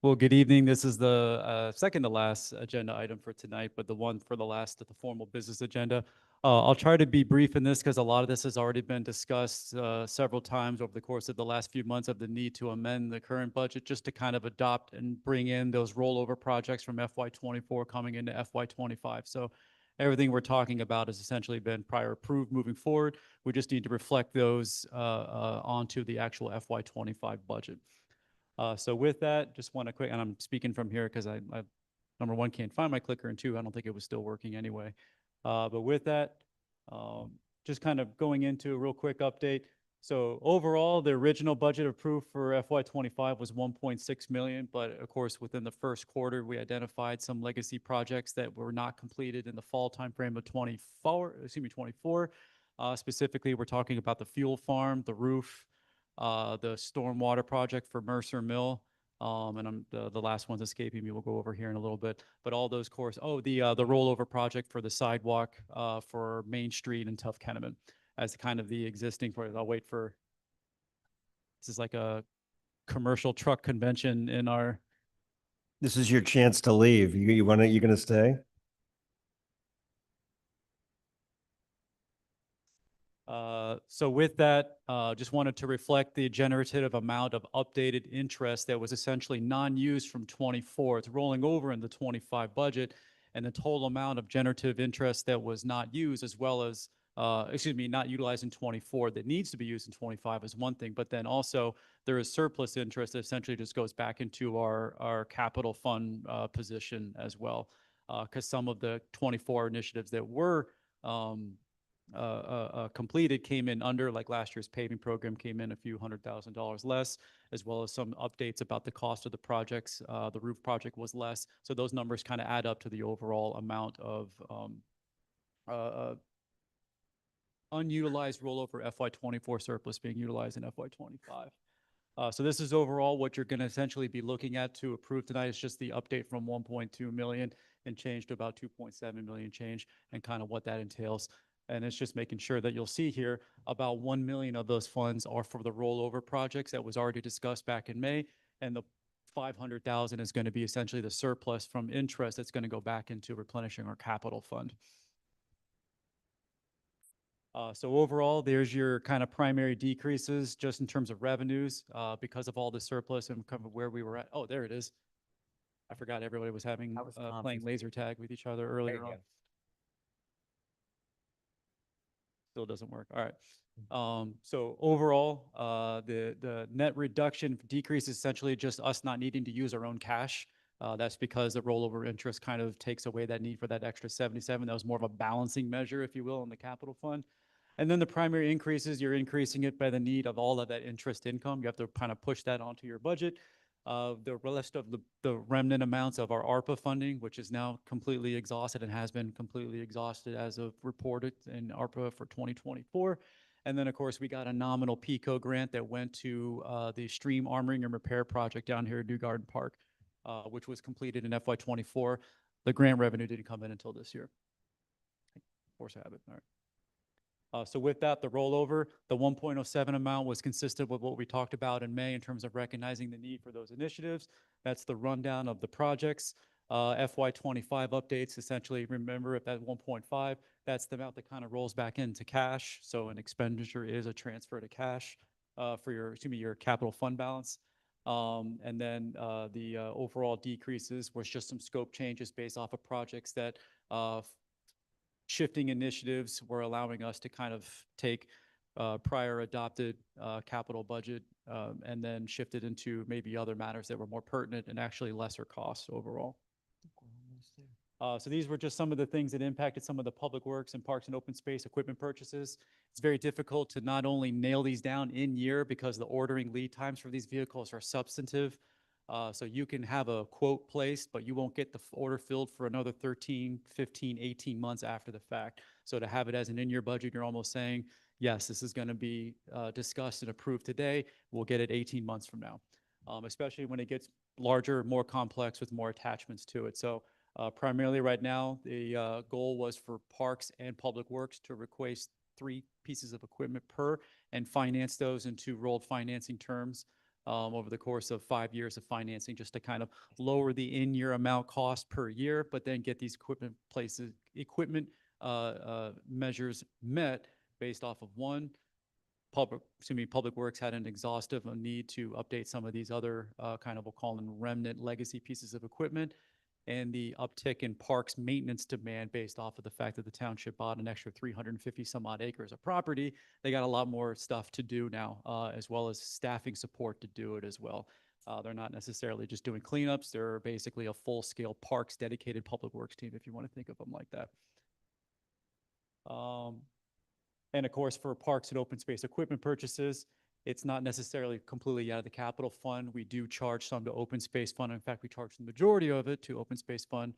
Well, good evening. This is the second to last agenda item for tonight, but the one for the last of the formal business agenda. I'll try to be brief in this because a lot of this has already been discussed several times over the course of the last few months of the need to amend the current budget just to kind of adopt and bring in those rollover projects from FY24 coming into FY25. So everything we're talking about has essentially been prior approved moving forward. We just need to reflect those onto the actual FY25 budget. So with that, just want to quick, and I'm speaking from here because I number one, can't find my clicker, and 2, I don't think it was still working anyway. But with that, just kind of going into a real quick update. So overall, the original budget approved for FY25 was 1.6 million, but of course, within the first quarter, we identified some legacy projects that were not completed in the fall timeframe of 24. Specifically, we're talking about the fuel farm, the roof, the stormwater project for Mercer Mill, and the last one's escaping me. We'll go over here in a little bit. But all those the rollover project for the sidewalk for Main Street and Tough Kenneman as kind of the existing for. I'll wait for. This is like a commercial truck convention in our. This is your chance to leave. You want to? You going to stay? So with that, just wanted to reflect the generative amount of updated interest that was essentially non-used from 24. It's rolling over in the 25 budget, and the total amount of generative interest that was not used, as well as, not utilized in 24 that needs to be used in 25 is one thing, but then also there is surplus interest that essentially just goes back into our capital fund position as well, because some of the 24 initiatives that were completed came in under, like last year's paving program came in a few $100,000 less, as well as some updates about the cost of the projects. The roof project was less. So those numbers kind of add up to the overall amount of unutilized rollover FY24 surplus being utilized in FY25. So this is overall what you're going to essentially be looking at to approve tonight. It's just the update from 1.2 million and change to about 2.7 million change, and kind of what that entails. And it's just making sure that you'll see here about 1 million of those funds are for the rollover projects that was already discussed back in May. And the 500,000 is going to be essentially the surplus from interest that's going to go back into replenishing our capital fund. So overall, there's your kind of primary decreases just in terms of revenues because of all the surplus and kind of where we were at. Oh, there it is. I forgot everybody was having playing laser tag with each other earlier on. Still doesn't work. All right. So overall, the net reduction decrease is essentially just us not needing to use our own cash. That's because the rollover interest kind of takes away that need for that extra 77. That was more of a balancing measure, if you will, in the capital fund. And then the primary increases, you're increasing it by the need of all of that interest income. You have to kind of push that onto your budget. The rest of the remnant amounts of our ARPA funding, which is now completely exhausted and has been completely exhausted as of reported in ARPA for 2024. And then, of course, we got a nominal PICO grant that went to the stream armoring and repair project down here at New Garden Park, which was completed in FY24. The grant revenue didn't come in until this year. Force I have it. All right. So with that, the rollover, the 1.07 amount was consistent with what we talked about in May in terms of recognizing the need for those initiatives. That's the rundown of the projects. FY25 updates, essentially, remember if that 1.5, that's the amount that kind of rolls back into cash. So an expenditure is a transfer to cash for your capital fund balance. And then the overall decreases was just some scope changes based off of projects that shifting initiatives were allowing us to kind of take prior adopted capital budget and then shift it into maybe other matters that were more pertinent and actually lesser costs overall. So these were just some of the things that impacted some of the public works and parks and open space equipment purchases. It's very difficult to not only nail these down in year because the ordering lead times for these vehicles are substantive. So you can have a quote placed, but you won't get the order filled for another 13, 15, 18 months after the fact. So to have it as an in-year budget, you're almost saying, yes, this is going to be discussed and approved today. We'll get it 18 months from now, especially when it gets larger, more complex with more attachments to it. So primarily right now, the goal was for parks and public works to request 3 pieces of equipment per and finance those into rolled financing terms over the course of 5 years of financing, just to kind of lower the in-year amount cost per year, but then get these equipment measures met based off of one, Public Works had an exhaustive need to update some of these other kind of, we'll call them remnant legacy pieces of equipment, and the uptick in parks maintenance demand based off of the fact that the township bought an extra 350 some odd acres of property. They got a lot more stuff to do now, as well as staffing support to do it as well. They're not necessarily just doing cleanups. They're basically a full-scale parks dedicated public works team, if you want to think of them like that. And of course, for parks and open space equipment purchases, it's not necessarily completely out of the capital fund. We do charge some to open space fund. In fact, we charge the majority of it to open space fund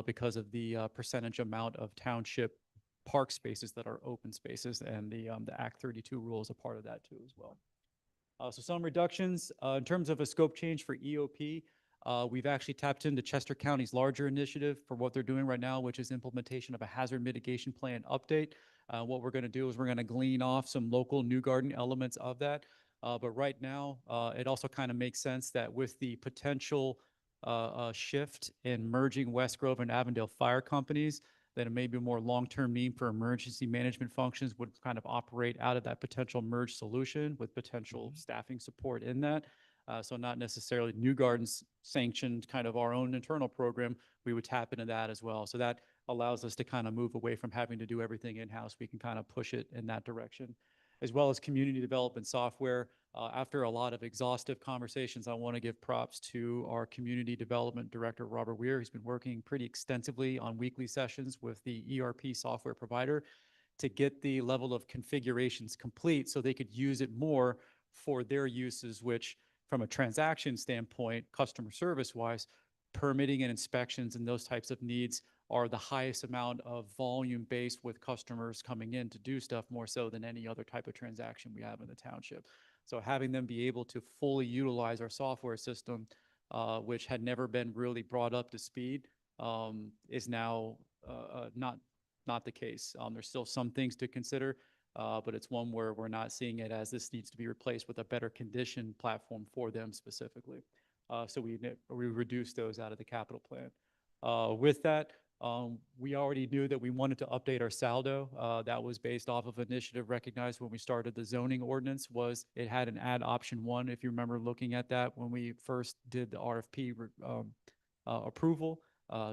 because of the percentage amount of township park spaces that are open spaces, and the Act 32 rule is a part of that too as well. So some reductions in terms of a scope change for EOP. We've actually tapped into Chester County's larger initiative for what they're doing right now, which is implementation of a hazard mitigation plan update. What we're going to do is we're going to glean off some local New Garden elements of that. But right now, it also kind of makes sense that with the potential shift in merging West Grove and Avondale fire companies, that it may be a more long-term need for emergency management functions would kind of operate out of that potential merge solution with potential staffing support in that. So not necessarily New Garden's sanctioned kind of our own internal program, we would tap into that as well. So that allows us to kind of move away from having to do everything in-house. We can kind of push it in that direction, as well as community development software. After a lot of exhaustive conversations, I want to give props to our community development director, Robert Weir. He's been working pretty extensively on weekly sessions with the ERP software provider to get the level of configurations complete so they could use it more for their uses, which from a transaction standpoint, customer service wise, permitting and inspections and those types of needs are the highest amount of volume based with customers coming in to do stuff more so than any other type of transaction we have in the township. So having them be able to fully utilize our software system, which had never been really brought up to speed, is now not the case. There's still some things to consider, but it's one where we're not seeing it as this needs to be replaced with a better condition platform for them specifically. So we reduced those out of the capital plan. With that, we already knew that we wanted to update our saldo. That was based off of initiative recognized when we started the zoning ordinance. Was it had an add option 1, if you remember looking at that when we first did the RFP approval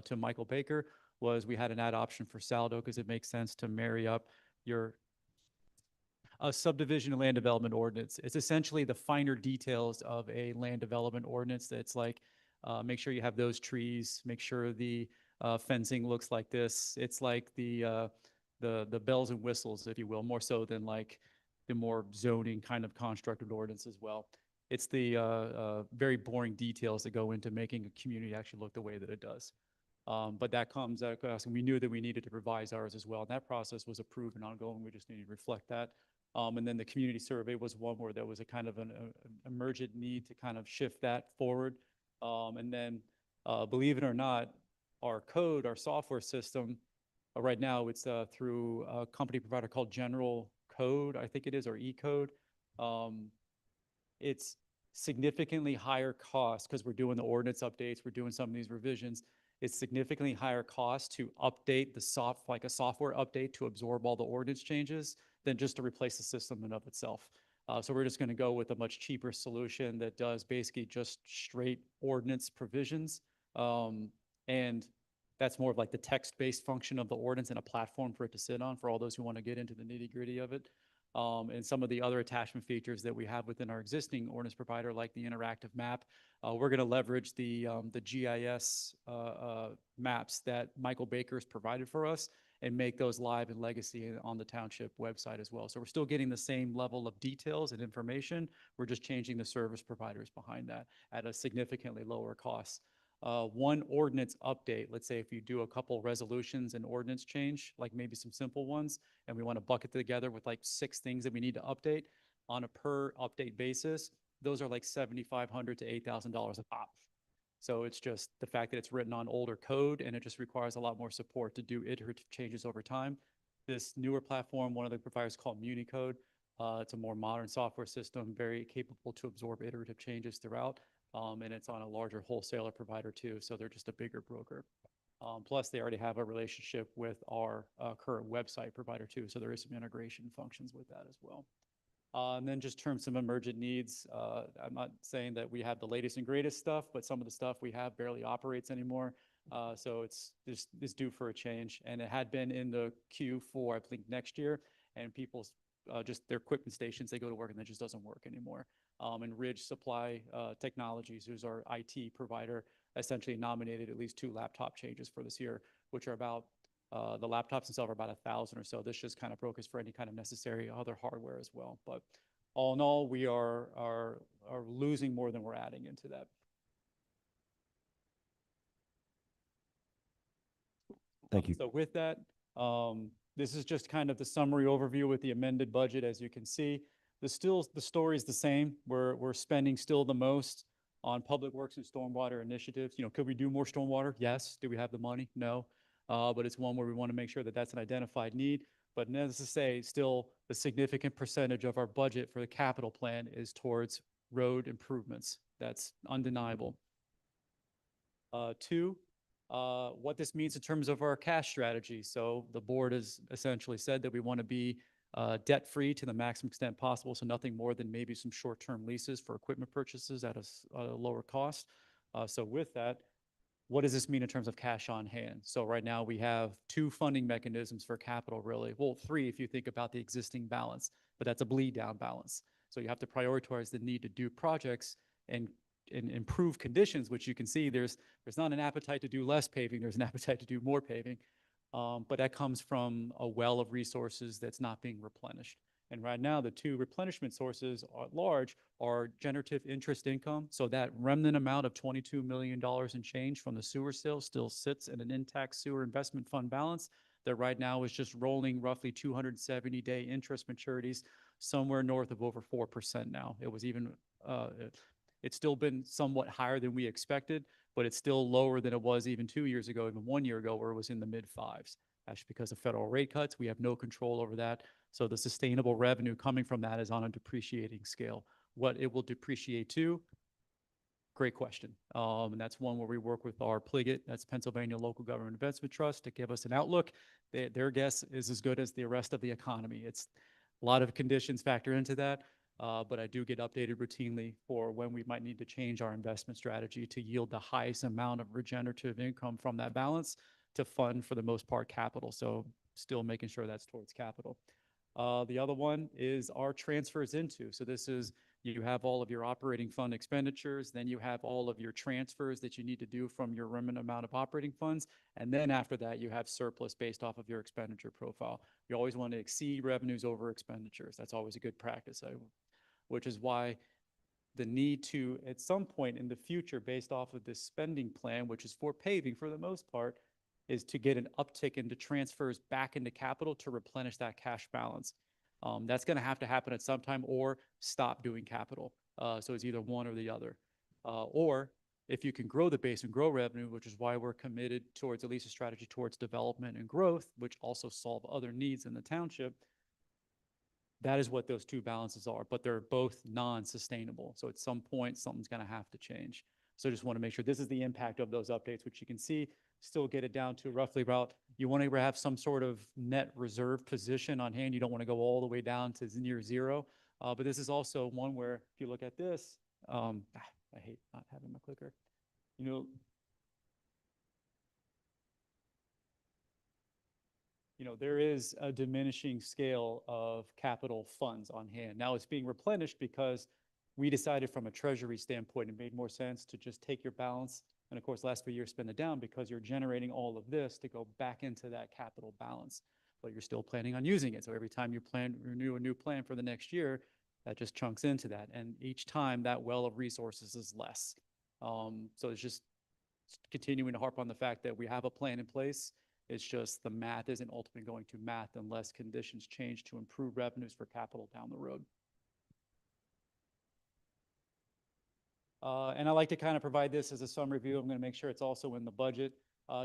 to Michael Baker, was we had an add option for saldo because it makes sense to marry up your a subdivision and land development ordinance. It's essentially the finer details of a land development ordinance that's like, make sure you have those trees, make sure the fencing looks like this. It's like the bells and whistles, if you will, more so than like the more zoning kind of constructed ordinance as well. It's the very boring details that go into making a community actually look the way that it does. But that comes at a cost, and we knew that we needed to revise ours as well. And that process was approved and ongoing. We just needed to reflect that. And then the community survey was one where there was a kind of an emergent need to kind of shift that forward. And then, believe it or not, our code, our software system, right now it's through a company provider called General Code, I think it is, or E-Code. It's significantly higher cost because we're doing the ordinance updates, we're doing some of these revisions. It's significantly higher cost to update like a software update to absorb all the ordinance changes than just to replace the system in of itself. So we're just going to go with a much cheaper solution that does basically just straight ordinance provisions. And that's more of like the text-based function of the ordinance and a platform for it to sit on for all those who want to get into the nitty-gritty of it. And some of the other attachment features that we have within our existing ordinance provider, like the interactive map. We're going to leverage the GIS maps that Michael Baker's provided for us and make those live in Legacy on the township website as well. So we're still getting the same level of details and information. We're just changing the service providers behind that at a significantly lower cost. One ordinance update, let's say if you do a couple resolutions and ordinance change, like maybe some simple ones, and we want to bucket together with like 6 things that we need to update on a per update basis, those are like $7,500 to $8,000 a pop. So it's just the fact that it's written on older code and it just requires a lot more support to do iterative changes over time. This newer platform, one of the providers called MuniCode, it's a more modern software system, very capable to absorb iterative changes throughout. And it's on a larger wholesaler provider too, so they're just a bigger broker. Plus, they already have a relationship with our current website provider too, so there is some integration functions with that as well. And then just terms of emergent needs. I'm not saying that we have the latest and greatest stuff, but some of the stuff we have barely operates anymore. So it's due for a change, and it had been in the queue for I think next year, and people's just their equipment stations, they go to work and it just doesn't work anymore. And Ridge Supply Technologies, who's our IT provider, essentially nominated at least 2 laptop changes for this year, which are about, the laptops themselves are about 1,000 or so. This just kind of broke us for any kind of necessary other hardware as well. But all in all, we are losing more than we're adding into that. Thank you. So with that, this is just kind of the summary overview with the amended budget. As you can see, the story is the same. We're spending still the most on public works and stormwater initiatives. You know, could we do more stormwater? Yes. Do we have the money? No. But it's one where we want to make sure that that's an identified need. But needless to say, still the significant percentage of our budget for the capital plan is towards road improvements. That's undeniable. 2, what this means in terms of our cash strategy. So the board has essentially said that we want to be debt-free to the maximum extent possible, so nothing more than maybe some short-term leases for equipment purchases at a lower cost. So with that, what does this mean in terms of cash on hand? So right now we have 2 funding mechanisms for capital, really. Well, 3 if you think about the existing balance, but that's a bleed down balance. So you have to prioritize the need to do projects and improve conditions, which you can see there's not an appetite to do less paving, there's an appetite to do more paving. But that comes from a well of resources that's not being replenished. And right now, the 2 replenishment sources at large are generative interest income. So that remnant amount of $22 million in change from the sewer sale still sits in an intact sewer investment fund balance that right now is just rolling roughly 270-day interest maturities, somewhere north of over 4% now. It was even, it's still been somewhat higher than we expected, but it's still lower than it was even 2 years ago, even 1 year ago, where it was in the mid-5s. Actually, because of federal rate cuts, we have no control over that. So the sustainable revenue coming from that is on a depreciating scale. What it will depreciate to? Great question. And that's one where we work with our PLGIT, that's Pennsylvania Local Government Investment Trust, to give us an outlook. Their guess is as good as the rest of the economy. It's a lot of conditions factor into that. But I do get updated routinely for when we might need to change our investment strategy to yield the highest amount of regenerative income from that balance to fund, for the most part, capital. So still making sure that's towards capital. The other one is our transfers into. So this is, you have all of your operating fund expenditures, then you have all of your transfers that you need to do from your remnant amount of operating funds. And then after that, you have surplus based off of your expenditure profile. You always want to exceed revenues over expenditures. That's always a good practice, which is why the need to, at some point in the future, based off of this spending plan, which is for paving for the most part, is to get an uptick into transfers back into capital to replenish that cash balance. That's going to happen at some time, or stop doing capital. So it's either one or the other. Or if you can grow the base and grow revenue, which is why we're committed towards at least a strategy towards development and growth, which also solve other needs in the township. That is what those two balances are, but they're both non-sustainable. So at some point, something's going to have to change. So I just want to make sure this is the impact of those updates, which you can see, still get it down to roughly about, you want to have some sort of net reserve position on hand. You don't want to go all the way down to near zero. But this is also one where if you look at this, I hate not having my clicker, there is a diminishing scale of capital funds on hand. Now it's being replenished because we decided from a treasury standpoint, it made more sense to just take your balance and of course, last few years spend it down because you're generating all of this to go back into that capital balance, but you're still planning on using it. So every time you renew a new plan for the next year, that just chunks into that. And each time that well of resources is less. So it's just continuing to harp on the fact that we have a plan in place. It's just the math isn't ultimately going to math unless conditions change to improve revenues for capital down the road. And I like to kind of provide this as a summary view. I'm going to make sure it's also in the budget,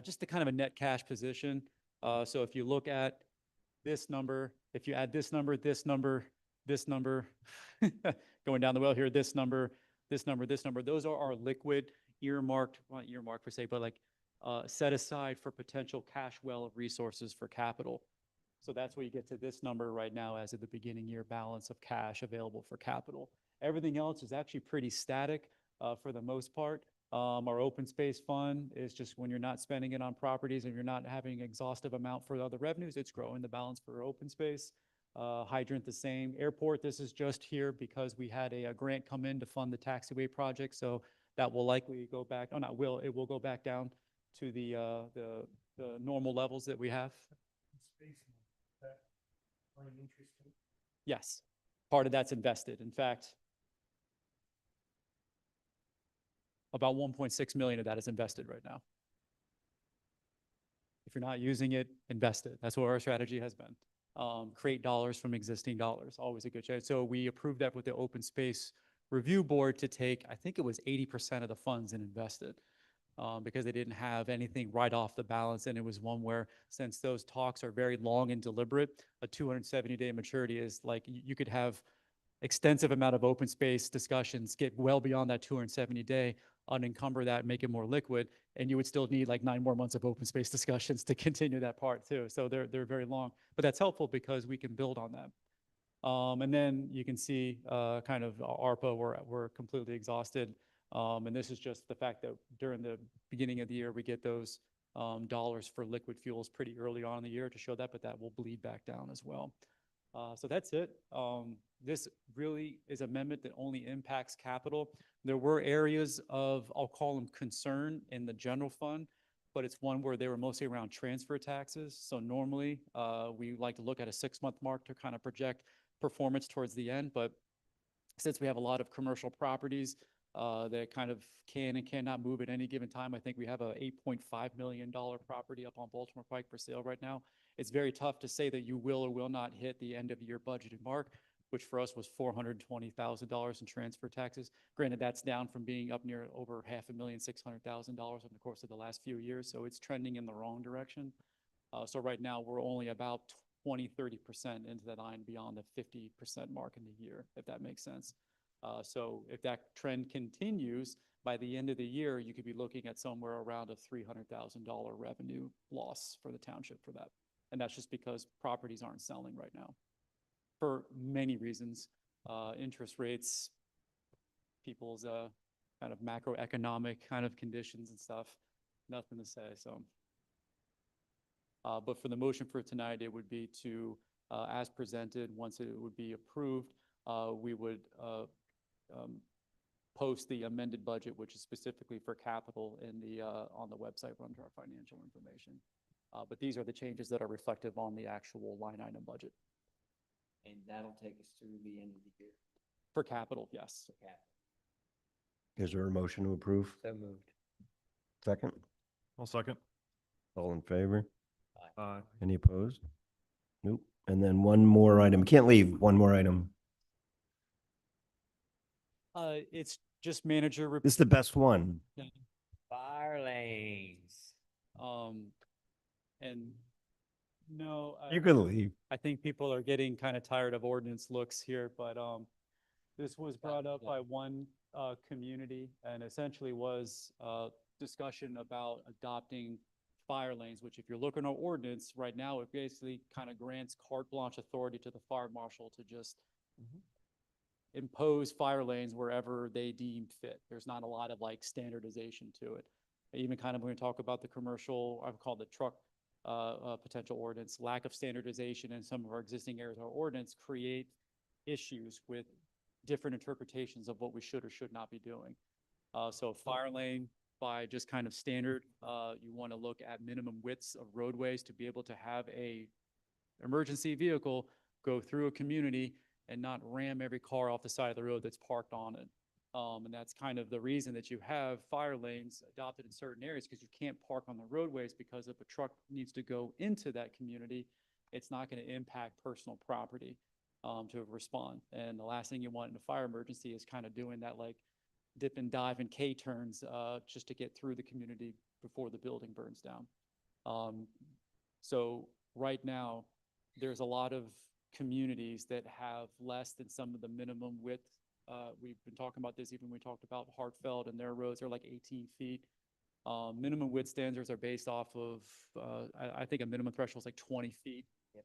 just the kind of a net cash position. So if you look at this number, if you add this number, this number, this number, going down the well here, this number, this number, this number, those are our liquid earmarked, not earmarked per se, but like set aside for potential cash well of resources for capital. So that's where you get to this number right now as of the beginning year balance of cash available for capital. Everything else is actually pretty static for the most part. Our open space fund is just when you're not spending it on properties and you're not having an exhaustive amount for other revenues, it's growing the balance for open space. Hydrant the same. Airport, this is just here because we had a grant come in to fund the taxiway project. So that will likely go back, oh not will, it will go back down to the normal levels that we have. Yes, part of that's invested. In fact, about 1.6 million of that is invested right now. If you're not using it, invest it. That's what our strategy has been. Create dollars from existing dollars, always a good chance. So we approved that with the Open Space Review Board to take, I think it was 80% of the funds and invest it because they didn't have anything right off the balance. And it was one where, since those talks are very long and deliberate, a 270-day maturity is like, you could have extensive amount of open space discussions, get well beyond that 270-day, unencumber that, make it more liquid, and you would still need like 9 more months of open space discussions to continue that part too. So they're very long, but that's helpful because we can build on that. And then you can see kind of ARPA, we're completely exhausted. And this is just the fact that during the beginning of the year, we get those dollars for liquid fuels pretty early on in the year to show that, but that will bleed back down as well. So that's it. This really is an amendment that only impacts capital. There were areas of, I'll call them concern in the general fund, but it's one where they were mostly around transfer taxes. So normally we like to look at a 6-month mark to kind of project performance towards the end. But since we have a lot of commercial properties that kind of can and cannot move at any given time, I think we have a $8.5 million property up on Baltimore Pike for sale right now. It's very tough to say that you will or will not hit the end of the year budgeted mark, which for us was $420,000 in transfer taxes. Granted, that's down from being up near over $500,600,000 over the course of the last few years. So it's trending in the wrong direction. So right now we're only about 20-30% into that line beyond the 50% mark in the year, if that makes sense. So if that trend continues, by the end of the year, you could be looking at somewhere around a $300,000 revenue loss for the township for that. And that's just because properties aren't selling right now for many reasons, interest rates, people's kind of macroeconomic kind of conditions and stuff, nothing to say. So, but for the motion for tonight, it would be to as presented. Once it would be approved, we would post the amended budget, which is specifically for capital in the, on the website under our financial information. But these are the changes that are reflective on the actual line item budget. And that'll take us through the end of the year. For capital, yes. For capital. Is there a motion to approve? So moved. Second? I'll second. All in favor? Aye. Any opposed? Nope. And then one more item. Can't leave. One more item. It's just manager. This is the best one. Fire lanes. And no. You can leave. I think people are getting kind of tired of ordinance looks here, but, this was brought up by one, community and essentially was, discussion about adopting fire lanes, which if you're looking at our ordinance right now, it basically kind of grants carte blanche authority to the fire marshal to just impose fire lanes wherever they deem fit. There's not a lot of like standardization to it. Even kind of when we talk about the commercial, I've called the truck potential ordinance, lack of standardization in some of our existing areas of our ordinance create issues with different interpretations of what we should or should not be doing. So fire lane by just kind of standard, you want to look at minimum widths of roadways to be able to have a emergency vehicle go through a community and not ram every car off the side of the road that's parked on it. And that's kind of the reason that you have fire lanes adopted in certain areas, because you can't park on the roadways, because if a truck needs to go into that community, it's not going to impact personal property to respond. And the last thing you want in a fire emergency is kind of doing that like dip and dive and K-turns just to get through the community before the building burns down. So right now, there's a lot of communities that have less than some of the minimum width. We've been talking about this even when we talked about Hartfeld, and their roads are like 18 feet. Minimum width standards are based off of, I think a minimum threshold is like 20 feet. Yep.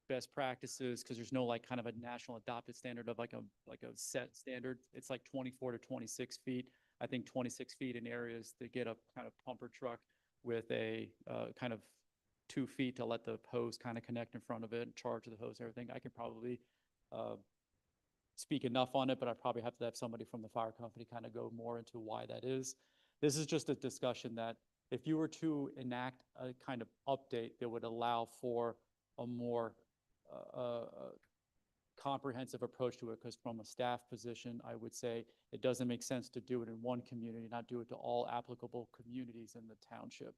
Best practices, because there's no like kind of a national adopted standard of like a set standard. It's like 24 to 26 feet. I think 26 feet in areas that get a kind of pumper truck with a kind of 2 feet to let the hose kind of connect in front of it and charge the hose and everything. I could probably speak enough on it, but I probably have to have somebody from the fire company kind of go more into why that is. This is just a discussion that if you were to enact a kind of update that would allow for a more comprehensive approach to it, because from a staff position, I would say it doesn't make sense to do it in one community, not do it to all applicable communities in the township,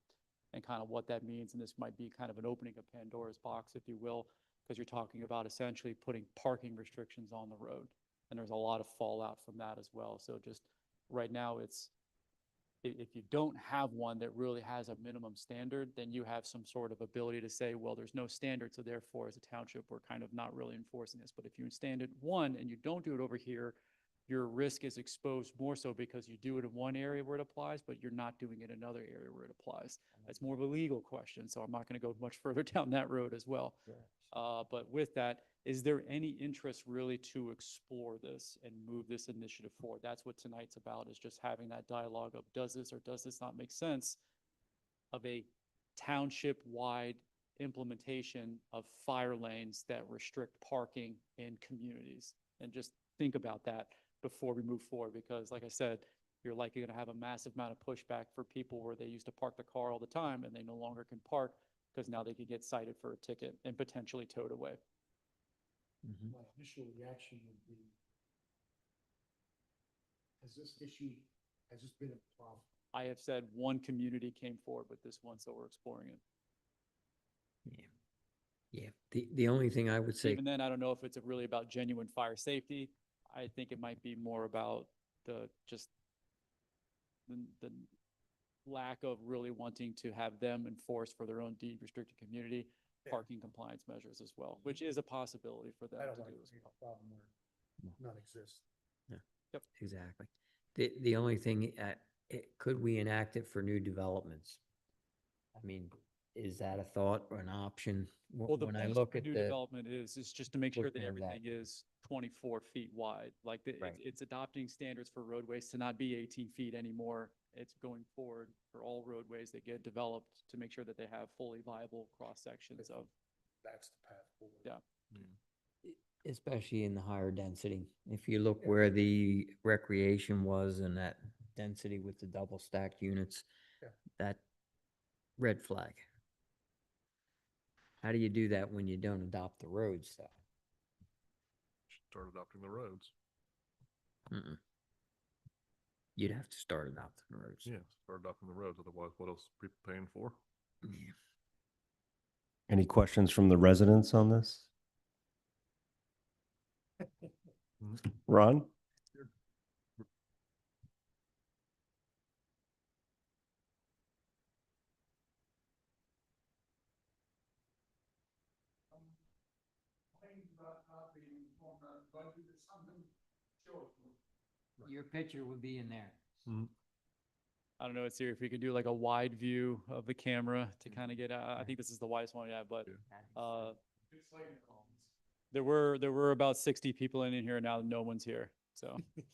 and kind of what that means. And this might be kind of an opening of Pandora's box, if you will, because you're talking about essentially putting parking restrictions on the road. And there's a lot of fallout from that as well. So just right now, it's, if you don't have one that really has a minimum standard, then you have some sort of ability to say, well, there's no standard, so therefore as a township, we're kind of not really enforcing this. But if you standard one and you don't do it over here, your risk is exposed more so because you do it in one area where it applies, but you're not doing it in another area where it applies. That's more of a legal question, so I'm not going to go much further down that road as well. But with that, is there any interest really to explore this and move this initiative forward? That's what tonight's about, is just having that dialogue of does this or does this not make sense of a township-wide implementation of fire lanes that restrict parking in communities. And just think about that before we move forward, because like I said, you're likely going to have a massive amount of pushback for people where they used to park the car all the time and they no longer can park because now they could get cited for a ticket and potentially towed away. My initial reaction would be, has this been a problem? I have said one community came forward with this one, so we're exploring it. Yeah. The only thing I would say, Even then, I don't know if it's really about genuine fire safety. I think it might be more about the lack of really wanting to have them enforce for their own deed restricted community parking compliance measures as well, which is a possibility for them I don't to like do to as see well. a problem where none exists. yeah, Yep. exactly. The only thing, could we enact it for new developments? I mean, is that a thought or an option? Well, the When I point look of at new the, development is just to make sure that looking at that. everything is 24 feet wide. Like Right. it's adopting standards for roadways to not be 18 feet anymore. It's going forward for all roadways that get developed to make sure that they have fully viable cross sections of that's the path forward. Yeah. Especially in the higher density. If you look where the recreation was and that density with the double stacked units, Yeah. that red flag. How do you do that when you don't adopt the roads though? Start adopting the roads. Mm-mm. You'd have to start adopting the roads. Yeah, start adopting the roads. Otherwise, what else are people paying for? Any questions from the residents on this? Ron? Your picture would be in there. I don't know, it's here, if we could do like a wide view of the camera to kind of get, I think this is the widest one, yeah, but, there were about 60 people in here, now no one's here, so. As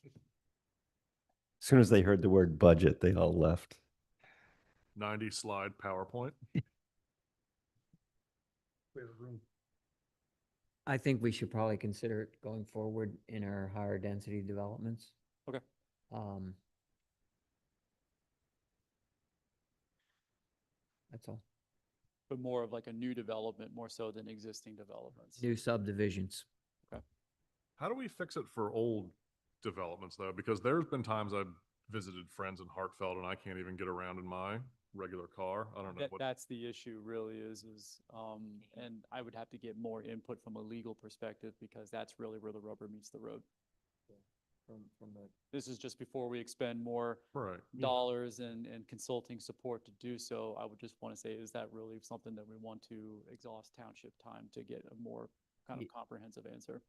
soon as they heard the word budget, they all left. 90 slide PowerPoint. I think we should probably consider it going forward in our higher density developments. Okay. That's all. But more of like a new development, more so than existing developments. New subdivisions. Okay. How do we fix it for old developments though? Because there's been times I've visited friends in Hartfeld and I can't even get around in my regular car. I don't know what. That's the issue really is, and I would have to get more input from a legal perspective because that's really where the rubber meets the road. This is just before we expend more dollars and consulting support to do so. I would just want to say, is that really something that we want to exhaust township time to get a more kind of comprehensive answer?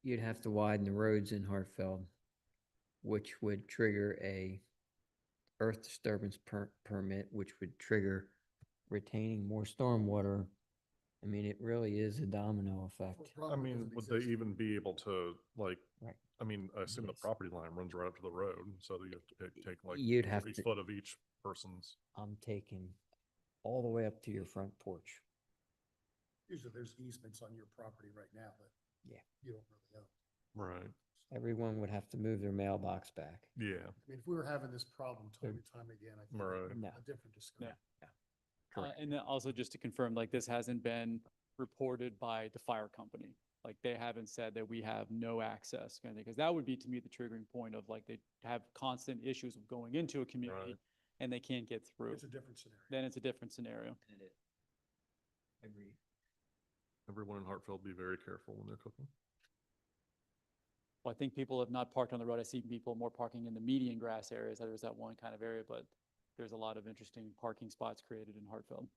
You'd have to widen the roads in Hartfeld, which would trigger a earth disturbance permit, which would trigger retaining more stormwater. I mean, it really is a domino effect. I mean, would they even be able to like, I mean, I assume the property line runs right up to the road, so that you have to take like You'd have 3 to- foot of each person's. I'm taking all the way up to your front porch. Usually there's easements on your property right now that Yeah. you don't really own. Right. Everyone would have to move their mailbox back. Yeah. I mean, if we were having this problem time and time again, I think Right. it'd be No. a different discussion. And then also just to confirm, like this hasn't been reported by the fire company. Like they haven't said that we have no access kind of thing, because that would be to me the triggering point of like they have constant issues of going into a community and they can't get through. It's a different scenario. Then it's a different scenario. Agreed. Everyone in Hartfeld be very careful when they're cooking. Well, I think people have not parked on the road. I see people more parking in the median grass areas. There's that one kind of area, but there's a lot of interesting parking spots created in Hartfeld.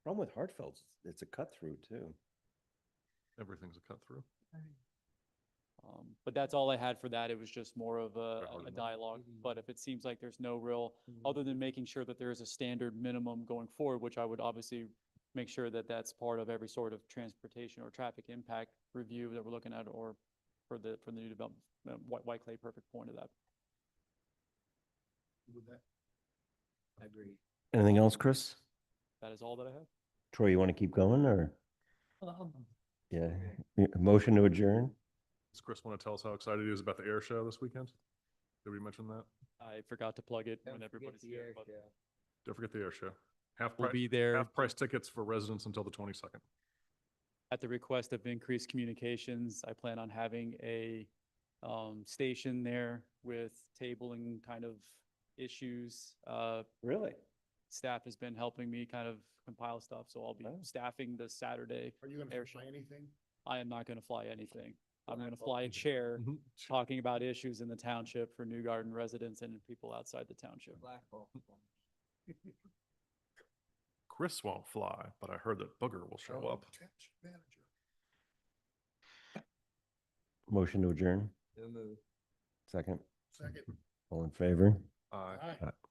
Problem with Hartfeld, it's a cut through too. Everything's a cut through. But that's all I had for that. It was just more of a dialogue. But if it seems like there's no real, other than making sure that there is a standard minimum going forward, which I would obviously make sure that that's part of every sort of transportation or traffic impact review that we're looking at, or for the new development, White Clay, perfect point of that. With that, I agree. Anything else, Chris? That is all that I have. Troy, you want to keep going or? Yeah, motion to adjourn? Does Chris want to tell us how excited he is about the air show this weekend? Did we mention that? I forgot to plug it when everybody's here, but Don't forget the air show. Half We'll price, be there. half price tickets for residents until the 22nd. at the request of increased communications, I plan on having a station there with tabling kind of issues. Really? Staff has been helping me kind of compile stuff, so I'll be staffing the Saturday. are you going air to show. play anything? I am not going to fly anything. I'm going to fly a chair talking about issues in the township for New Garden residents and people outside the township. Chris won't fly, but I heard that Booger will show up. Township manager. Motion to adjourn? So moved. Second? Second. All in favor? Aye. Aye. Aye.